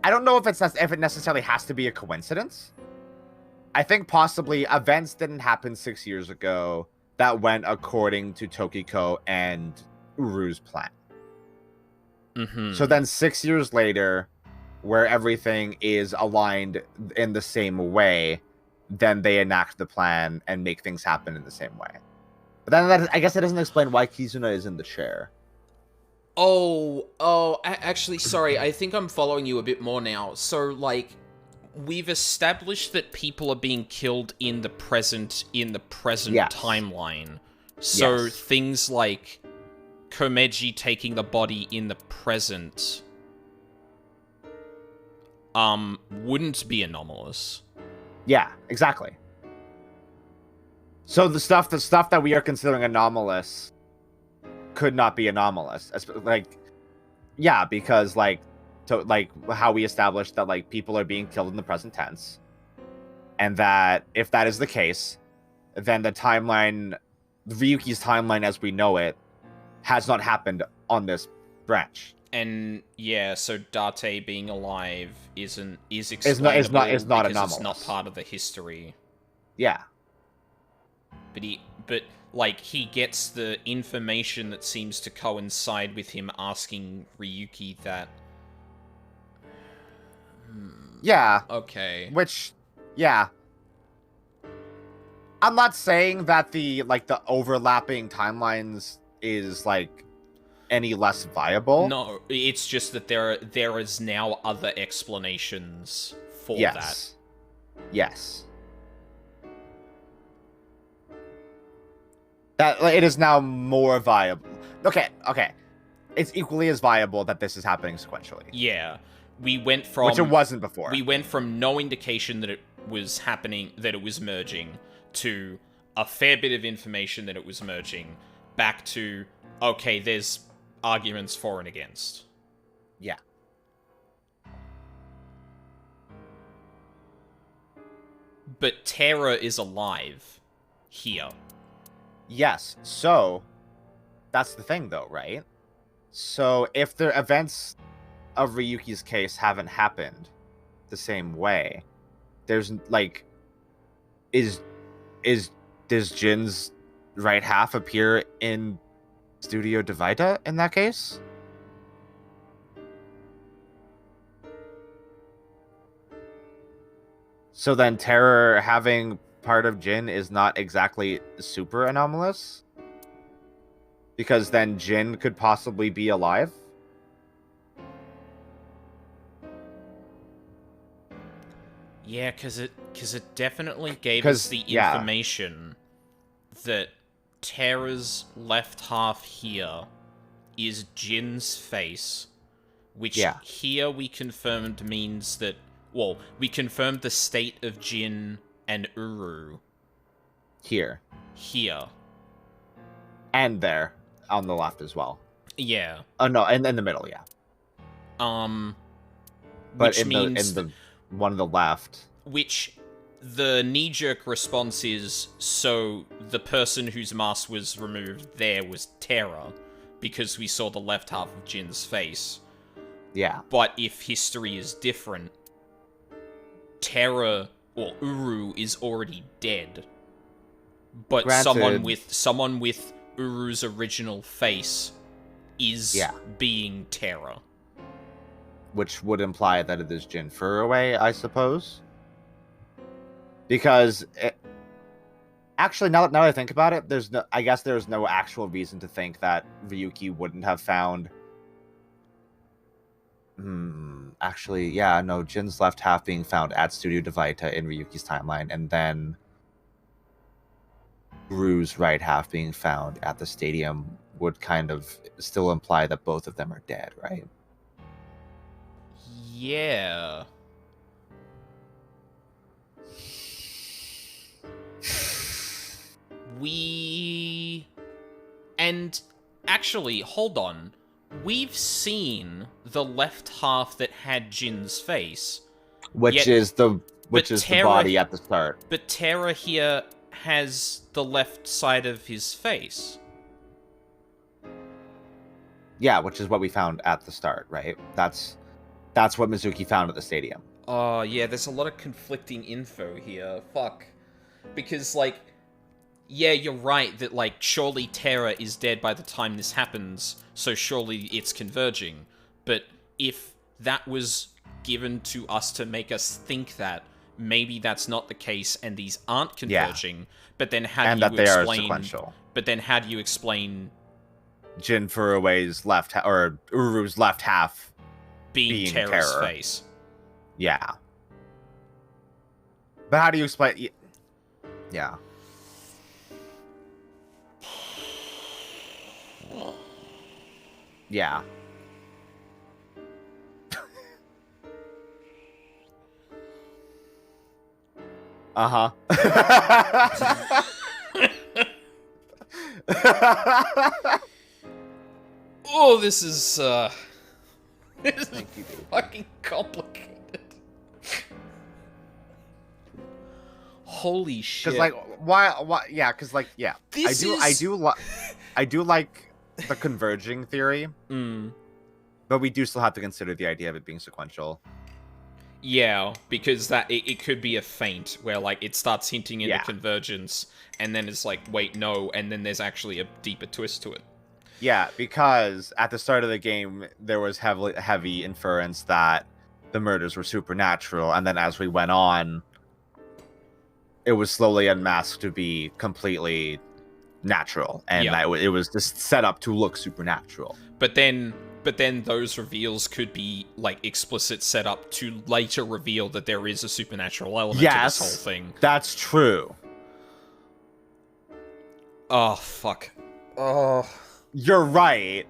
I don't know if it necessarily has to be a coincidence. I think possibly events didn't happen 6 years ago that went according to Tokiko and Uru's plan. Mm-hmm. So then 6 years later, where everything is aligned in the same way, then they enact the plan and make things happen in the same way. But then I guess it doesn't explain why Kizuna is in the chair. Actually, sorry, I think I'm following you a bit more now. So, we've established that people are being killed in the present timeline. So things like Komeji taking the body in the present wouldn't be anomalous. Yeah, exactly. So the stuff that we are considering anomalous could not be anomalous. Because how we established that people are being killed in the present tense, and that if that is the case, then the timeline, Ryuki's timeline as we know it, has not happened on this branch. And so Date being alive is explainable is not because anomalous. It's not part of the history. Yeah. But he gets the information that seems to coincide with him asking Ryuki that. Yeah. Okay. Which, yeah. I'm not saying that the overlapping timelines is any less viable. No, it's just that there is now other explanations for that. Yes. That it is now more viable. Okay. It's equally as viable that this is happening sequentially. Yeah. We went from... Which it wasn't before. We went from no indication that it was happening, that it was merging, to a fair bit of information that it was merging, back to, okay, there's arguments for and against. Yeah. But Terra is alive here. Yes, so that's the thing though, right? So if the events of Ryuki's case haven't happened the same way, there's like does Jin's right half appear in Studio Divida in that case? So then Terror having part of Jin is not exactly super anomalous? Because then Jin could possibly be alive? Yeah, because it definitely gave us the information that Terra's left half here is Jin's face, which here we confirmed means that, well, we confirmed the state of Jin and Uru. Here. And there, on the left as well. Yeah. Oh, no, in the middle, yeah. But which means... in the one on the left. Which the knee-jerk response is, so the person whose mask was removed there was Terra, because we saw the left half of Jin's face. Yeah. But if history is different, Terra, or Uru, is already dead. But Granted, someone with Uru's original face is being Terra. Which would imply that it is Jin Furaway, I suppose. Because actually, now that I think about it, I guess there's no actual reason to think that Ryuki wouldn't have found. Actually, yeah, no, Jin's left half being found at Studio Divita in Ryuki's timeline, and then Ru's right half being found at the stadium would kind of still imply that both of them are dead, right? Yeah. And actually, hold on. We've seen the left half that had Jin's face. Which is the body at the start. But Terra here has the left side of his face. Yeah, which is what we found at the start, right? That's what Mizuki found at the stadium. Oh, yeah, there's a lot of conflicting info here. Fuck. Because, like, yeah, you're right that, like, surely Terra is dead by the time this happens, so surely it's converging. But if that was given to us to make us think that, maybe that's not the case and these aren't converging, but then how do you explain... they are sequential. But then how do you explain... Jin Furuway's left, or Uru's left half being Terra's face. Yeah. But how do you explain... Yeah. Yeah. Uh-huh. Oh, this is fucking complicated. Holy shit. Because, like, why, yeah, because, like, yeah. I do like the converging theory. But we do still have to consider the idea of it being sequential. Yeah, because that it could be a feint where, like, it starts hinting into convergence, and then it's like, wait, no, and then there's actually a deeper twist to it. Yeah, because at the start of the game, there was heavy inference that the murders were supernatural, and then as we went on, it was slowly unmasked to be completely natural, and it was just set up to look supernatural. But then those reveals could be, like, explicit setup to later reveal that there is a supernatural element to this whole thing. That's true. Oh, fuck. Oh. You're right.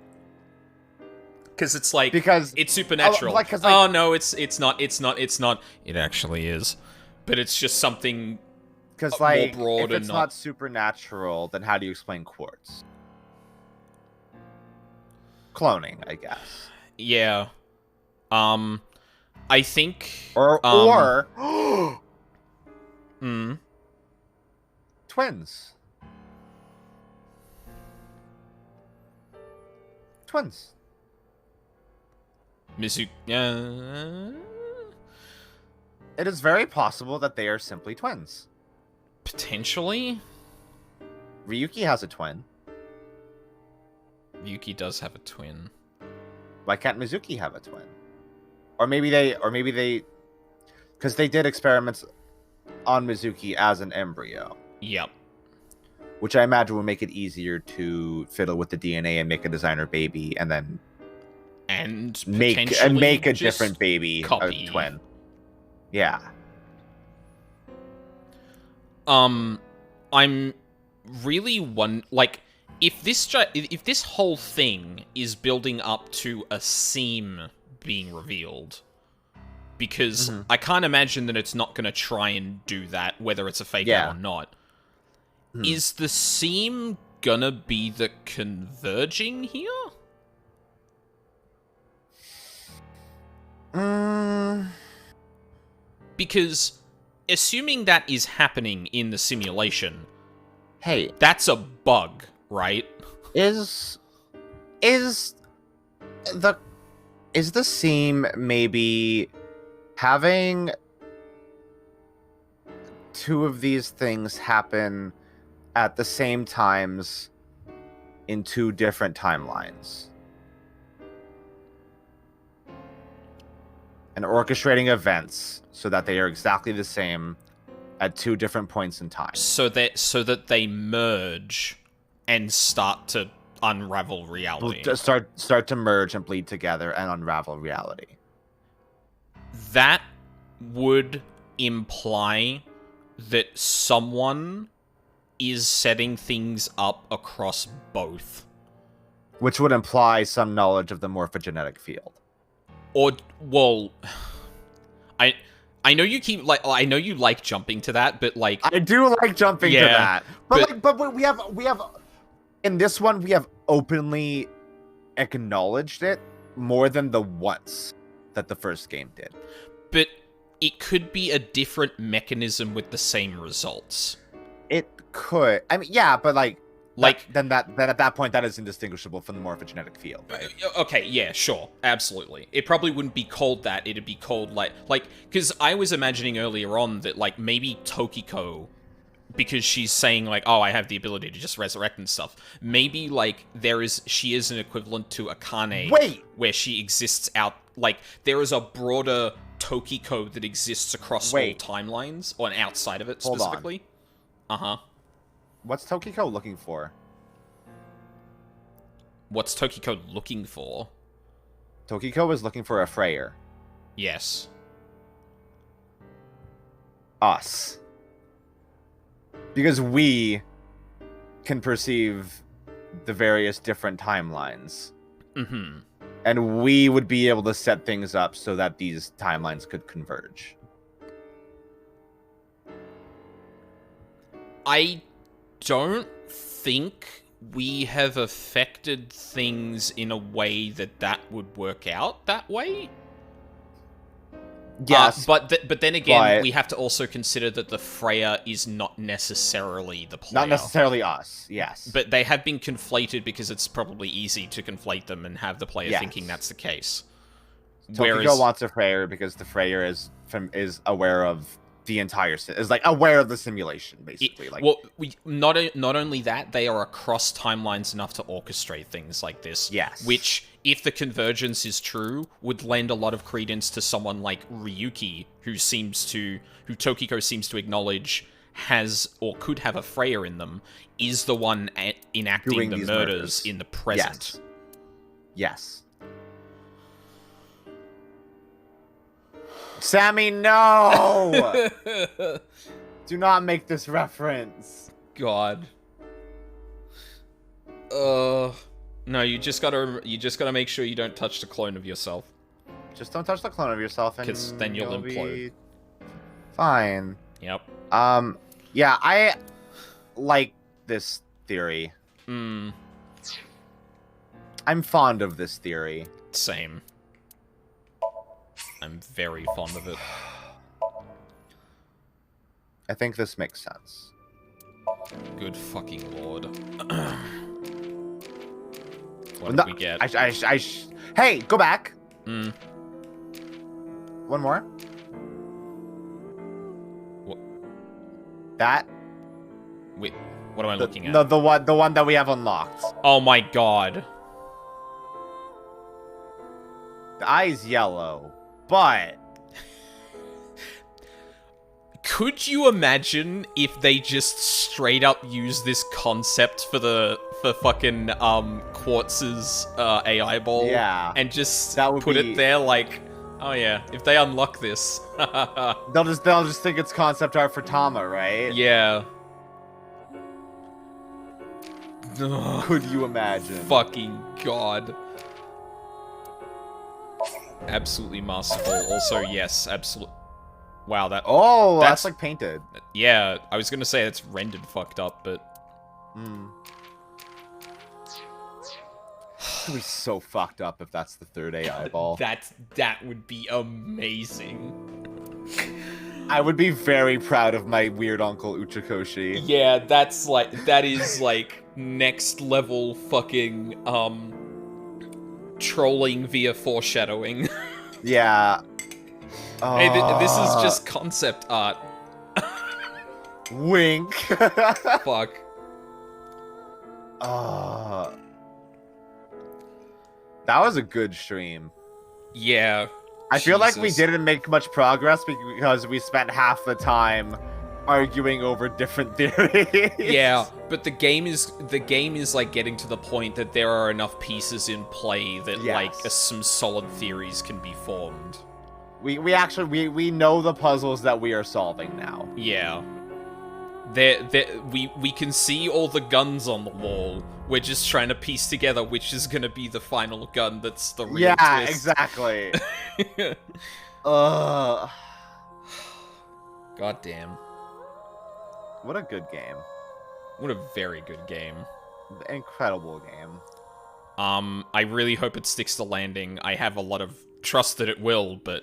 Because it's like... Because... It's supernatural. Oh, no, it's not. It actually is. But it's just something Because, more like, broad if and it's not supernatural, then how do you explain quartz? Cloning, I guess. Yeah. I think... Or... Twins. Twins. It is very possible that they are simply twins. Potentially? Ryuki has a twin. Ryuki does have a twin. Why can't Mizuki have a twin? Or maybe they... Because they did experiments on Mizuki as an embryo. Yep. Which I imagine would make it easier to fiddle with the DNA and make a designer baby, and then make a different baby copy. A twin. Yeah. I'm really if this whole thing is building up to a seam being revealed, because I can't imagine that it's not going to try and do that, whether it's a fake out or not. Is the seam gonna be the converging here? Because assuming that is happening in the simulation, hey, that's a bug, right? Is the seam maybe having two of these things happen at the same times in two different timelines? And orchestrating events so that they are exactly the same at two different points in time. So that they merge and start to unravel reality. Start to merge and bleed together and unravel reality. That would imply that someone is setting things up across both. Which would imply some knowledge of the morphogenetic field. Or, well, I know you keep, I know you like jumping to that, but, I do like jumping to that. But we have, in this one, we have openly acknowledged it more than the once that the first game did. But it could be a different mechanism with the same results. It could. I mean, yeah, but then at that point that is indistinguishable from the morphogenetic field, right? Okay, yeah, sure, absolutely. It probably wouldn't be called that. It'd be called because I was imagining earlier on that maybe Tokiko, because she's saying oh, I have the ability to just resurrect and stuff. Maybe she is an equivalent to Akane. Wait, where she exists out. There is a broader Tokiko that exists across all timelines, or outside of it specifically. What's Tokiko looking for? What's Tokiko looking for? Tokiko is looking for a Freyer. Yes. Us. Because we can perceive the various different timelines. Mm-hmm. And we would be able to set things up so that these timelines could converge. I don't think we have affected things in a way that would work out that way. Yes, but then again, we have to also consider that the Freya is not necessarily the player. Not necessarily us, yes. But they have been conflated because it's probably easy to conflate them and have the player thinking that's the case. Tokiko wants a Freya because the Freya is aware of the entire aware of the simulation, basically. Not only that, they are across timelines enough to orchestrate things like this. Yes. Which, if the convergence is true, would lend a lot of credence to someone like Ryuki, who Tokiko seems to acknowledge has or could have a Freya in them, is the one enacting the murders in the present. Yes. Sammy, no! Do not make this reference. God. No, you just gotta make sure you don't touch the clone of yourself. Just don't touch the clone of yourself, and because then you'll implode. Be fine. Yep. Yeah, I like this theory. Hmm. I'm fond of this theory. Same. I'm very fond of it. I think this makes sense. Good fucking lord. What No, did we get? Hey, go back. Mm. One more. What? That. Wait, what am I looking at? The one that we have unlocked. Oh my god. The eye's yellow, but could you imagine if they just straight up use this concept for fucking Quartz's AI ball? Yeah, and just put it there like, oh yeah, if they unlock this, they'll just think it's concept art for Tama, right? Yeah. Could you imagine? Fucking god. Absolutely masterful. Also, yes, absolutely. Wow, that. Oh, that's like painted. Yeah, I was gonna say it's rendered fucked up, but. It would be so fucked up if that's the third AI ball. That would be amazing. I would be very proud of my weird uncle Uchikoshi. Yeah, that is like next level fucking trolling via foreshadowing. Yeah. Hey, this is just concept art. Wink. Fuck. That was a good stream. Yeah. I feel like we didn't make much progress because we spent half the time arguing over different theories. Yeah, but the game is like getting to the point that there are enough pieces in play that like some solid theories can be formed. We actually know the puzzles that we are solving now. Yeah. We can see all the guns on the wall. We're just trying to piece together which is gonna be the final gun that's the real twist. Exactly. God damn. What a good game. What a very good game. Incredible game. I really hope it sticks to landing. I have a lot of trust that it will, but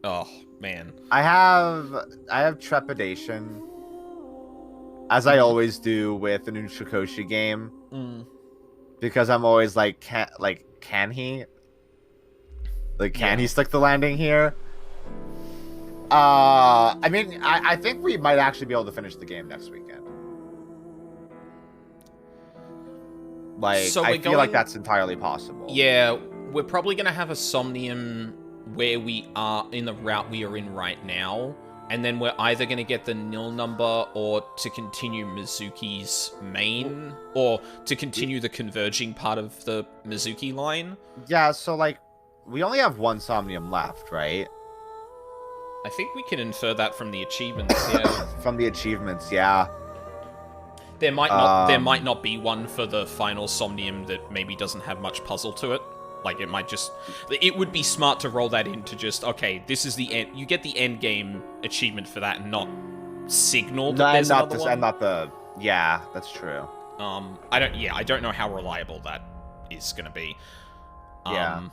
oh man. I have trepidation, as I always do with an Uchikoshi game, because I'm always like, can he stick the landing here? I mean, I think we might actually be able to finish the game next weekend. Like, so I feel like that's entirely possible. Yeah, we're probably gonna have a Somnium where we are in the route we are in right now, and then we're either gonna get the nil number or to continue Mizuki's main, or to continue the converging part of the Mizuki line. Yeah, so like, we only have one Somnium left, right? I think we can infer that from the achievements, yeah. From the achievements, yeah. There might not be one for the final Somnium that maybe doesn't have much puzzle to it. Like, it would be smart to roll that into just, okay, this is the end. You get the end game achievement for that and not signal that there's another one. And not the, yeah, that's true. I don't know how reliable that is gonna be. Yeah.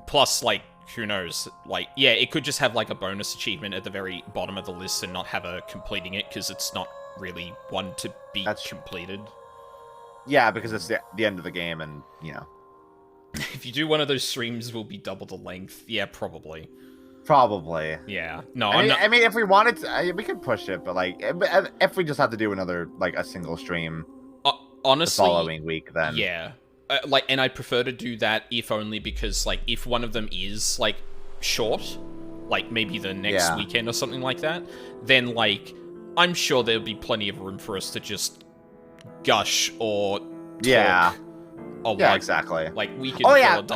Plus, like, who knows? Like, yeah, it could just have, like, a bonus achievement at the very bottom of the list and not have a completing it, because it's not really one to be completed. Yeah, because it's the end of the game, and, you know. If you do one of those streams, will be double the length. Yeah, probably. Probably. Yeah. No, I mean, if we wanted to, we could push it, but, like, if we just have to do another, like, a single stream honestly, the following week, then... Yeah. And I'd prefer to do that if only because, like, if one of them is, like, short, like, maybe the next weekend or something like that, then, like, I'm sure there'll be plenty of room for us to just gush or talk. Yeah. Or, yeah, like, exactly. Like, we can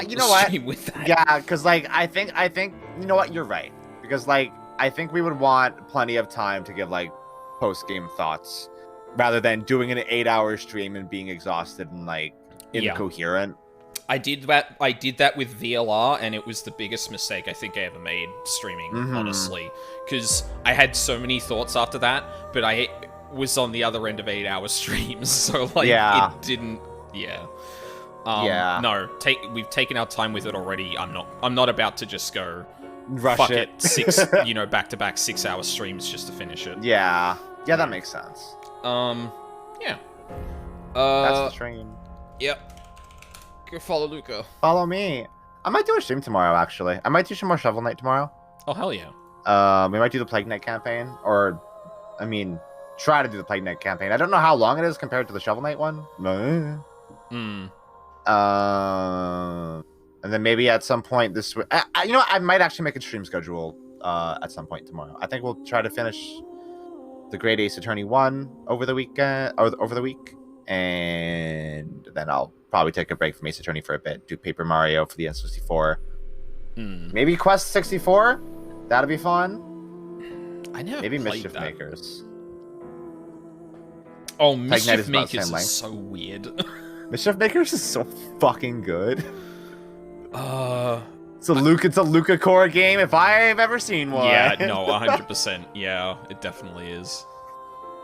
you know what? With that. Yeah, because, like, I think, you know what, you're right. Because, like, I think we would want plenty of time to give, like, post-game thoughts. rather than doing an 8-hour stream and being exhausted and like incoherent. I did that with VLR, and it was the biggest mistake I think I ever made streaming, honestly. Because I had so many thoughts after that, but I was on the other end of 8-hour streams, so like it didn't. No, we've taken our time with it already. I'm not about to just go rush it. 6, back-to-back 6-hour streams just to finish it. Yeah, that makes sense. Yeah. That's the stream. Yep. Go follow Luka. Follow me. I might do a stream tomorrow, actually. I might do some more Shovel Knight tomorrow. Oh, hell yeah. We might do the Plague Knight campaign, or, I mean, try to do the Plague Knight campaign. I don't know how long it is compared to the Shovel Knight one. And then maybe at some point this week, I might actually make a stream schedule at some point tomorrow. I think we'll try to finish the Great Ace Attorney 1 over the weekend, or over the week, and then I'll probably take a break from Ace Attorney for a bit, do Paper Mario for the N64. Maybe Quest 64? That'll be fun. I never Maybe played Mischief that. Makers. Oh, Mischief Makers is so weird. Mischief Makers is so fucking good. It's a Luka core game if I've ever seen one. Yeah, no, 100%. Yeah, it definitely is.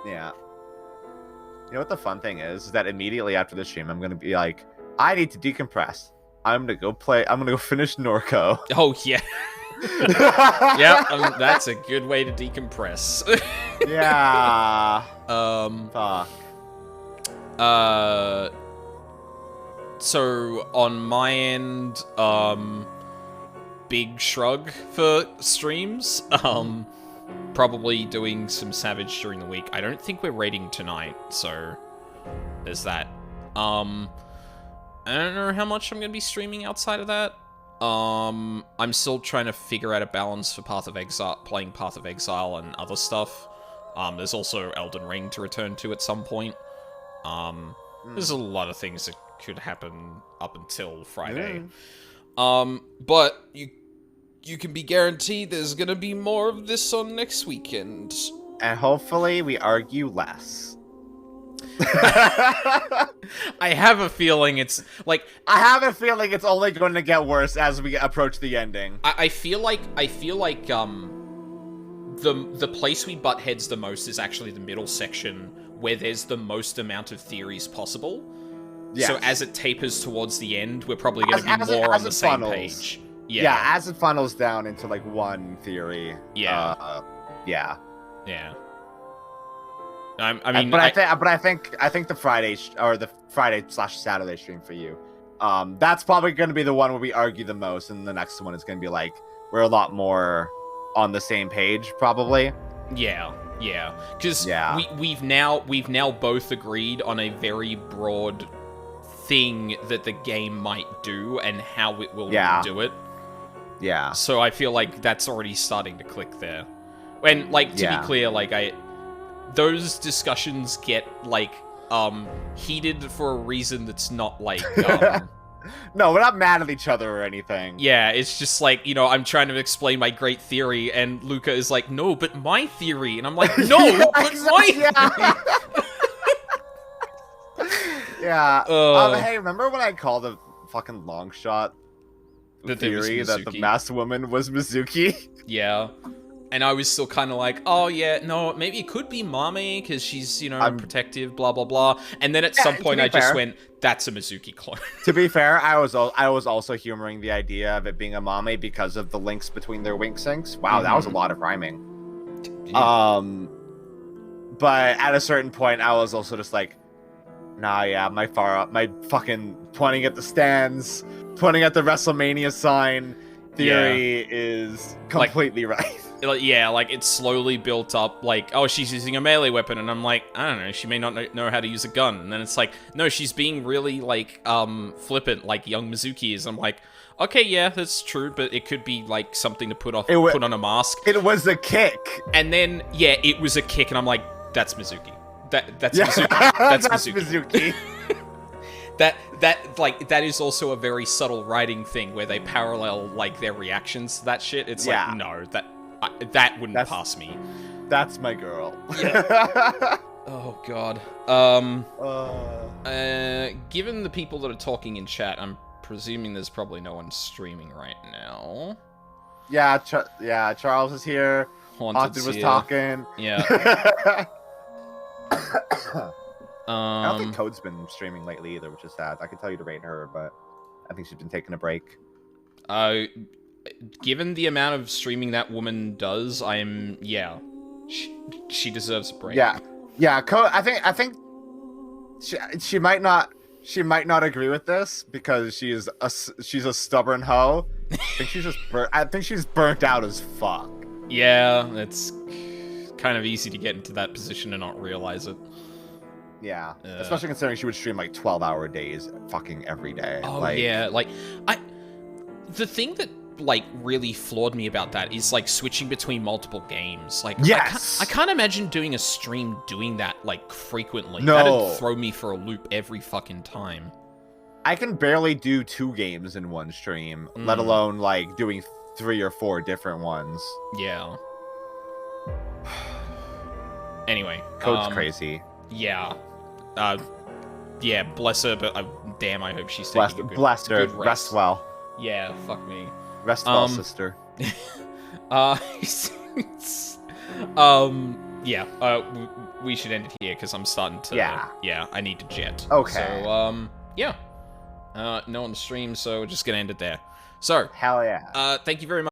Yeah. You know what the fun thing is that immediately after the stream, I'm going to be like, I need to decompress. I'm going to go finish Norco. Oh, yeah. Yeah, that's a good way to decompress. Yeah. Fuck. So, on my end, big shrug for streams. Probably doing some Savage during the week. I don't think we're raiding tonight, so there's that. I don't know how much I'm going to be streaming outside of that. I'm still trying to figure out a balance for playing Path of Exile and other stuff. There's also Elden Ring to return to at some point. There's a lot of things that could happen up until Friday. But you can be guaranteed there's gonna be more of this on next weekend. And hopefully we argue less. I have a feeling it's only going to get worse as we approach the ending. I feel like the place we butt heads the most is actually the middle section, where there's the most amount of theories possible. Yes. So as it tapers towards the end, we're probably going to be more on the same page. Yeah, as it funnels down into like one theory. Yeah. Yeah. I think the Friday or the Friday/Saturday stream for you, that's probably going to be the one where we argue the most, and the next one is going to be like we're a lot more on the same page, probably. Yeah, because we've now both agreed on a very broad thing that the game might do and how it will do it. Yeah. So I feel like that's already starting to click there. And like to be clear, like those discussions get like heated for a reason that's not like No, we're not mad at each other or anything. Yeah, it's just like, I'm trying to explain my great theory, and Luka is like, no, but my theory. And I'm like, no, but my theory. Yeah. Hey, remember when I called a fucking long shot theory that the masked woman was Mizuki? Yeah. And I was still kind of like, oh yeah, no, maybe it could be Mame, because she's, protective, blah, blah, blah. And then at some point I just went, that's a Mizuki clone. To be fair, I was also humoring the idea of it being a Mame because of the links between their wink syncs. Wow, that was a lot of rhyming. Yeah. But at a certain point, I was also just like, nah, yeah, my fucking pointing at the stands, pointing at the WrestleMania sign theory is completely right. Yeah, like, it slowly built up, like, oh, she's using a melee weapon, and I'm like, I don't know, she may not know how to use a gun, and then it's like, no, she's being really, like, flippant, like young Mizuki is. I'm like, okay, yeah, that's true, but it could be, like, something to put on a mask. It was a kick. And then, yeah, it was a kick, and I'm like, that's Mizuki. That's Mizuki. That's Mizuki. That is also a very subtle writing thing, where they parallel, like, their reactions to that shit. It's like, no, that wouldn't pass me. That's my girl. Yeah. Oh god. Given the people that are talking in chat, I'm presuming there's probably no one streaming right now. Yeah, Charles is here. Haunted was here. talking. Yeah. I don't think Code's been streaming lately either, which is sad. I could tell you to rate her, but I think she's been taking a break. Given the amount of streaming that woman does, she deserves a break. Yeah. Code. I think she might not agree with this because she's a stubborn hoe. I think she's burnt out as fuck. Yeah, it's kind of easy to get into that position and not realize it. Yeah, especially considering she would stream like 12-hour days, fucking every day. Oh yeah, the thing that really floored me about that is switching between multiple games. Yes, I can't imagine doing a stream doing that frequently. No, that'd throw me for a loop every fucking time. I can barely do 2 games in one stream, let alone doing 3 or 4 different ones. Yeah. Anyway, Code's crazy. Yeah. Yeah, bless her, but damn, I hope she's taking a good Bless her. good Rest well. Yeah, fuck me. Rest well, sister. We should end it here because I'm starting to. Yeah, I need to jet. Okay. So, yeah. No on the stream, so we're just gonna end it there. So, hell yeah. Thank you very much.